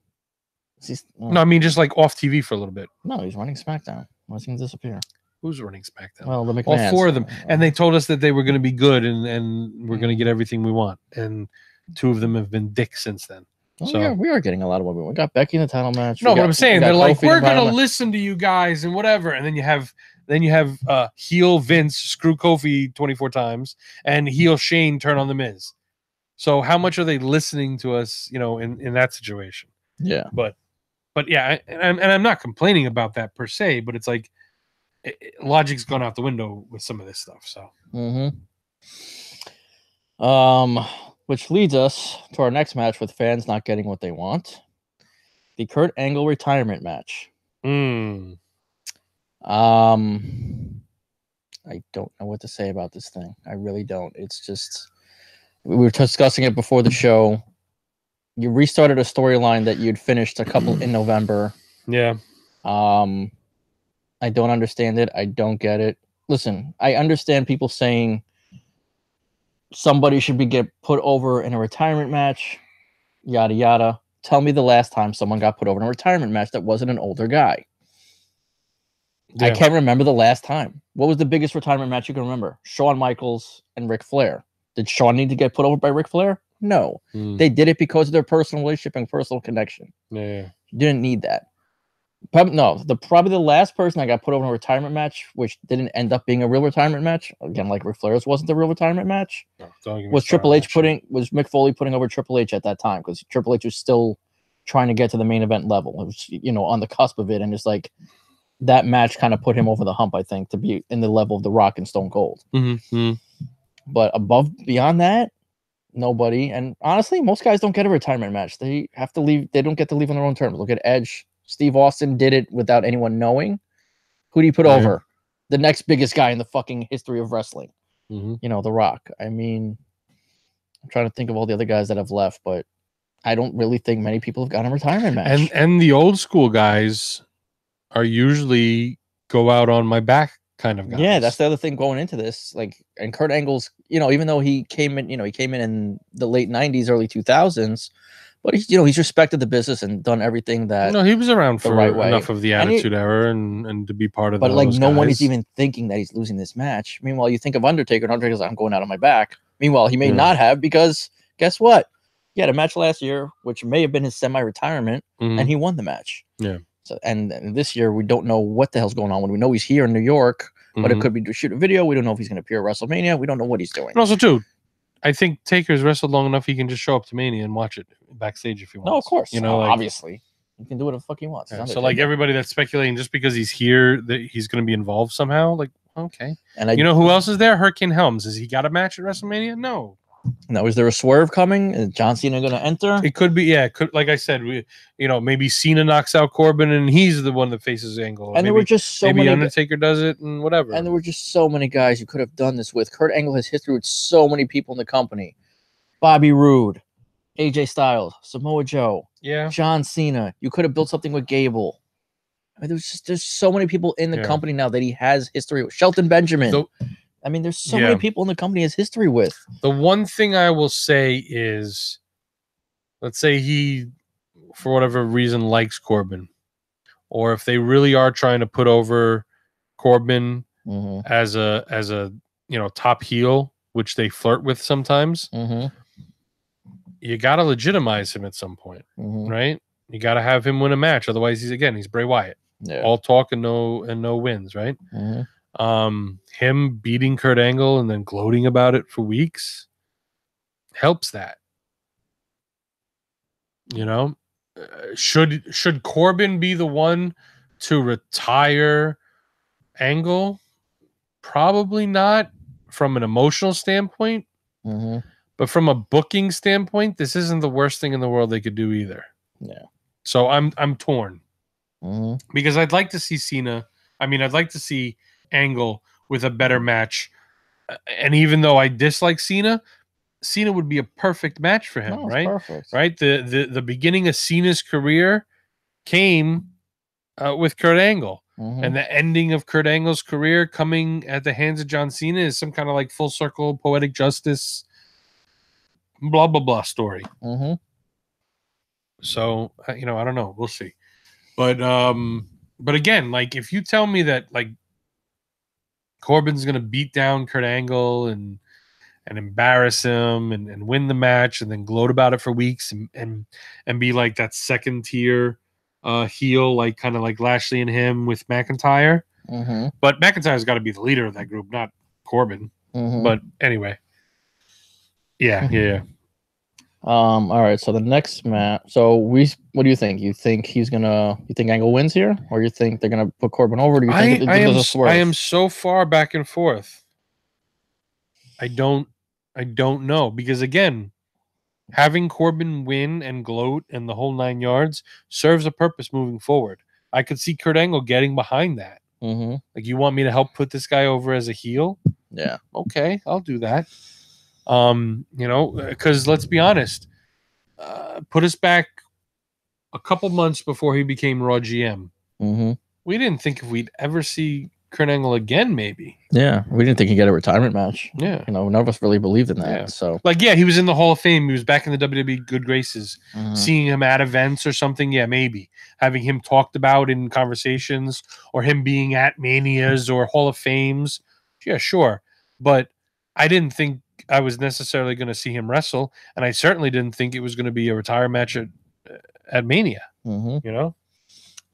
No, I mean just like off TV for a little bit. No, he's running SmackDown. Why is he going to disappear? Who's running SmackDown? Well, the McMahons. All 4 of them, and they told us that they were going to be good and we're going to get everything we want. And 2 of them have been dicks since then. Well, so we are getting a lot of what we want. We got Becky in the title match. No, but I'm saying they're like, we're going to listen to you guys and whatever. And then you have heel Vince screw Kofi 24 times and heel Shane turn on the Miz. So how much are they listening to us? In that situation. Yeah, but yeah, and I'm not complaining about that per se. But it's like logic's gone out the window with some of this stuff. So. Which leads us to our next match with fans not getting what they want. The Kurt Angle retirement match. I don't know what to say about this thing. I really don't. It's just, we were discussing it before the show. You restarted a storyline that you'd finished a couple in November. Yeah. I don't understand it. I don't get it. Listen, I understand people saying somebody should get put over in a retirement match, yada yada. Tell me the last time someone got put over in a retirement match that wasn't an older guy. Yeah. I can't remember the last time. What was the biggest retirement match you can remember? Shawn Michaels and Ric Flair. Did Shawn need to get put over by Ric Flair? No. They did it because of their personal relationship and personal connection. Yeah. You didn't need that. Probably the last person I got put over in a retirement match, which didn't end up being a real retirement match, again, like Ric Flair's wasn't the real retirement match, was Mick Foley putting over Triple H at that time, because Triple H was still trying to get to the main event level. It was, on the cusp of it, and it's like that match kind of put him over the hump, I think, to be in the level of The Rock and Stone Cold. But beyond that, nobody. And honestly, most guys don't get a retirement match. They have to leave. They don't get to leave on their own terms. Look at Edge. Steve Austin did it without anyone knowing. Who do you put over? The next biggest guy in the fucking history of wrestling. You know, The Rock. I mean, I'm trying to think of all the other guys that have left, but I don't really think many people have gotten a retirement match. And the old school guys are usually go out on my back kind of guys. Yeah, that's the other thing going into this. Like, and Kurt Angle's, you know, even though he came in the late 90s, early 2000s, but he's, you know, he's respected the business and done everything that. No, he was around for right way. Enough of the Attitude Era and to be part of. But like, no one is even thinking that he's losing this match. Meanwhile, you think of Undertaker, and Undertaker's like, I'm going out on my back. Meanwhile, he may not have, because guess what? He had a match last year, which may have been his semi-retirement, and he won the match. Yeah. So, and this year we don't know what the hell's going on. When we know he's here in New York, but it could be to shoot a video. We don't know if he's going to appear at WrestleMania. We don't know what he's doing. And also, too, I think Taker's wrestled long enough he can just show up to Mania and watch it backstage if he wants. No, of course. You know, like, obviously, he can do whatever the fuck he wants. Yeah, so, like, everybody that's speculating just because he's here that he's going to be involved somehow, like, okay. And you know who else is there? Hurricane Helms. Has he got a match at WrestleMania? No. Now, is there a swerve coming? Is John Cena going to enter? It could be, yeah. It could, like I said, maybe Cena knocks out Corbin and he's the one that faces Angle. And maybe, there were just so maybe many. Undertaker does it and whatever. And there were just so many guys you could have done this with. Kurt Angle has history with so many people in the company. Bobby Roode, AJ Styles, Samoa Joe, John Cena. You could have built something with Gable. I mean, there's so many people in the company now that he has history with. Shelton Benjamin. I mean, there's so many people in the company he has history with. The one thing I will say is, let's say he, for whatever reason, likes Corbin, or if they really are trying to put over Corbin as a top heel, which they flirt with sometimes, you got to legitimize him at some point, right? You got to have him win a match, otherwise he's Bray Wyatt, all talk and no wins, right? Him beating Kurt Angle and then gloating about it for weeks helps that. You know, should Corbin be the one to retire Angle? Probably not from an emotional standpoint, but from a booking standpoint, this isn't the worst thing in the world they could do either. Yeah. So I'm torn because I'd like to see Cena. I mean, I'd like to see Angle with a better match, and even though I dislike Cena would be a perfect match for him, right? Perfect. Right. The beginning of Cena's career came with Kurt Angle, and the ending of Kurt Angle's career coming at the hands of John Cena is some kind of like full circle poetic justice, blah blah blah story. So I don't know. We'll see, but again, like if you tell me that like Corbin's going to beat down Kurt Angle and embarrass him and win the match and then gloat about it for weeks and be like that second tier heel, like kind of like Lashley and him with McIntyre. But McIntyre's got to be the leader of that group, not Corbin. But anyway, yeah. All right. So the next match. So what do you think? You think Angle wins here, or you think they're gonna put Corbin over? Or do you think there's a swerve? I am so far back and forth. I don't know, because again, having Corbin win and gloat and the whole 9 yards serves a purpose moving forward. I could see Kurt Angle getting behind that. Like, you want me to help put this guy over as a heel? Yeah. Okay, I'll do that. Because let's be honest, put us back a couple months before he became Raw GM. We didn't think if we'd ever see Kurt Angle again, maybe. Yeah, we didn't think he'd get a retirement match. Yeah. None of us really believed in that. Yeah. So, like, yeah, he was in the Hall of Fame. He was back in the WWE good graces. Seeing him at events or something, yeah, maybe. Having him talked about in conversations, or him being at Manias or Hall of Fames, yeah, sure. But I didn't think I was necessarily going to see him wrestle, and I certainly didn't think it was going to be a retire match at Mania.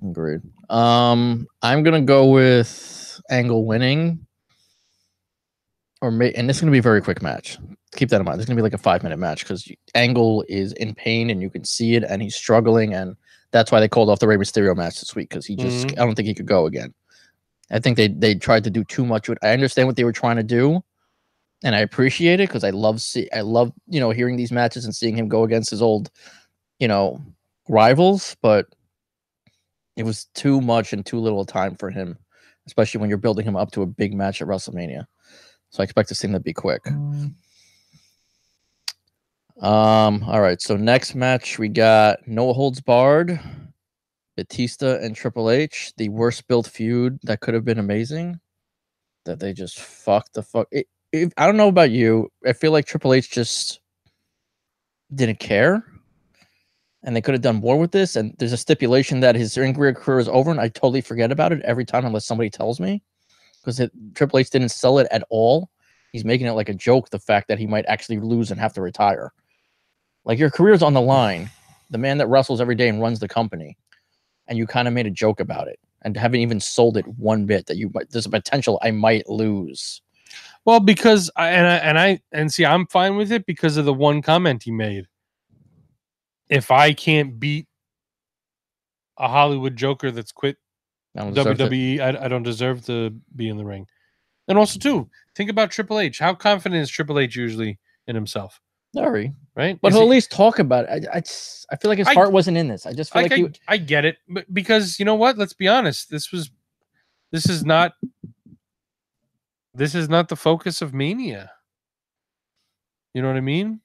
Agreed. I'm gonna go with Angle winning, and this is gonna be a very quick match. Keep that in mind. It's gonna be like a 5-minute match because Angle is in pain and you can see it, and he's struggling, and that's why they called off the Rey Mysterio match this week, because he just I don't think he could go again. I think they tried to do too much with it. I understand what they were trying to do, and I appreciate it because I love hearing these matches and seeing him go against his old rivals, but it was too much and too little time for him, especially when you're building him up to a big match at WrestleMania. So I expect this thing to be quick. All right. So next match we got No Holds Barred, Batista and Triple H, the worst built feud that could have been amazing. That they just fucked the fuck. I don't know about you. I feel like Triple H just didn't care. And they could have done more with this. And there's a stipulation that his ring career is over, and I totally forget about it every time unless somebody tells me. Because Triple H didn't sell it at all. He's making it like a joke, the fact that he might actually lose and have to retire. Like, your career's on the line. The man that wrestles every day and runs the company. And you kind of made a joke about it. And haven't even sold it one bit that there's a potential I might lose. Well, because I'm fine with it because of the one comment he made. If I can't beat a Hollywood Joker that's quit WWE, I don't deserve to be in the ring. And also, too, think about Triple H. How confident is Triple H usually in himself? Very. Right? But he'll at least talk about it. I feel like his heart wasn't in this. I just feel like I get it. But because, you know what? Let's be honest. This is not the focus of Mania. You know what I mean?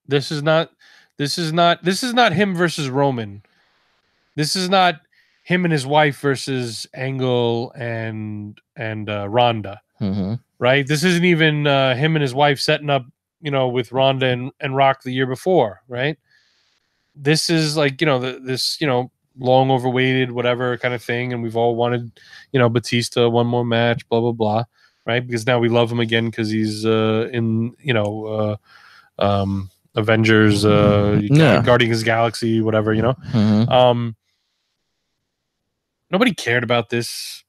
This is not him versus Roman. This is not him and his wife versus Angle and Ronda. Mm-hmm. Right? This isn't even him and his wife setting up, with Ronda and Rock the year before, right? This is like, this long overweighted, whatever kind of thing. And we've all wanted, Batista, one more match, blah, blah, blah. Right. Because now we love him again because he's in, Avengers, Guardians of the Galaxy, whatever, Mm-hmm. Nobody cared about this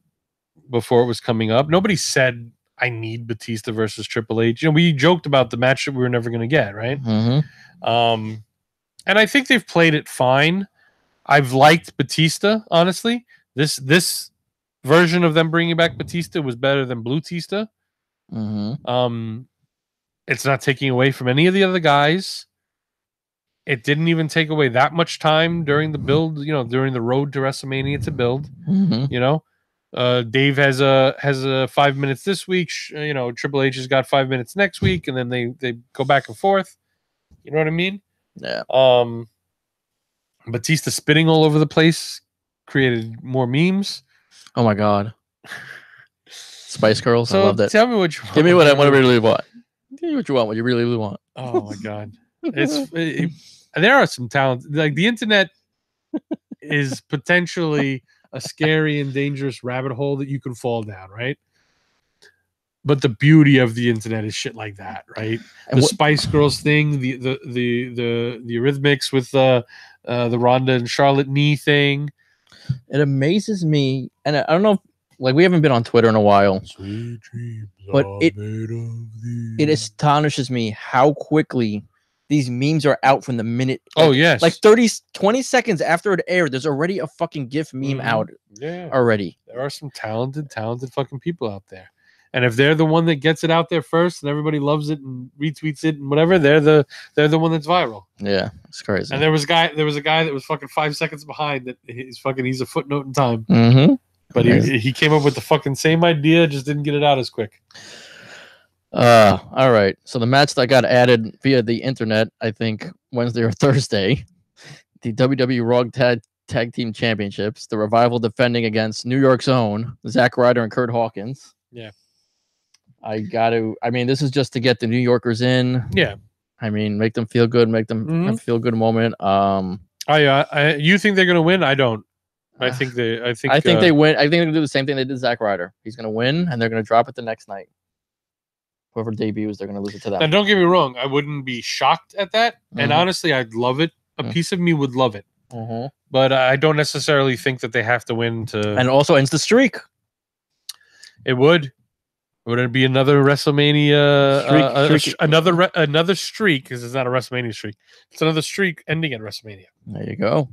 before it was coming up. Nobody said, I need Batista versus Triple H. We joked about the match that we were never going to get, right? Mm-hmm. And I think they've played it fine. I've liked Batista, honestly. This version of them bringing back Batista was better than Blue-tista. Mm-hmm. It's not taking away from any of the other guys. It didn't even take away that much time during the build, during the road to WrestleMania to build. Mm-hmm. Dave has a 5 minutes this week. Triple H has got 5 minutes next week, and then they go back and forth. You know what I mean? Yeah. Batista spitting all over the place created more memes. Oh my god. Spice Girls. So I love that. Tell me what you want. Give me what I really want. Give me what you want. What you really want. Oh my god. There are some talents. Like, the internet is potentially a scary and dangerous rabbit hole that you can fall down, right? But the beauty of the internet is shit like that, right? And the Spice Girls thing, the Eurythmics with the Ronda and Charlotte knee thing. It amazes me, and I don't know, like, we haven't been on Twitter in a while. Sweet dreams, but it astonishes me how quickly these memes are out from the minute. Oh, yes. Like 20 seconds after it aired, there's already a fucking GIF meme out. Yeah. Already. There are some talented fucking people out there. And if they're the one that gets it out there first and everybody loves it and retweets it and whatever, they're the one that's viral. Yeah, it's crazy. And there was a guy that was fucking 5 seconds behind that he's a footnote in time. Mm-hmm. But he came up with the fucking same idea, just didn't get it out as quick. All right. So the match that got added via the internet, I think Wednesday or Thursday, the WWE Raw Tag Team Championships, the Revival defending against New York's own Zack Ryder and Kurt Hawkins. Yeah. This is just to get the New Yorkers in. Yeah. Make them feel good, make them have a feel good moment. You think they're gonna win? I don't. I think they win. I think they're gonna do the same thing they did Zack Ryder. He's gonna win, and they're gonna drop it the next night. Whoever debuts, they're gonna lose it to them. Now, don't get me wrong. I wouldn't be shocked at that, and honestly, I'd love it. A piece of me would love it, but I don't necessarily think that they have to win to. And it also ends the streak. It would. Would it be another WrestleMania streak? Another streak, because it's not a WrestleMania streak. It's another streak ending at WrestleMania. There you go.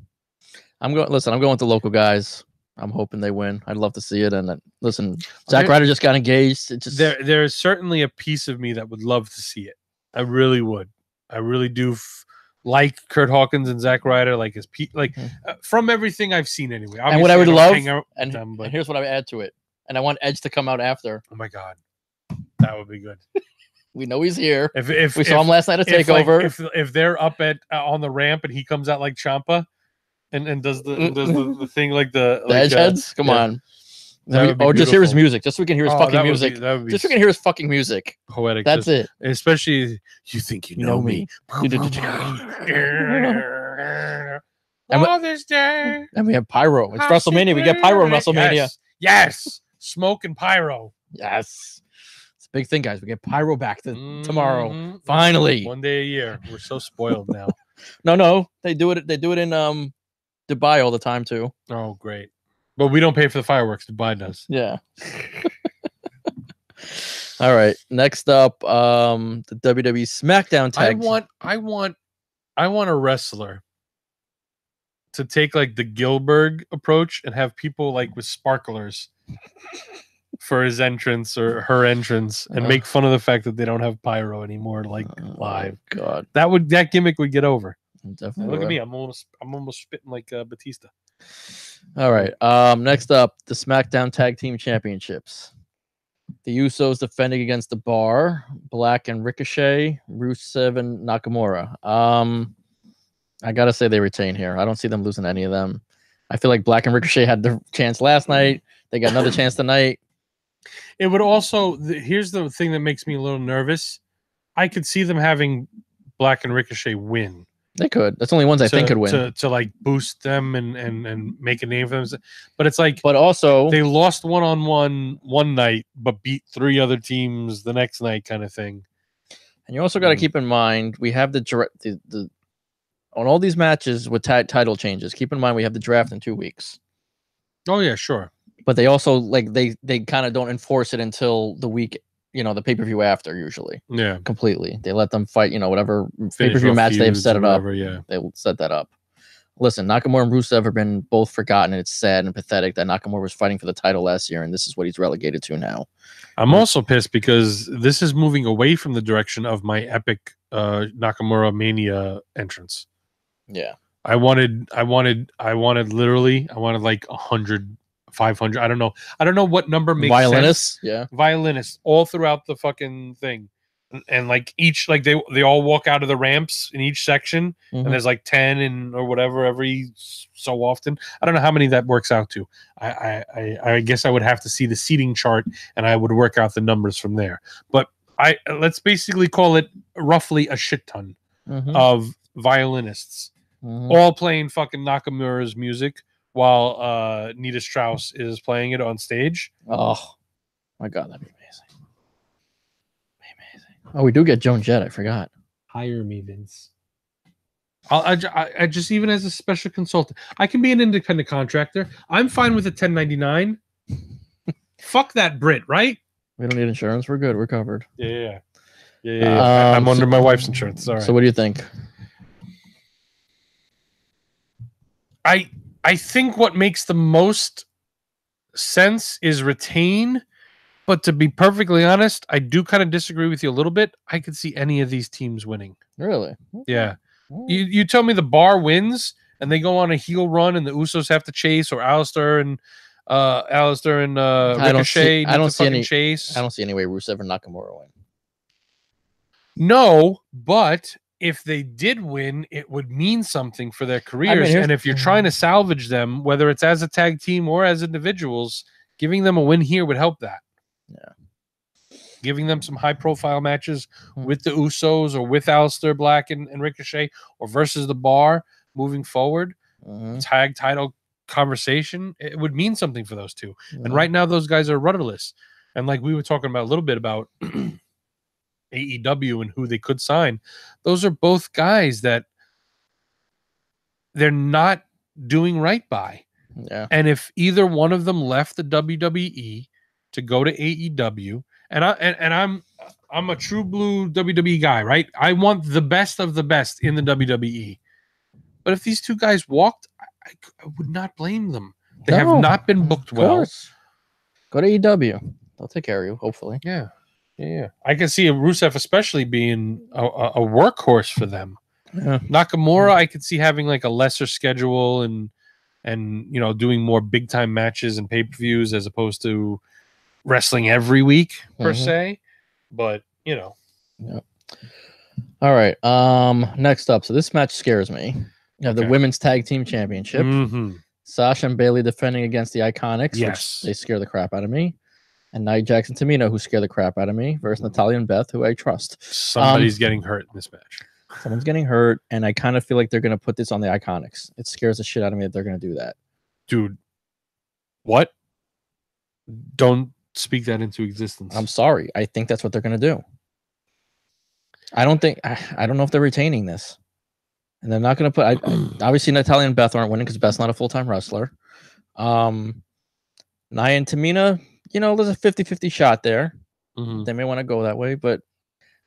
I'm going with the local guys. I'm hoping they win. I'd love to see it. And listen, Zack Ryder just got engaged. It just there is certainly a piece of me that would love to see it. I really would. I really do like Kurt Hawkins and Zack Ryder, like from everything I've seen anyway. Obviously, and what I would love, and here's what I would add to it. And I want Edge to come out after. Oh my god. That would be good. We know he's here. If we saw him last night at Takeover. If they're up at on the ramp and he comes out like Ciampa and does the thing like the edge heads, come on. Just hear his music. Just so we can hear his fucking music. Just so we can hear his fucking music. Poetic. That's it. Especially you think you know me. This day. And we have pyro. It's WrestleMania. We get pyro in WrestleMania. Yes. Smoke and pyro. Yes. It's a big thing, guys. We get pyro back tomorrow. Finally. One day a year. We're so spoiled now. No. They do it in Dubai all the time too. Oh, great. But we don't pay for the fireworks. Dubai does. Yeah. All right. Next up, the WWE SmackDown tag. I want a wrestler to take like the Gilbert approach and have people like with sparklers for his entrance or her entrance and make fun of the fact that they don't have pyro anymore, like live. God, that gimmick would get over. Definitely. Look at me. I'm almost spitting like Batista. All right. Next up, the SmackDown Tag Team Championships. The Usos defending against the Bar, Black and Ricochet, Rusev and Nakamura. I gotta say they retain here. I don't see them losing any of them. I feel like Black and Ricochet had their chance last night. They got another chance tonight. It would also. Here's the thing that makes me a little nervous. I could see them having Black and Ricochet win. They could. That's the only ones I think could win. To like boost them and make a name for them. But it's like, but also they lost one night, but beat 3 other teams the next night, kind of thing. And you also got to keep in mind we have the on all these matches with title changes. Keep in mind we have the draft in 2 weeks. Oh yeah, sure. But they also like they kind of don't enforce it until the week. The pay-per-view after usually. Yeah. Completely. They let them fight, whatever pay-per-view match they've set it up. Yeah. They will set that up. Listen, Nakamura and Rusev have been both forgotten, and it's sad and pathetic that Nakamura was fighting for the title last year, and this is what he's relegated to now. I'm also pissed because this is moving away from the direction of my epic Nakamura Mania entrance. Yeah. I wanted like 100 500. I don't know what number makes violinists. Sense. Yeah, violinists all throughout the fucking thing, and like each like they all walk out of the ramps in each section, and there's like 10 or whatever every so often. I don't know how many that works out to. I guess I would have to see the seating chart, and I would work out the numbers from there. But let's basically call it roughly a shit ton of violinists all playing fucking Nakamura's music. While Nita Strauss is playing it on stage. Oh, my God, that'd be amazing. Oh, we do get Joan Jett. I forgot. Hire me, Vince. I just, even as a special consultant, I can be an independent contractor. I'm fine with a 1099. Fuck that Brit, right? We don't need insurance. We're good. We're covered. Yeah. I'm under my wife's insurance. All right. So what do you think? I think what makes the most sense is retain, but to be perfectly honest, I do kind of disagree with you a little bit. I could see any of these teams winning. Really? Yeah. You tell me the Bar wins and they go on a heel run and the Usos have to chase, or Alistair and Ricochet. I don't see any chase. I don't see any way Rusev and Nakamura win. No, but if they did win, it would mean something for their careers. And if you're trying to salvage them, whether it's as a tag team or as individuals, giving them a win here would help that. Yeah. Giving them some high-profile matches with the Usos or with Aleister Black and Ricochet, or versus the Bar moving forward, tag title conversation, it would mean something for those two. And right now, those guys are rudderless. And like we were talking about a little bit about AEW and who they could sign, those are both guys that they're not doing right by. Yeah. And if either one of them left the WWE to go to AEW, and I'm a true blue WWE guy, right? I want the best of the best in the WWE. But if these two guys walked, I would not blame them. They have not been booked well. Go to AEW. They'll take care of you, hopefully. Yeah. I can see a Rusev especially being a workhorse for them. Yeah. Nakamura, I could see having like a lesser schedule and doing more big time matches and pay-per-views as opposed to wrestling every week per se. but you know. Yep. All right. Next up, so this match scares me. You have the Women's Tag Team Championship. Sasha and Bailey defending against the Iconics, which they scare the crap out of me. And Nia Jax and Tamina, who scare the crap out of me, versus Natalya and Beth, who I trust. Somebody's getting hurt in this match. Someone's getting hurt, and I kind of feel like they're going to put this on the Iconics. It scares the shit out of me that they're going to do that. Dude, what? Don't speak that into existence. I'm sorry. I think that's what they're going to do. I don't know if they're retaining this. And they're not going to put... obviously, Natalya and Beth aren't winning because Beth's not a full-time wrestler. Nia and Tamina, you know, there's a 50-50 shot there. They may want to go that way, but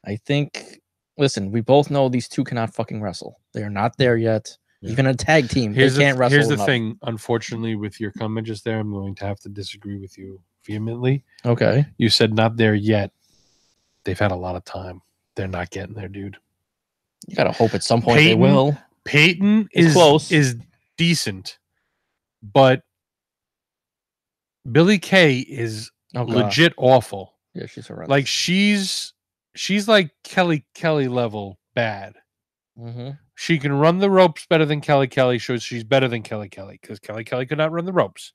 I think... Listen, we both know these two cannot fucking wrestle. They are not there yet. Yeah. Even a tag team, they can't wrestle. Here's the thing. Unfortunately, with your comment just there, I'm going to have to disagree with you vehemently. Okay. You said not there yet. They've had a lot of time. They're not getting there, dude. You got to hope at some point they will. Peyton is decent, but Billie Kay is legit awful. Yeah, she's horrendous. Like she's like Kelly level bad. She can run the ropes better than Kelly. Shows she's better than Kelly because Kelly could not run the ropes.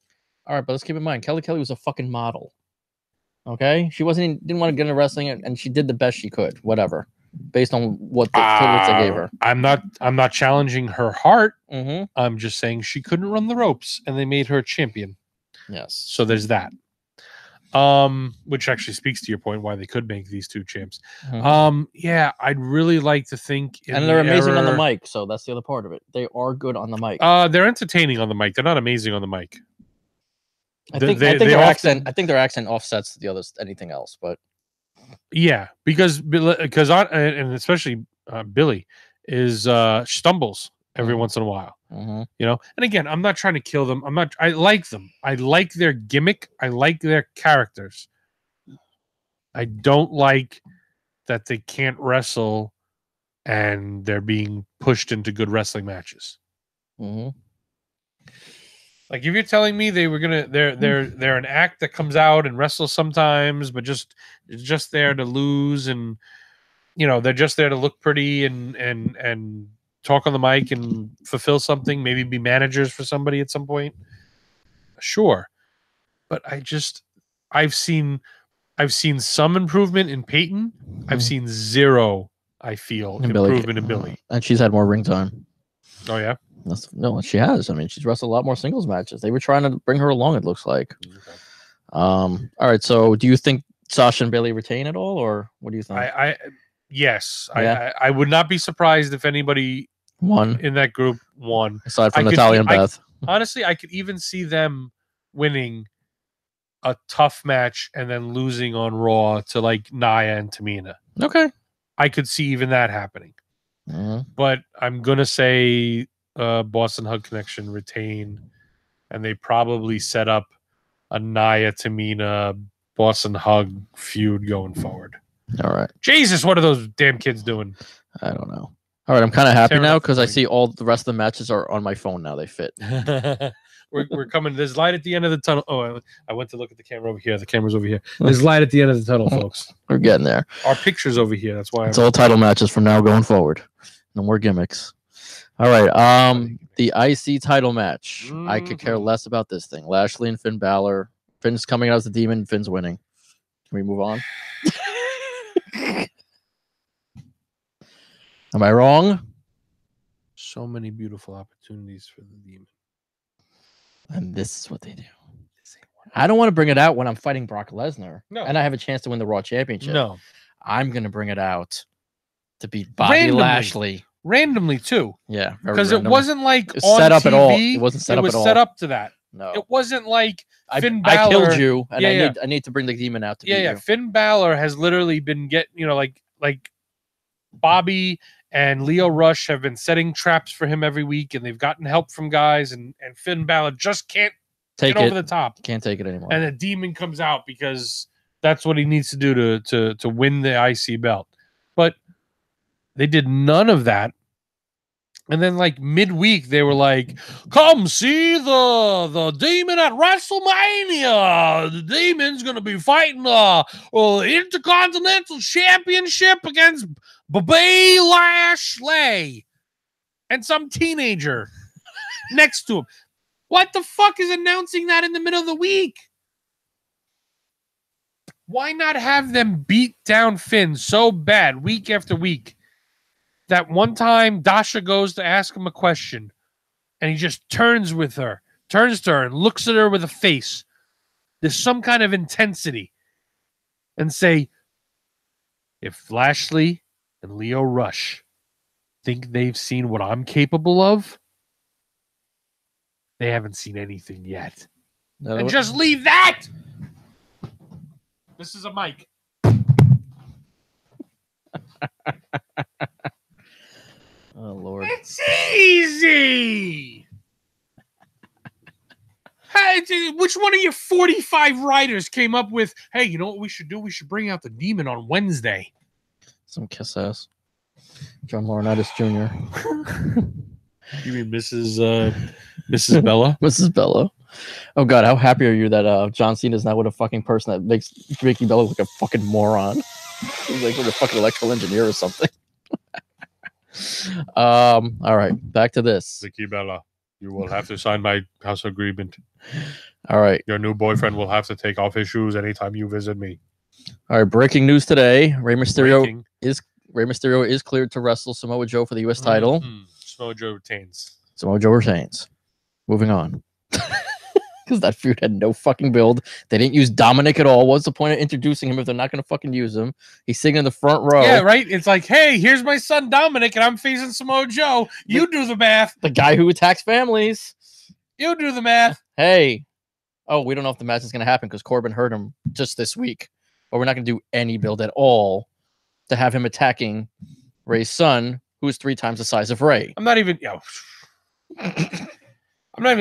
All right, but let's keep in mind Kelly was a fucking model. Okay, she didn't want to get into wrestling, and she did the best she could. Whatever, based on what the tickets they gave her. I'm not challenging her heart. I'm just saying she couldn't run the ropes, and they made her a champion. Yes. So there's that. Which actually speaks to your point why they could make these two champs. Yeah, I'd really like to think, and they're amazing on the mic, so that's the other part of it. They are good on the mic. They're entertaining on the mic. They're not amazing on the mic. I think their accent offsets the others anything else, but yeah, because and especially Billy is stumbles every once in a while. You know, and again, I'm not trying to kill them. I like them. I like their gimmick. I like their characters. I don't like that they can't wrestle and they're being pushed into good wrestling matches. Like if you're telling me they're an act that comes out and wrestles sometimes, but just there to lose, and you know they're just there to look pretty and talk on the mic and fulfill something, maybe be managers for somebody at some point. Sure. But I've seen some improvement in Peyton. I've seen zero, I feel, improvement in Billy. And she's had more ring time. Oh yeah? No, she has. I mean, she's wrestled a lot more singles matches. They were trying to bring her along, it looks like. Okay. All right, so do you think Sasha and Bailey retain at all, or what do you think? Yes. Yeah. I would not be surprised if anybody won in that group won. Aside from Natalya and Beth. Honestly, I could even see them winning a tough match and then losing on Raw to like Nia and Tamina. Okay. I could see even that happening. But I'm going to say Boston Hug Connection retain, and they probably set up a Nia Tamina Boston Hug feud going forward. All right. Jesus, what are those damn kids doing? I don't know. All right, I'm kind of happy now because I see all the rest of the matches are on my phone now. They fit. We're coming. There's light at the end of the tunnel. Oh, I went to look at the camera over here. The camera's over here. There's light at the end of the tunnel, folks. We're getting there. Our picture's over here. That's why. It's all title matches from now going forward. No more gimmicks. All right. The IC title match. I could care less about this thing. Lashley and Finn Balor. Finn's coming out as the demon. Finn's winning. Can we move on? Am I wrong? So many beautiful opportunities for the demon. And this is what they do. I don't want to bring it out when I'm fighting Brock Lesnar. No. And I have a chance to win the Raw Championship. No. I'm going to bring it out to beat Bobby Lashley. Randomly, too. Yeah. Because it wasn't like on set up TV. At all. It wasn't set up at all. It was set up to that. No. It wasn't like Finn Balor. I killed you, and I need to bring the demon out to beat you. Finn Balor has literally been getting, like Bobby and Leo Rush have been setting traps for him every week, and they've gotten help from guys, and Finn Balor just can't get over the top. Can't take it anymore. And the demon comes out because that's what he needs to do to win the IC belt. But they did none of that And then like midweek, they were like, come see the Demon at WrestleMania. The Demon's going to be fighting Intercontinental Championship against Bobby Lashley and some teenager next to him. What the fuck is announcing that in the middle of the week? Why not have them beat down Finn so bad week after week that one time Dasha goes to ask him a question and he just turns to her and looks at her with a face. There's some kind of intensity and say, if Lashley and Leo Rush think they've seen what I'm capable of, they haven't seen anything yet. No, and just leave that. This is a mic. Oh, Lord. It's easy. Hey, which one of your 45 writers came up with, hey, you know what we should do? We should bring out the Demon on Wednesday. Some kiss ass. John Laurinaitis Jr. You mean Mrs. Bella? Mrs. Bella. Oh, God, how happy are you that John Cena's not with a fucking person that makes Ricky Bella look like a fucking moron? He's like with a fucking electrical engineer or something. All right, back to this. Ricky Bella, you will have to sign my house agreement. All right. Your new boyfriend will have to take off his shoes anytime you visit me. All right, breaking news today. Rey Mysterio is cleared to wrestle Samoa Joe for the U.S. title. Mm-hmm. Samoa Joe retains. Moving on. Because that feud had no fucking build. They didn't use Dominic at all. What's the point of introducing him if they're not going to fucking use him? He's sitting in the front row. Yeah, right? It's like, hey, here's my son Dominic, and I'm facing Samoa Joe. You do the math. The guy who attacks families. You do the math. Hey. Oh, we don't know if the match is going to happen because Corbin hurt him just this week. But we're not going to do any build at all to have him attacking Ray's son, who is 3 times the size of Ray. I'm not even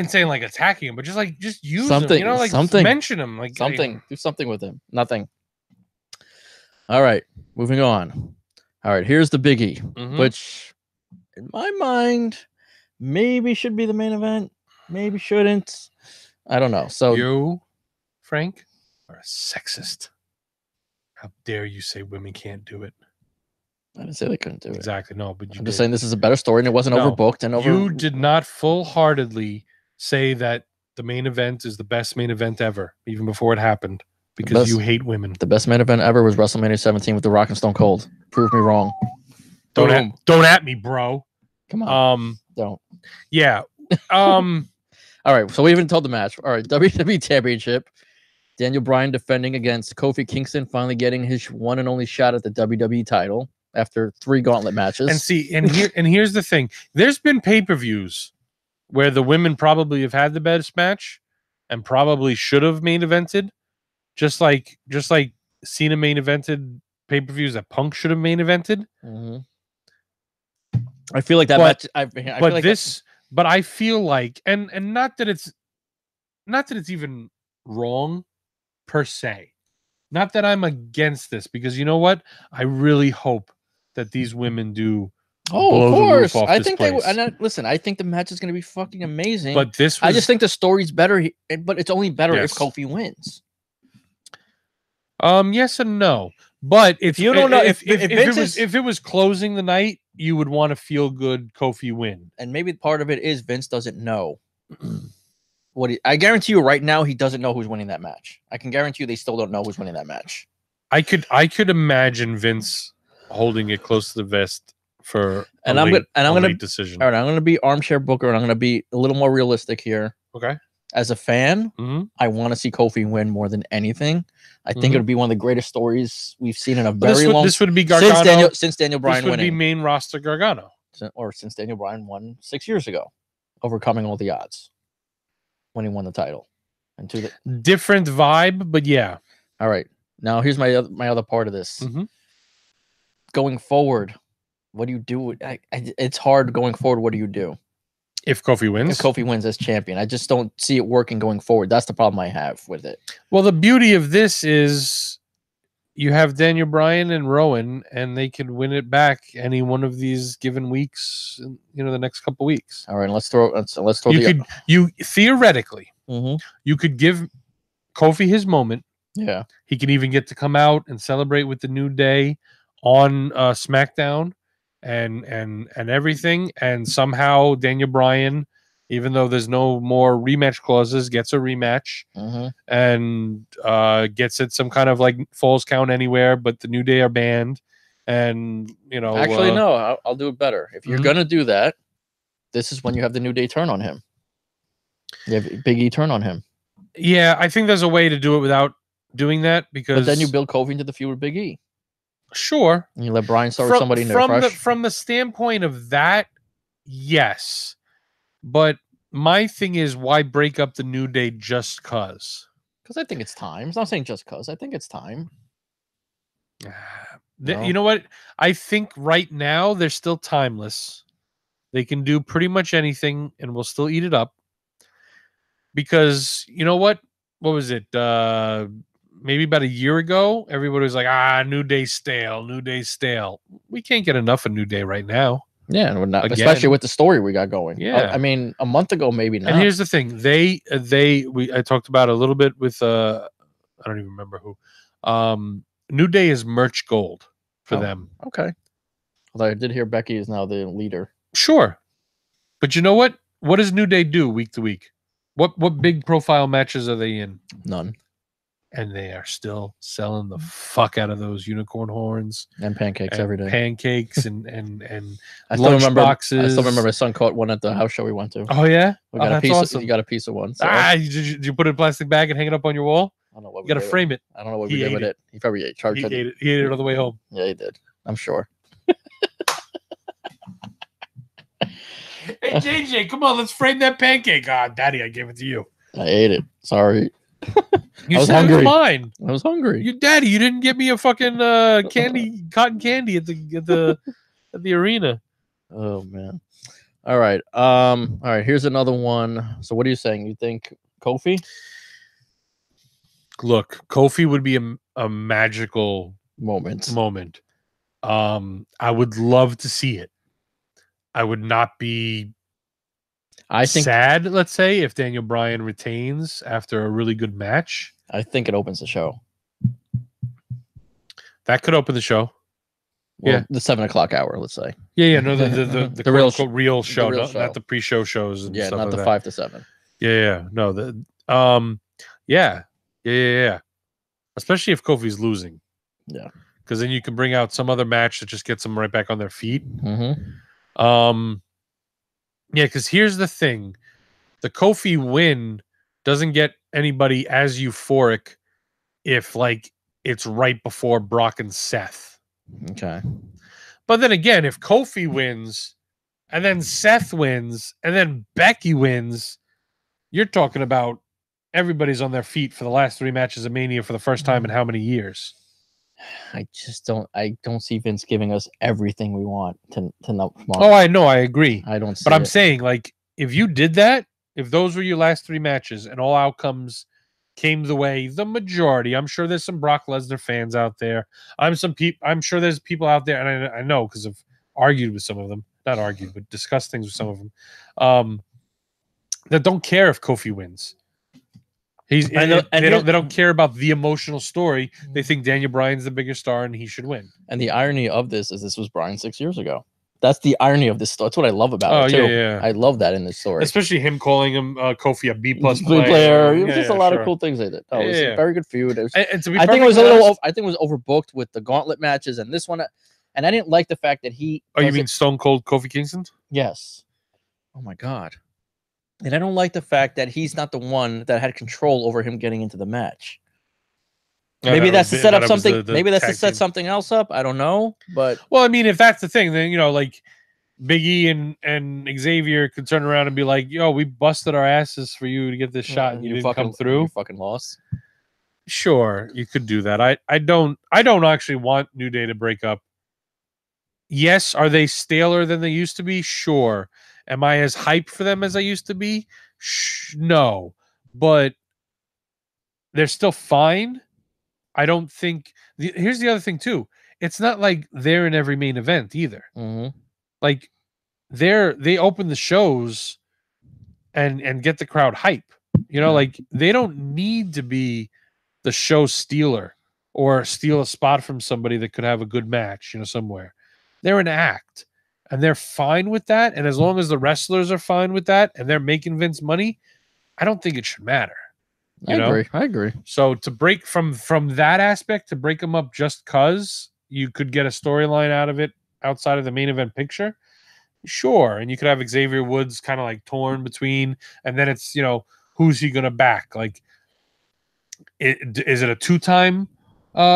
saying like attacking him, but just use him, you know, like mention him, like something. Do something with him. Nothing. All right, moving on. All right, here's the biggie, which in my mind maybe should be the main event, maybe shouldn't. I don't know. So you, Frank, are a sexist. How dare you say women can't do it? I didn't say they couldn't do it. Exactly. No, but I'm just saying this is a better story and it wasn't overbooked. And you did not full-heartedly say that the main event is the best main event ever, even before it happened, because you hate women. The best main event ever was WrestleMania 17 with The Rock and Stone Cold. Prove me wrong. Don't at me, bro. Come on. Don't. Yeah. All right. So we even told the match. All right. WWE Championship. Daniel Bryan defending against Kofi Kingston, finally getting his one and only shot at the WWE title after 3 gauntlet matches. And see, here's the thing. There's been pay-per-views where the women probably have had the best match and probably should have main evented. Just like Cena main evented pay-per-views that Punk should have main evented. Mm-hmm. I feel like that match. But I feel like, and not that it's even wrong per se. Not that I'm against this, because you know what? I really hope that these women do. Oh, of course. I think they. Listen, I think the match is going to be fucking amazing. But I just think the story's better. But it's only better if Kofi wins. Yes and no. But if you don't know, if it was closing the night, you would want to feel good Kofi win. And maybe part of it is Vince doesn't know. I guarantee you right now he doesn't know who's winning that match. I can guarantee you they still don't know who's winning that match. I could imagine Vince holding it close to the vest for a late decision. All right, I'm going to be armchair booker, and I'm going to be a little more realistic here. Okay. As a fan, I want to see Kofi win more than anything. I think it would be one of the greatest stories we've seen in a very long. This would be Gargano since Daniel Bryan winning. This would be main roster Gargano, or since Daniel Bryan won 6 years ago, overcoming all the odds when he won the title. And different vibe, but yeah. All right. Now here's my other part of this. Going forward, what do you do? It's hard going forward. What do you do? If Kofi wins? If Kofi wins as champion. I just don't see it working going forward. That's the problem I have with it. Well, the beauty of this is you have Daniel Bryan and Rowan, and they could win it back any one of these given weeks. The next couple weeks. All right, let's throw. You theoretically, mm-hmm. you could give Kofi his moment. Yeah, he can even get to come out and celebrate with the New Day on SmackDown, and everything. And somehow Daniel Bryan, even though there's no more rematch clauses, gets a rematch. Mm-hmm. And gets it some kind of like Falls Count Anywhere, but the New Day are banned. And actually, no, I'll do it better. If you're gonna do that, this is when you have the New Day turn on him. You have Big E turn on him. Yeah, I think there's a way to do it without doing that, because. But then you build Kofi into the feud with Big E. Sure. And you let Bryan start with somebody new. From the standpoint of that, yes. But my thing is, why break up the New Day just cause? Because I think it's time. I'm not saying just cause. I think it's time. You know what? I think right now they're still timeless. They can do pretty much anything, and we'll still eat it up. Because you know what? What was it? Maybe about a year ago, everybody was like, New Day stale, New Day stale. We can't get enough of New Day right now. Yeah, and we're not, especially with the story we got going. Yeah, I mean, a month ago, maybe not. And here's the thing: I talked about a little bit with I don't even remember who. New Day is merch gold for them. Okay. Although I did hear Becky is now the leader. Sure, but you know what? What does New Day do week to week? What big profile matches are they in? None. And they are still selling the fuck out of those unicorn horns and pancakes every day. Pancakes and I still remember boxes. I still remember my son caught one at the house show we went to. Oh yeah, we got a piece. Awesome. You got a piece of one. So. Did you put it in a plastic bag and hang it up on your wall? I don't know what you got to frame it. I don't know what we did with it. He probably ate. He ate it. He ate it on the way home. Yeah, he did. I'm sure. Hey JJ, come on, let's frame that pancake. Daddy, I gave it to you. I ate it. Sorry. I was hungry. It was mine. I was hungry. Daddy, you didn't get me a fucking cotton candy at the arena. Oh man. All right. All right. Here's another one. So, what are you saying? You think Kofi? Look, Kofi would be a magical moment. I would love to see it. I would not be. I think sad, let's say, if Daniel Bryan retains after a really good match. I think it opens the show. That could open the show. Well, the 7 o'clock hour, let's say. Yeah, no, the real show, not the pre-show shows. And stuff not like the that. 5 to 7. Yeah, no, yeah. Especially if Kofi's losing. Yeah, because then you can bring out some other match that just gets them right back on their feet. Mm-hmm. Yeah, because here's the thing. The Kofi win doesn't get anybody as euphoric if, like, it's right before Brock and Seth. Okay. But then again, if Kofi wins, and then Seth wins, and then Becky wins, you're talking about everybody's on their feet for the last 3 matches of Mania for the first time in how many years? I don't see Vince giving us everything we want to know. Oh, I know, I agree. I don't see But I'm saying, like, if you did that, if those were your last 3 matches and all outcomes came the way the majority, I'm sure there's some Brock Lesnar fans out there. I'm sure there's people out there, and I know because I've argued with some of them. Not argued, but discussed things with some of them. That don't care if Kofi wins. They don't care about the emotional story. They think Daniel Bryan's the bigger star and he should win. And the irony of this is this was Bryan 6 years ago. That's the irony of this story. That's what I love about it too. Yeah. I love that in this story, especially him calling him Kofi a B+ player. It was just a lot of cool things they did. It was a very good feud. I think it was it was overbooked with the gauntlet matches and this one, and I didn't like the fact that he. Oh, you mean Stone Cold Kofi Kingston? Yes. Oh my God. And I don't like the fact that he's not the one that had control over him getting into the match. Maybe that's to set up something. Maybe that's to set something else up. I don't know. But well, I mean, if that's the thing, then like Big E and Xavier could turn around and be like, "Yo, we busted our asses for you to get this shot, and you didn't come through. You fucking lost." Sure, you could do that. I don't actually want New Day to break up. Yes, are they staler than they used to be? Sure. Am I as hyped for them as I used to be? No. But they're still fine. I don't think here's the other thing too. It's not like they're in every main event either. Like they open the shows and get the crowd hype. Like they don't need to be the show stealer or steal a spot from somebody that could have a good match, somewhere. They're an act and they're fine with that. And as long as the wrestlers are fine with that and they're making Vince money, I don't think it should matter. I agree. So to break from that aspect, to break them up just because you could get a storyline out of it outside of the main event picture, sure. And you could have Xavier Woods kind of like torn between, and then it's, who's he going to back? Like, is it a 2-time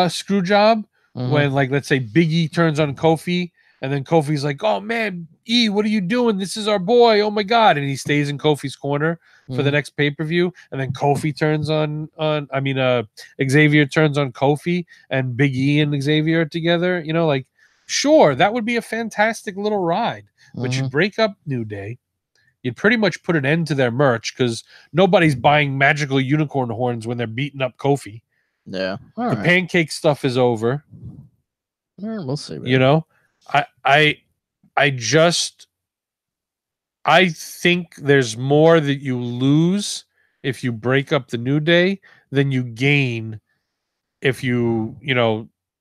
screw job when, like, let's say Big E turns on Kofi and then Kofi's like, oh man, E, what are you doing? This is our boy. Oh my God. And he stays in Kofi's corner for the next pay-per-view. And then Kofi turns Xavier turns on Kofi and Big E and Xavier are together, like, sure, that would be a fantastic little ride. But you break up New Day. You'd pretty much put an end to their merch because nobody's buying magical unicorn horns when they're beating up Kofi. Yeah. The pancake stuff is over. We'll see. Man. I think there's more that you lose if you break up the New Day than you gain if you,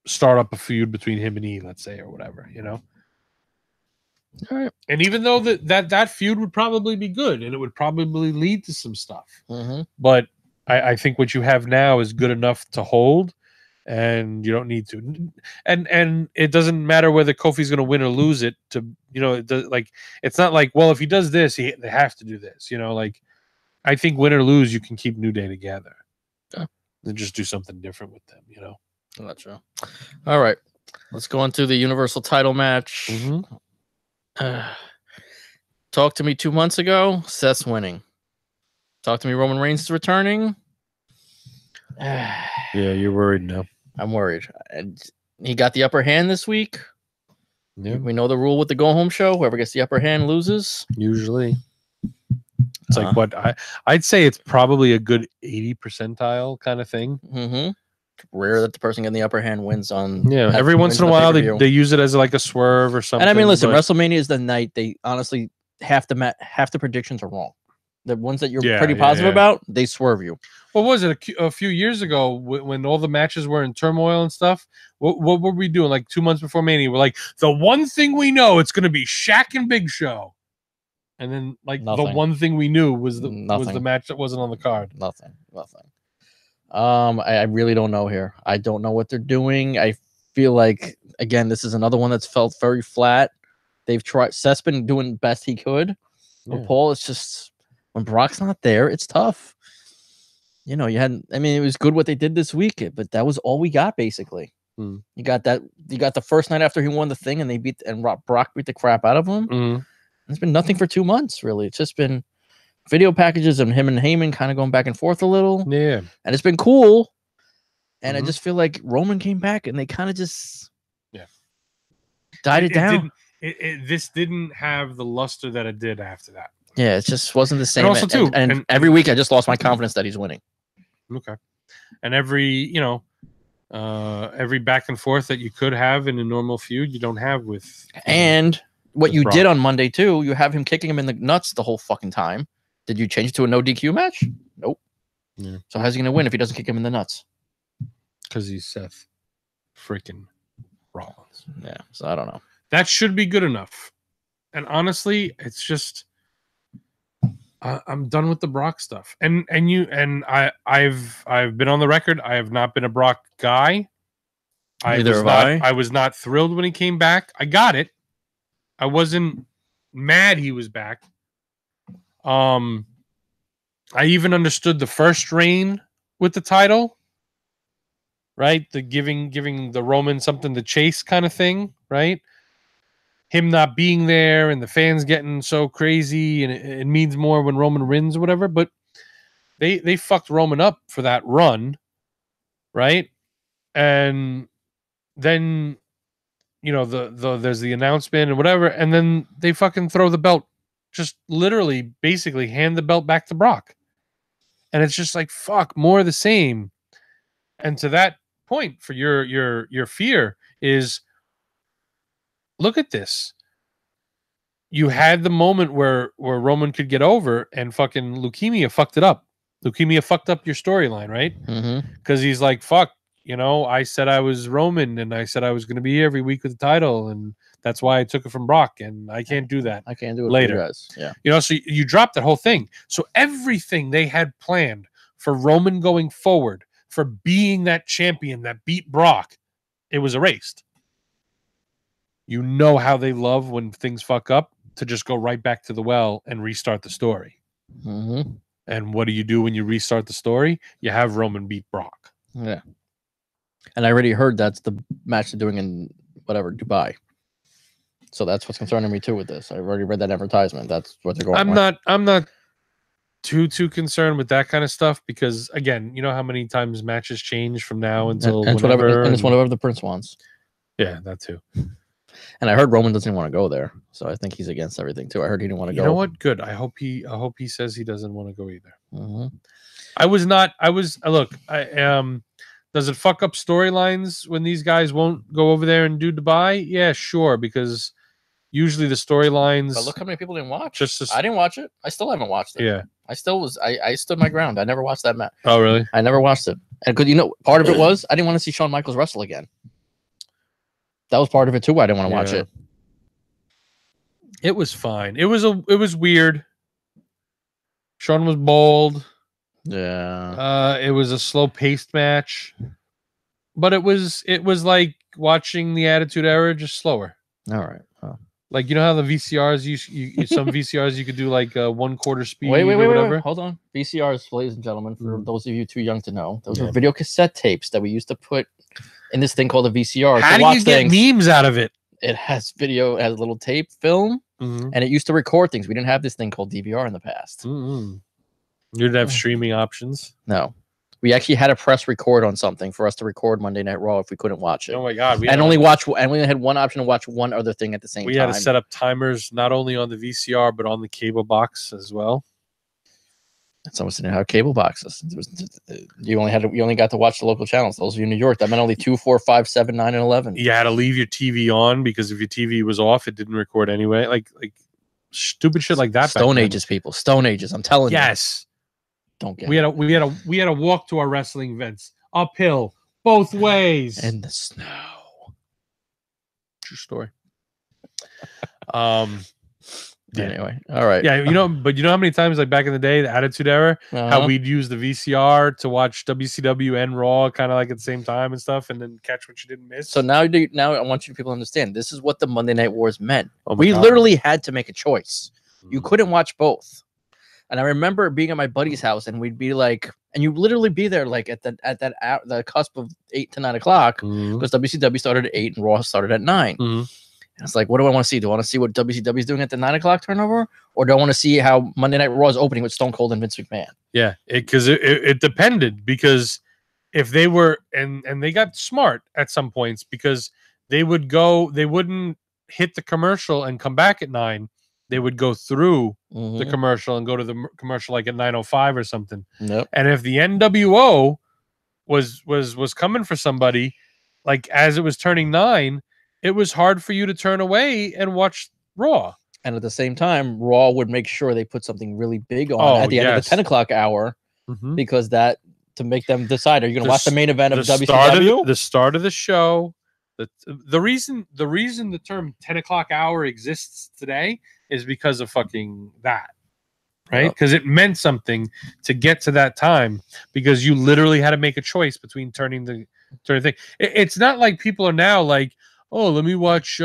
start up a feud between him and E, let's say, or whatever, All right. And even though that feud would probably be good and it would probably lead to some stuff, but I think what you have now is good enough to hold, and you don't need to. And it doesn't matter whether Kofi's going to win or lose it. It does, like, it's not like, well, if he does this, they have to do this. Like, I think win or lose, you can keep New Day together. Yeah. And just do something different with them. Gotcha. All right, let's go on to the Universal title match. Talk to me 2 months ago. Seth's winning. Talk to me. Roman Reigns is returning. Yeah, you're worried now. I'm worried. And he got the upper hand this week. Yeah. We know the rule with the go home show. Whoever gets the upper hand loses. Usually, it's like what I'd say. It's probably a good 80 percentile kind of thing. Rare that the person getting the upper hand wins on. Yeah, every once in a while they use it as like a swerve or something. And I mean, listen, WrestleMania is the night they honestly half the predictions are wrong. The ones that you're pretty positive about, they swerve you. What was it a few years ago when all the matches were in turmoil and stuff? What were we doing? Like 2 months before Mania, we're like, the one thing we know, it's going to be Shaq and Big Show. And then like the one thing we knew was the match that wasn't on the card. Nothing. I really don't know here. I don't know what they're doing. I feel like, again, this is another one that's felt very flat. They've tried. Seth's been doing best he could. With Paul, it's just when Brock's not there, it's tough. It was good what they did this week, but that was all we got basically. You got the first night after he won the thing, and Brock beat the crap out of him. It's been nothing for 2 months, really. It's just been video packages of him and Heyman kind of going back and forth a little. Yeah. And it's been cool. And I just feel like Roman came back and they kind of just died it down. This didn't have the luster that it did after that. Yeah, it just wasn't the same. And also, and every week I just lost my confidence that he's winning. Okay. And every back and forth that you could have in a normal feud, you don't have with. And what you did on Monday too, you have him kicking him in the nuts the whole fucking time. Did you change it to a no DQ match? Nope. Yeah. So how's he going to win if he doesn't kick him in the nuts? Because he's Seth freaking Rollins. Yeah. So I don't know. That should be good enough. And honestly, it's just I'm done with the Brock stuff. And I've been on the record. I have not been a Brock guy. I was not thrilled when he came back. I got it. I wasn't mad he was back. I even understood the first reign with the title, right? The giving the Roman something to chase kind of thing, right? Him not being there and the fans getting so crazy, and it means more when Roman wins or whatever. But they fucked Roman up for that run, right? And then there's the announcement and whatever, and then they fucking throw the belt, just literally basically hand the belt back to Brock. And it's just like, fuck, more of the same. And to that point for your fear is, look at this. You had the moment where Roman could get over, and fucking leukemia fucked it up. Leukemia fucked up your storyline, right? Because he's like, fuck, I said I was Roman, and I said I was going to be here every week with the title, and that's why I took it from Brock, and I can't do that. I can't do it later. For you guys. Yeah. So you dropped that whole thing. So everything they had planned for Roman going forward, for being that champion that beat Brock, it was erased. You know how they love when things fuck up, to just go right back to the well and restart the story. And what do you do when you restart the story? You have Roman beat Brock. Yeah. And I already heard that's the match they're doing in Dubai. So that's what's concerning me too with this. I've already read that advertisement. That's what they're going. I'm not too concerned with that kind of stuff, because again, you know how many times matches change from now until and it's whatever the Prince wants. Yeah, that too. And I heard Roman doesn't want to go there, so I think he's against everything too. I heard he didn't want to go. You know what? Good. I hope he says he doesn't want to go either. Look. Does it fuck up storylines when these guys won't go over there and do Dubai? Yeah, sure. Because usually the storylines. But look how many people didn't watch. I didn't watch it. I still haven't watched it. Yeah. I stood my ground. I never watched that match. Oh, really? I never watched it. And because part of it was I didn't want to see Shawn Michaels wrestle again. That was part of it too. I didn't want to watch it. It was fine. It was weird. Shawn was bold. Yeah. It was a slow-paced match, but it was like watching the Attitude Era, just slower. All right. Oh. Like, you know how the VCRs, you some VCRs you could do like 1/4 speed. Wait. Hold on. VCRs, ladies and gentlemen, for those of you too young to know, those are video cassette tapes that we used to put in this thing called a VCR. How do you get memes out of it? It has video, it has a little tape film, and it used to record things. We didn't have this thing called DVR in the past. You didn't have streaming options? No. We actually had to press record on something for us to record Monday Night Raw if we couldn't watch it. Oh my God. We only had one option to watch one other thing at the same time. We had to set up timers not only on the VCR, but on the cable box as well. Some of us didn't have cable boxes. You only got to watch the local channels. Those of you in New York, that meant only 2, 4, 5, 7, 9, and 11. You had to leave your TV on, because if your TV was off, it didn't record anyway. Like stupid shit like that. Stone Ages, people. Stone Ages. I'm telling you. Yes. Don't get we had to walk to our wrestling events uphill both ways in the snow. True story. Anyway, all right. Yeah, but you know how many times, like back in the day, the Attitude Era, how we'd use the VCR to watch WCW and Raw kind of like at the same time and stuff, and then catch what you didn't miss. So now I want you people to understand, this is what the Monday Night Wars meant. We literally had to make a choice. You couldn't watch both. And I remember being at my buddy's house, and we'd be like, and you literally be there like at the cusp of 8 to 9 o'clock, because WCW started at 8 and Raw started at 9. And it's like, what do I want to see? Do I want to see what WCW is doing at the 9 o'clock turnover, or do I want to see how Monday Night Raw is opening with Stone Cold and Vince McMahon? Yeah, because it depended, because if they were and they got smart at some points, because they wouldn't hit the commercial and come back at 9. They would go through the commercial and go to the commercial like at 9:05 or something. Nope. And if the NWO was coming for somebody, like as it was turning 9, it was hard for you to turn away and watch Raw. And at the same time, Raw would make sure they put something really big on at the end of the 10 o'clock hour, because that to make them decide, are you going to watch the main event of WCW? The start of the show. The reason the term 10 o'clock hour exists today is because of fucking that, right? Because it meant something to get to that time, because you literally had to make a choice between turning the thing. It's not like people are now like, oh, let me watch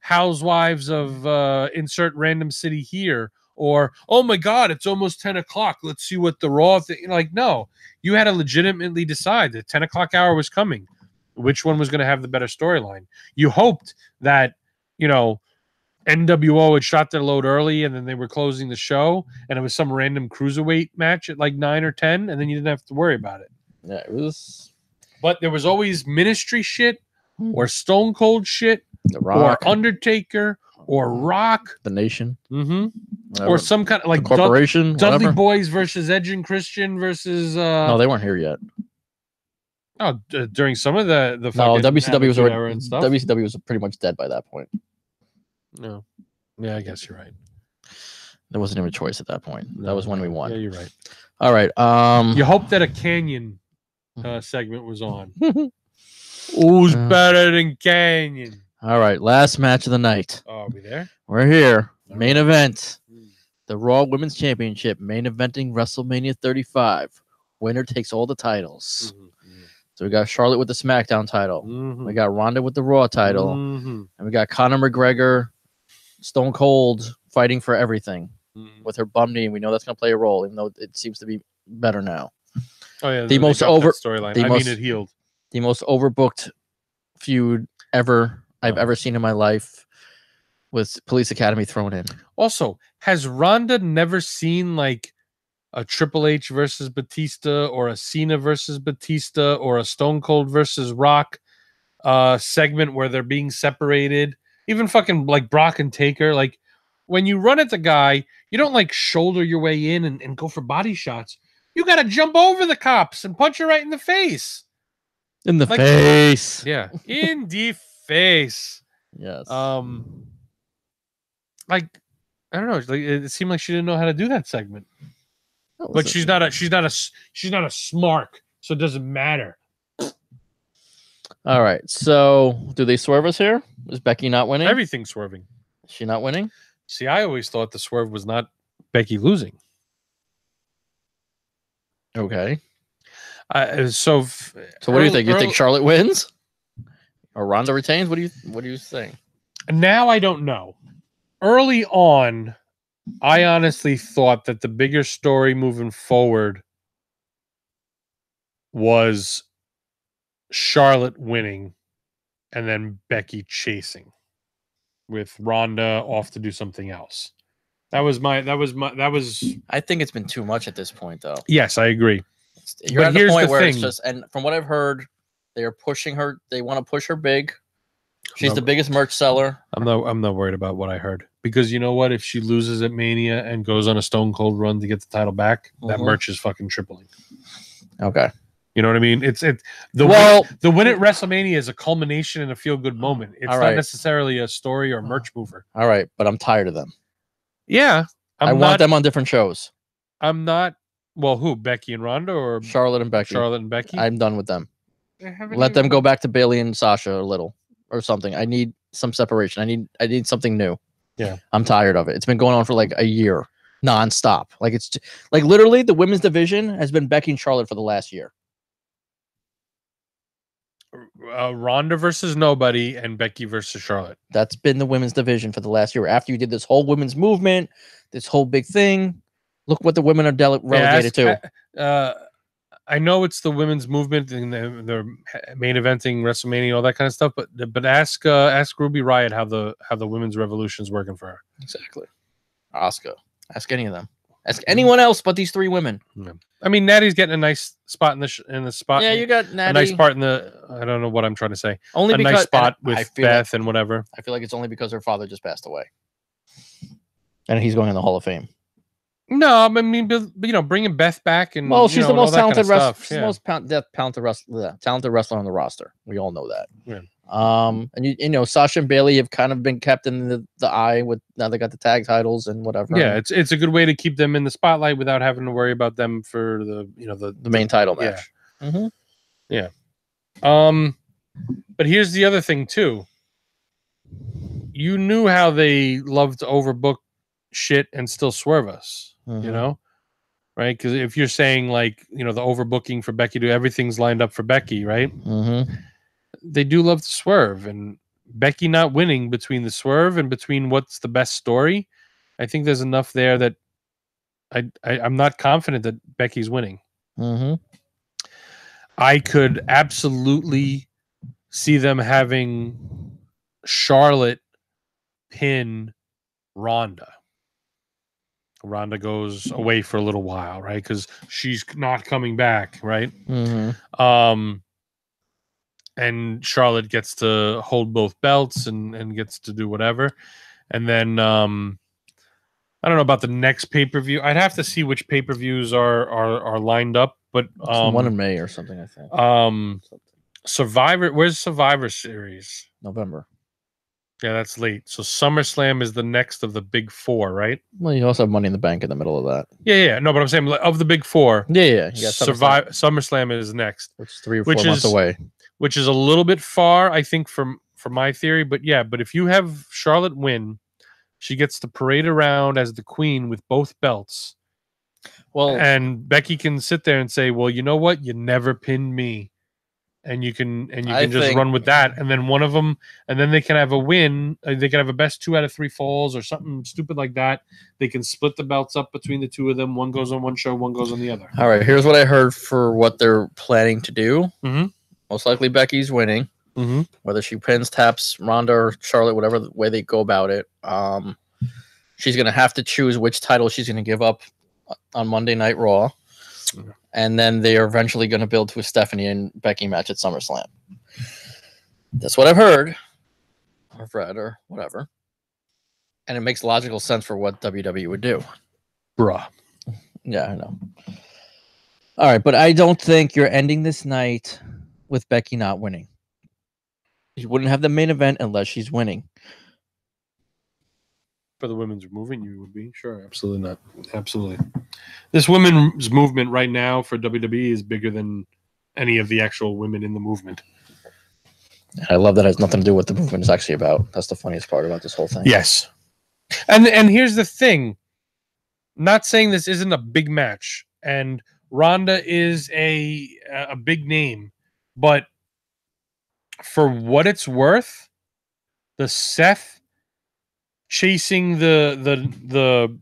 Housewives of insert random city here, or oh my God, it's almost 10 o'clock. Let's see what the Raw thing. Like, no, you had to legitimately decide that 10 o'clock hour was coming. Which one was going to have the better storyline? You hoped that, NWO had shot their load early, and then they were closing the show, and it was some random cruiserweight match at like 9 or 10, and then you didn't have to worry about it. Yeah, it was. But there was always Ministry shit, or Stone Cold shit, The Rock, or Undertaker, or Rock, The Nation, or some kind of like corporation, Dudley Boys versus Edge and Christian versus. No, they weren't here yet. Oh, during some of the no, WCW was era and stuff. WCW was pretty much dead by that point. No, yeah, I guess you're right. There wasn't even a choice at that point. That was when we won. Yeah, you're right. All right. You hope that a Canyon segment was on. Who's better than Canyon? All right, last match of the night. Oh, are we there? We're here. Main event. The Raw Women's Championship, main eventing WrestleMania 35. Winner takes all the titles. So we got Charlotte with the SmackDown title. We got Ronda with the Raw title. And we got Conor McGregor, Stone Cold, fighting for everything with her bum knee. We know that's going to play a role, even though it seems to be better now. Oh, yeah. The most storyline. It healed. The most overbooked feud I've ever seen in my life, with Police Academy thrown in. Also, has Ronda never seen like a Triple H versus Batista or a Cena versus Batista or a Stone Cold versus Rock segment where they're being separated? Even fucking like Brock and Taker. Like when you run at the guy, you don't like shoulder your way in and go for body shots. You got to jump over the cops and punch her right in the face. In the face. Yeah. In the face. Yes. Like, I don't know. Like, it seemed like she didn't know how to do that segment. But she's not a smart, so it doesn't matter. All right. So, do they swerve us here? Is Becky not winning? Everything's swerving. Is she not winning? See, I always thought the swerve was not Becky losing. Okay. So what do you think? You think Charlotte wins, or Ronda retains? What do you think? Now I don't know. Early on, I honestly thought that the bigger story moving forward was Charlotte winning and then Becky chasing with Ronda off to do something else. That was. I think it's been too much at this point, though. Yes, I agree. You're at the point where it's just, and from what I've heard, they are pushing her. They want to push her big. She's the biggest merch seller. I'm not worried about what I heard, because you know what? If she loses at Mania and goes on a Stone Cold run to get the title back, that merch is fucking tripling. Okay. You know what I mean? The win at WrestleMania is a culmination and a feel good moment. It's not necessarily a story or merch mover. All right, but I'm tired of them. Yeah, I want them on different shows. I'm not. Well, who? Becky and Ronda, or Charlotte and Becky? Charlotte and Becky. I'm done with them. Let them go back to Bayley and Sasha a little, or something. I need some separation. I need something new. Yeah, I'm tired of it. It's been going on for like a year, nonstop. Like it's like literally the women's division has been Becky and Charlotte for the last year. Ronda versus nobody and Becky versus Charlotte. That's been the women's division for the last year. After you did this whole women's movement, this whole big thing, look what the women are relegated to. I know it's the women's movement and they're main eventing WrestleMania, all that kind of stuff. But ask Ruby Riott how the women's revolution is working for her. Exactly. Asuka. Ask any of them. Ask anyone else but these three women. Yeah. I mean, Natty's getting a nice spot in the spot. Yeah, you got Natty. A nice part in the. I don't know what I'm trying to say. Only a because, nice spot with Beth and whatever. I feel like it's only because her father just passed away, and he's going in the Hall of Fame. No, I mean, bringing Beth back and she's the most talented wrestler. She's the most talented wrestler on the roster. We all know that. Yeah. And Sasha and Bayley have kind of been kept in the eye with now they got the tag titles and whatever. Yeah, it's a good way to keep them in the spotlight without having to worry about them for the main title match. Yeah. Mm-hmm. Yeah. But here's the other thing too. You knew how they love to overbook shit and still swerve us. Mm-hmm. Right? Because if you're saying like the overbooking for Becky, everything's lined up for Becky, right? Mm-hmm. They do love to swerve, and Becky not winning between the swerve and between what's the best story. I think there's enough there that I'm not confident that Becky's winning. Mm-hmm. I could absolutely see them having Charlotte pin Ronda. Ronda goes away for a little while, right? Because she's not coming back, right? Mm-hmm. And Charlotte gets to hold both belts and gets to do whatever. And then I don't know about the next pay-per-view. I'd have to see which pay-per-views are lined up, But one in May or something, I think. Survivor. Where's Survivor Series? November. Yeah, that's late. So SummerSlam is the next of the big four, right? Well, you also have Money in the Bank in the middle of that. Yeah. No, but I'm saying of the big four. Yeah. You got SummerSlam is next, which is 3 or 4 months away. Which is a little bit far, I think, from my theory. But yeah, but if you have Charlotte win, she gets to parade around as the queen with both belts. Well, and Becky can sit there and say, "Well, you know what? You never pinned me." And you can just run with that, and then one of them, and then they can have a win. They can have a best 2 out of 3 falls or something stupid like that. They can split the belts up between the two of them. One goes on one show, one goes on the other. All right, here's what I heard for what they're planning to do. Mm-hmm. Most likely Becky's winning. Mm-hmm. Whether she pins, taps Ronda or Charlotte, whatever the way they go about it. She's going to have to choose which title she's going to give up on Monday Night Raw. Mm-hmm. And then they are eventually going to build to a Stephanie and Becky match at SummerSlam. That's what I've heard, or read, or whatever. And it makes logical sense for what WWE would do. Bruh. Yeah, I know. All right, but I don't think you're ending this night with Becky not winning. You wouldn't have the main event unless she's winning. For the women's movement, you would be sure, absolutely not, absolutely. This women's movement right now for WWE is bigger than any of the actual women in the movement. I love that it has nothing to do with what the movement is actually about. That's the funniest part about this whole thing. Yes, and here's the thing. Not saying this isn't a big match, and Ronda is a big name, but for what it's worth, the Seth chasing the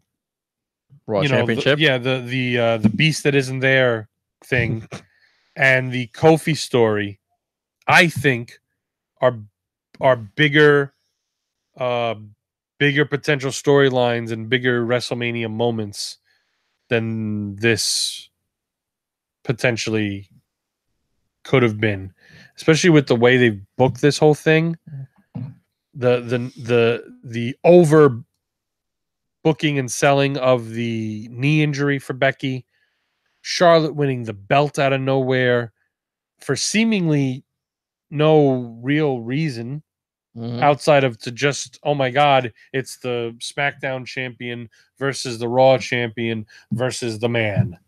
Raw Championship, the beast that isn't there thing, and the Kofi story, I think are bigger potential storylines and bigger WrestleMania moments than this potentially could have been, especially with the way they've booked this whole thing. The over booking and selling of the knee injury for Becky, Charlotte winning the belt out of nowhere for seemingly no real reason outside of to just, oh my God, it's the SmackDown champion versus the Raw champion versus the man.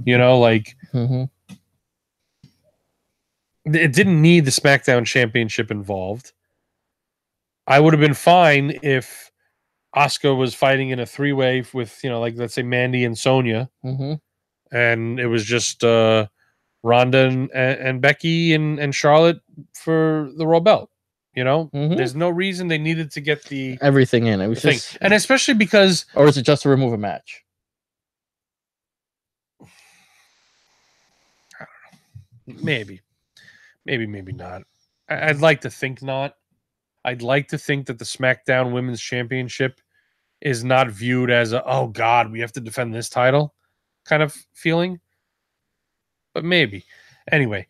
It didn't need the SmackDown championship involved. I would have been fine if Asuka was fighting in a 3-way with, let's say Mandy and Sonya. And it was just Ronda and Becky and Charlotte for the Raw belt. There's no reason they needed to get everything in. It was just, and especially because, or is it just to remove a match? I don't know. Maybe not. I'd like to think not. I'd like to think that the SmackDown Women's Championship is not viewed as oh God, we have to defend this title kind of feeling. But maybe. Anyway,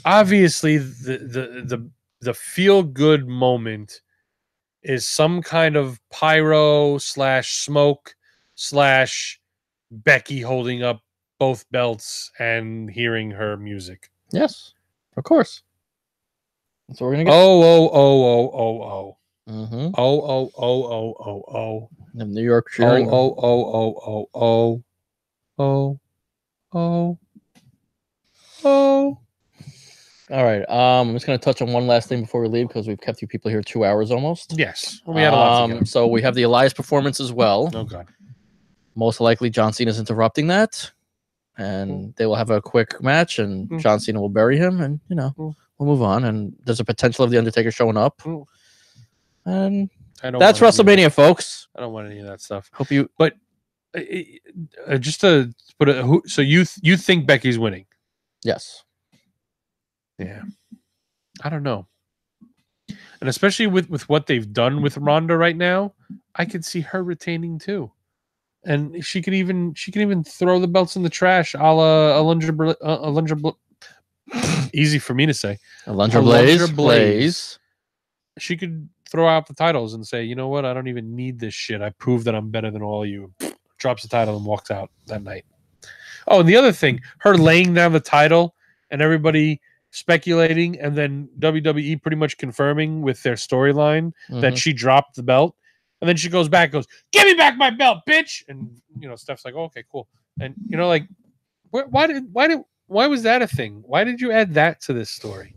obviously the feel good moment is some kind of pyro / smoke / Becky holding up both belts and hearing her music. Yes, of course. That's what we're gonna get. Oh. Mm-hmm. Oh. The New York cheering. Oh. All right. I'm just going to touch on one last thing before we leave because we've kept you people here 2 hours almost. Yes. We had a lot to get. So we have the Elias performance as well. Oh, God. Most likely John Cena's interrupting that. And they will have a quick match and John Cena will bury him and, we'll move on. And there's a potential of The Undertaker showing up. And that's WrestleMania, folks. I don't want any of that stuff. Hope you... But just to put it... So you think Becky's winning? Yes. Yeah. I don't know. And especially with what they've done with Ronda right now, I could see her retaining too. And she could even throw the belts in the trash, a la Alundra easy for me to say. Alundra Blaze. She could throw out the titles and say, you know what? I don't even need this shit. I proved that I'm better than all of you. Drops the title and walks out that night. Oh, and the other thing, her laying down the title and everybody speculating, and then WWE pretty much confirming with their storyline that she dropped the belt, and then she goes back, goes, "Give me back my belt, bitch!" And Steph's like, oh, "Okay, cool." And like, why was that a thing? Why did you add that to this story?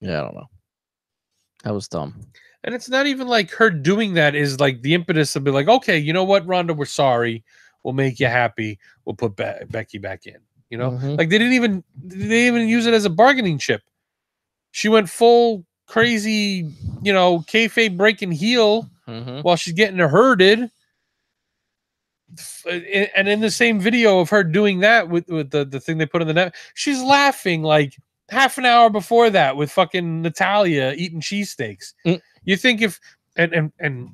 Yeah, I don't know. That was dumb. And it's not even like her doing that is like the impetus of be like, okay, you know what, Ronda, we're sorry. We'll make you happy. We'll put Becky back in. Like they didn't even use it as a bargaining chip. She went full crazy, kayfabe breaking heel while she's getting herded. And in the same video of her doing that with the thing they put in the net, she's laughing like half an hour before that with fucking Natalia eating cheesesteaks. You think if and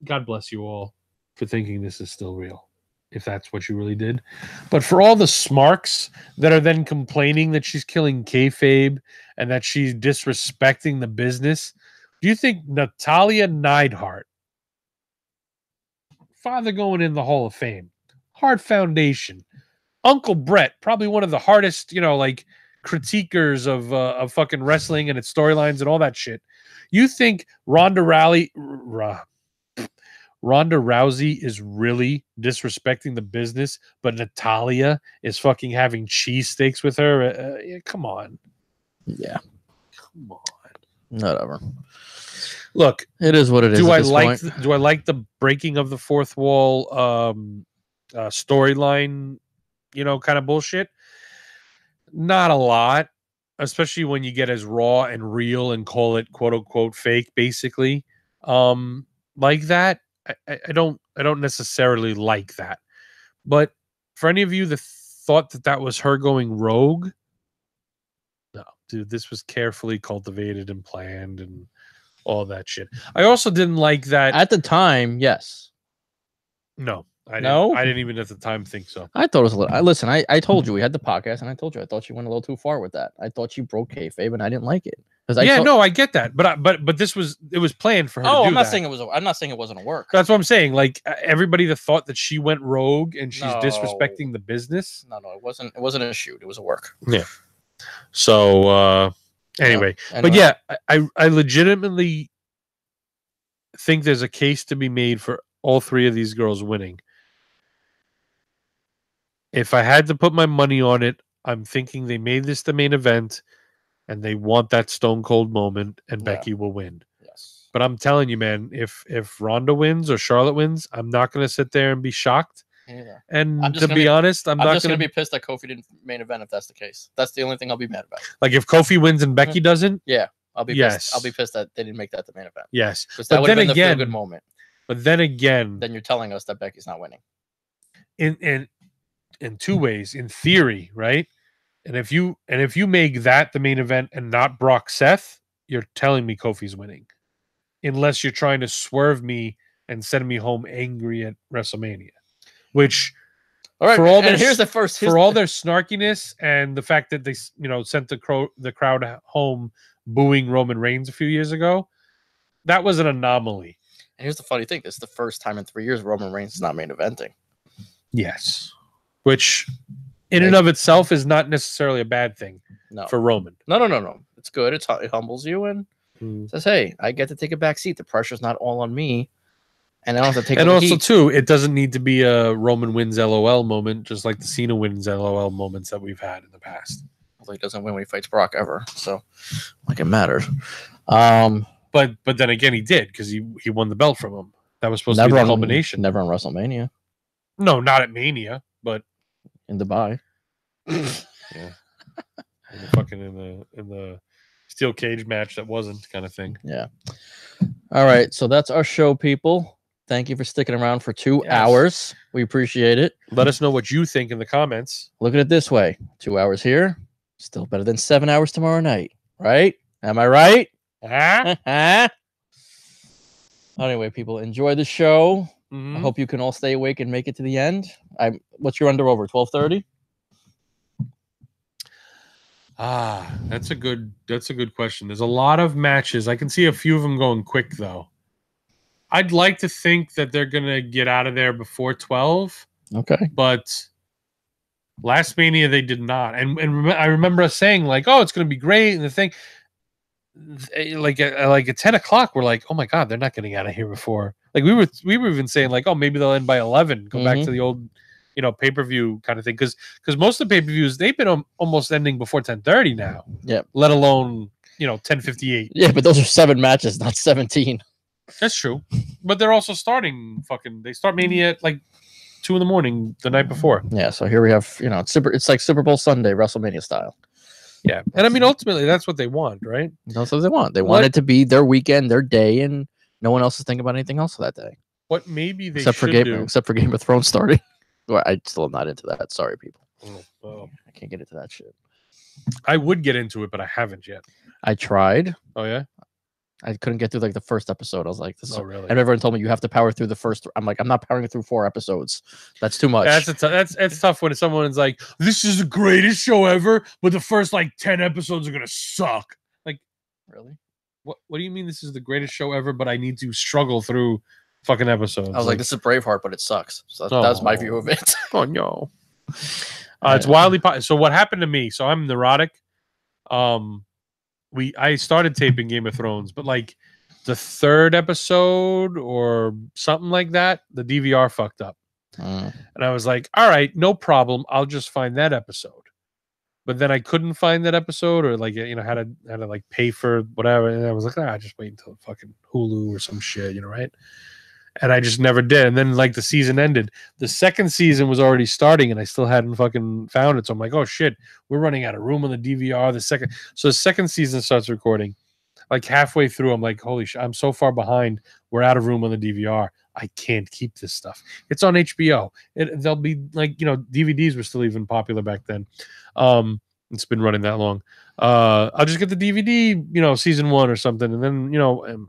God bless you all for thinking this is still real, if that's what you really did. But for all the smarks that are then complaining that she's killing kayfabe and that she's disrespecting the business, do you think Natalia Neidhart, father going in the Hall of Fame, Hart Foundation, Uncle Brett, probably one of the hardest, like critiquers of fucking wrestling and its storylines and all that shit. You think Ronda Rousey is really disrespecting the business, but Natalia is fucking having cheesesteaks with her? Come on. Yeah. Come on. Whatever. Look, it is what it is. Do I like the breaking of the fourth wall storyline, kind of bullshit? Not a lot, especially when you get as raw and real and call it quote unquote fake, basically. Like that. I don't necessarily like that. But for any of you that thought that was her going rogue, no, dude, this was carefully cultivated and planned and all that shit. I also didn't like that at the time. Yes. No, I didn't even at the time think so. I thought it was a little. Listen, I told you we had the podcast, and I told you I thought you went a little too far with that. I thought you broke kayfabe, and I didn't like it. I get that, but it was planned for her. Oh, I'm not saying it was. I'm not saying it wasn't a work. That's what I'm saying. Like everybody that thought that she went rogue and she's disrespecting the business. No, it wasn't. It wasn't a shoot. It was a work. Yeah. So anyway, but yeah, I legitimately think there's a case to be made for all three of these girls winning. If I had to put my money on it, I'm thinking they made this the main event and they want that Stone Cold moment and Becky will win. Yes. But I'm telling you, man, if Ronda wins or Charlotte wins, I'm not going to sit there and be shocked. Either. And to be honest, I'm not just going to be pissed that Kofi didn't main event if that's the case. That's the only thing I'll be mad about. Like if Kofi wins and Becky doesn't? Yeah. I'll be pissed. I'll be pissed that they didn't make that the main event. Yes. Because that would have been the feel-good moment. But then again, then you're telling us that Becky's not winning. In two ways, in theory, right? And if you make that the main event and not Brock Seth, you're telling me Kofi's winning. Unless you're trying to swerve me and send me home angry at WrestleMania. Which all right, for all their snarkiness and the fact that they sent the crowd home booing Roman Reigns a few years ago, that was an anomaly. And here's the funny thing: this is the first time in 3 years Roman Reigns is not main eventing. Yes, which in and of itself is not necessarily a bad thing. For Roman. No. It's good. It humbles you and says, "Hey, I get to take a back seat. The pressure's not all on me, and I don't have to take." And also, too, it doesn't need to be a Roman wins LOL moment, just like the Cena wins LOL moments that we've had in the past. Well, he doesn't win when he fights Brock ever, so like it matters. But then again, he did because he won the belt from him. That was supposed to be the culmination. Never on WrestleMania. No, not at Mania, but in Dubai. Yeah, in the steel cage match that wasn't kind of thing. Yeah. All right, so that's our show, people. Thank you for sticking around for 2 hours. We appreciate it. Let us know what you think in the comments. Look at it this way: 2 hours here, still better than 7 hours tomorrow night, right? Am I right? Anyway, people, enjoy the show. I hope you can all stay awake and make it to the end. What's your under over? 12:30? That's a good question. There's a lot of matches. I can see a few of them going quick though. I'd like to think that they're gonna get out of there before 12. Okay. But Last Mania they did not, and I remember us saying like, "Oh, it's going to be great," and the thing, like at 10 o'clock, we're like, "Oh my god, they're not getting out of here before." Like we were even saying like, "Oh, maybe they'll end by 11, go back to the old, pay-per-view kind of thing," because most of the pay-per-views they've been almost ending before 10:30 now. Yeah, let alone 10:58. Yeah, but those are 7 matches, not 17. That's true, but they're also starting they start Mania at like 2 a.m. the night before. Yeah, so here we have, it's like Super Bowl Sunday, WrestleMania style. Yeah, and I mean, ultimately, that's what they want, right? That's what they want. They want it to be their weekend, their day, and no one else is thinking about anything else for that day. What maybe they except for Game of Thrones starting. Well, I still am not into that. Sorry, people. Oh. I can't get into that shit. I would get into it, but I haven't yet. I tried. Oh yeah. I couldn't get through like the first episode. I was like, "This is." Really? And everyone told me you have to power through the first. I'm like, I'm not powering through 4 episodes. That's too much. That's tough when someone's like, "This is the greatest show ever," but the first like 10 episodes are gonna suck. Like, really? What do you mean this is the greatest show ever? But I need to struggle through fucking episodes. I was like, this is Braveheart, but it sucks. So that's my view of it. Oh no. It's wildly. So what happened to me? So I'm neurotic. I started taping Game of Thrones, but like the 3rd episode or something like that, the DVR fucked up. And I was like, all right, no problem. I'll just find that episode. But then I couldn't find that episode, or like, had to like pay for whatever. And I was like, just wait until fucking Hulu or some shit, right? And I just never did. And then like the season ended. The 2nd season was already starting and I still hadn't fucking found it. So I'm like, oh shit, we're running out of room on the DVR. So the 2nd season starts recording. Like halfway through, I'm like, holy shit, I'm so far behind. We're out of room on the DVR. I can't keep this stuff. It's on HBO. They'll be like, DVDs were still even popular back then. It's been running that long. I'll just get the DVD, season 1 or something. And then,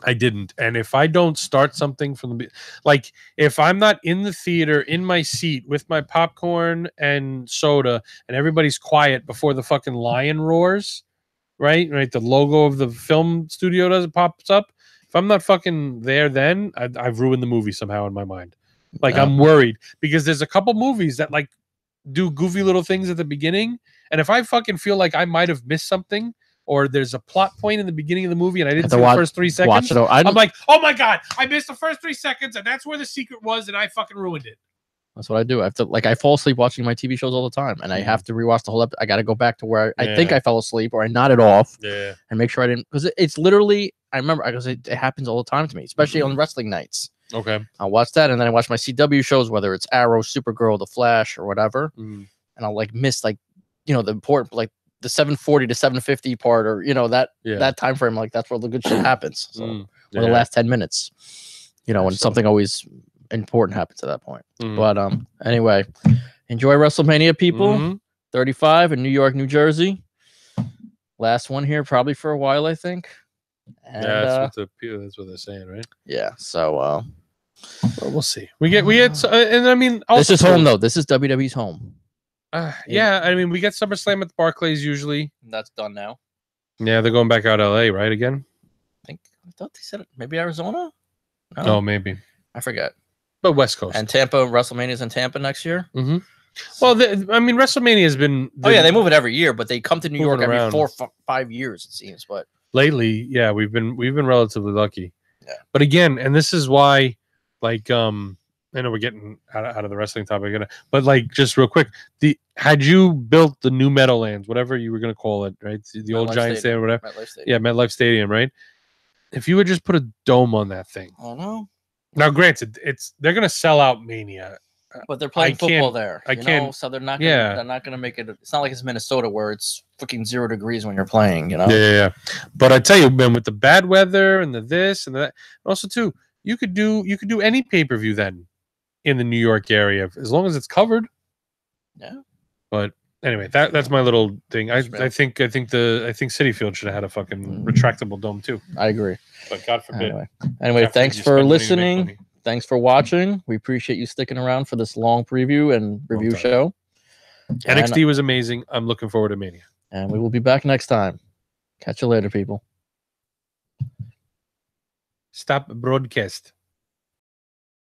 I didn't. And if I don't start something from like if I'm not in the theater in my seat with my popcorn and soda and everybody's quiet before the fucking lion roars, right? The logo of the film studio pops up. If I'm not fucking there, then I've ruined the movie somehow in my mind. Like I'm worried because there's a couple movies that like do goofy little things at the beginning. And if I fucking feel like I might have missed something, or there's a plot point in the beginning of the movie and I didn't see the first 3 seconds, I'm like, oh my god, I missed the first 3 seconds and that's where the secret was and I fucking ruined it. That's what I do. I have to I fall asleep watching my TV shows all the time and I have to rewatch the whole episode. I got to go back to where I think I fell asleep or I nodded off and make sure I didn't, because it's literally, I remember, because it happens all the time to me, especially on wrestling nights. Okay. I'll watch that and then I watch my CW shows, whether it's Arrow, Supergirl, The Flash or whatever. And I'll like miss like, the important, like the 7:40 to 7:50 part, or that time frame, like that's where the good shit happens. So or the last 10 minutes, when something always important happens at that point. But anyway, enjoy WrestleMania, people. 35 in New York, New Jersey. Last one here, probably for a while, I think. And, that's what they're saying, right? Yeah. So well, we'll see. We get and I mean, also, this is home though. This is WWE's home. Yeah, I mean, we get SummerSlam at the Barclays usually. That's done now. Yeah, they're going back out LA, right? Again? I thought they said it. Maybe Arizona? No. Oh, maybe. I forget. But West Coast. And Tampa, WrestleMania's in Tampa next year? Mm-hmm. Well, I mean, WrestleMania has been... they move it every year, but they come to New York every 4 or 5 years, it seems. But lately, yeah, we've been relatively lucky. Yeah. But again, and this is why, like, I know we're getting out of the wrestling topic, but like just real quick, had you built the new Meadowlands, whatever you were going to call it, right? The old Giant Stadium, whatever. MetLife Stadium, right? If you would just put a dome on that thing. I know. Now, granted, they're going to sell out Mania, but they're playing football there. So they're not. They're not going to make it. It's not like it's Minnesota where it's fucking 0 degrees when you're playing. Yeah. But I tell you, man, with the bad weather and the this and that, and also too, you could do any pay-per-view then in the New York area, as long as it's covered. Yeah. But anyway, that's my little thing. I think Citi Field should have had a fucking retractable dome too. I agree. But God forbid. Anyway, thanks for listening. Thanks for watching. We appreciate you sticking around for this long preview and review show. NXT was amazing. I'm looking forward to Mania. And we will be back next time. Catch you later, people. Stop broadcast.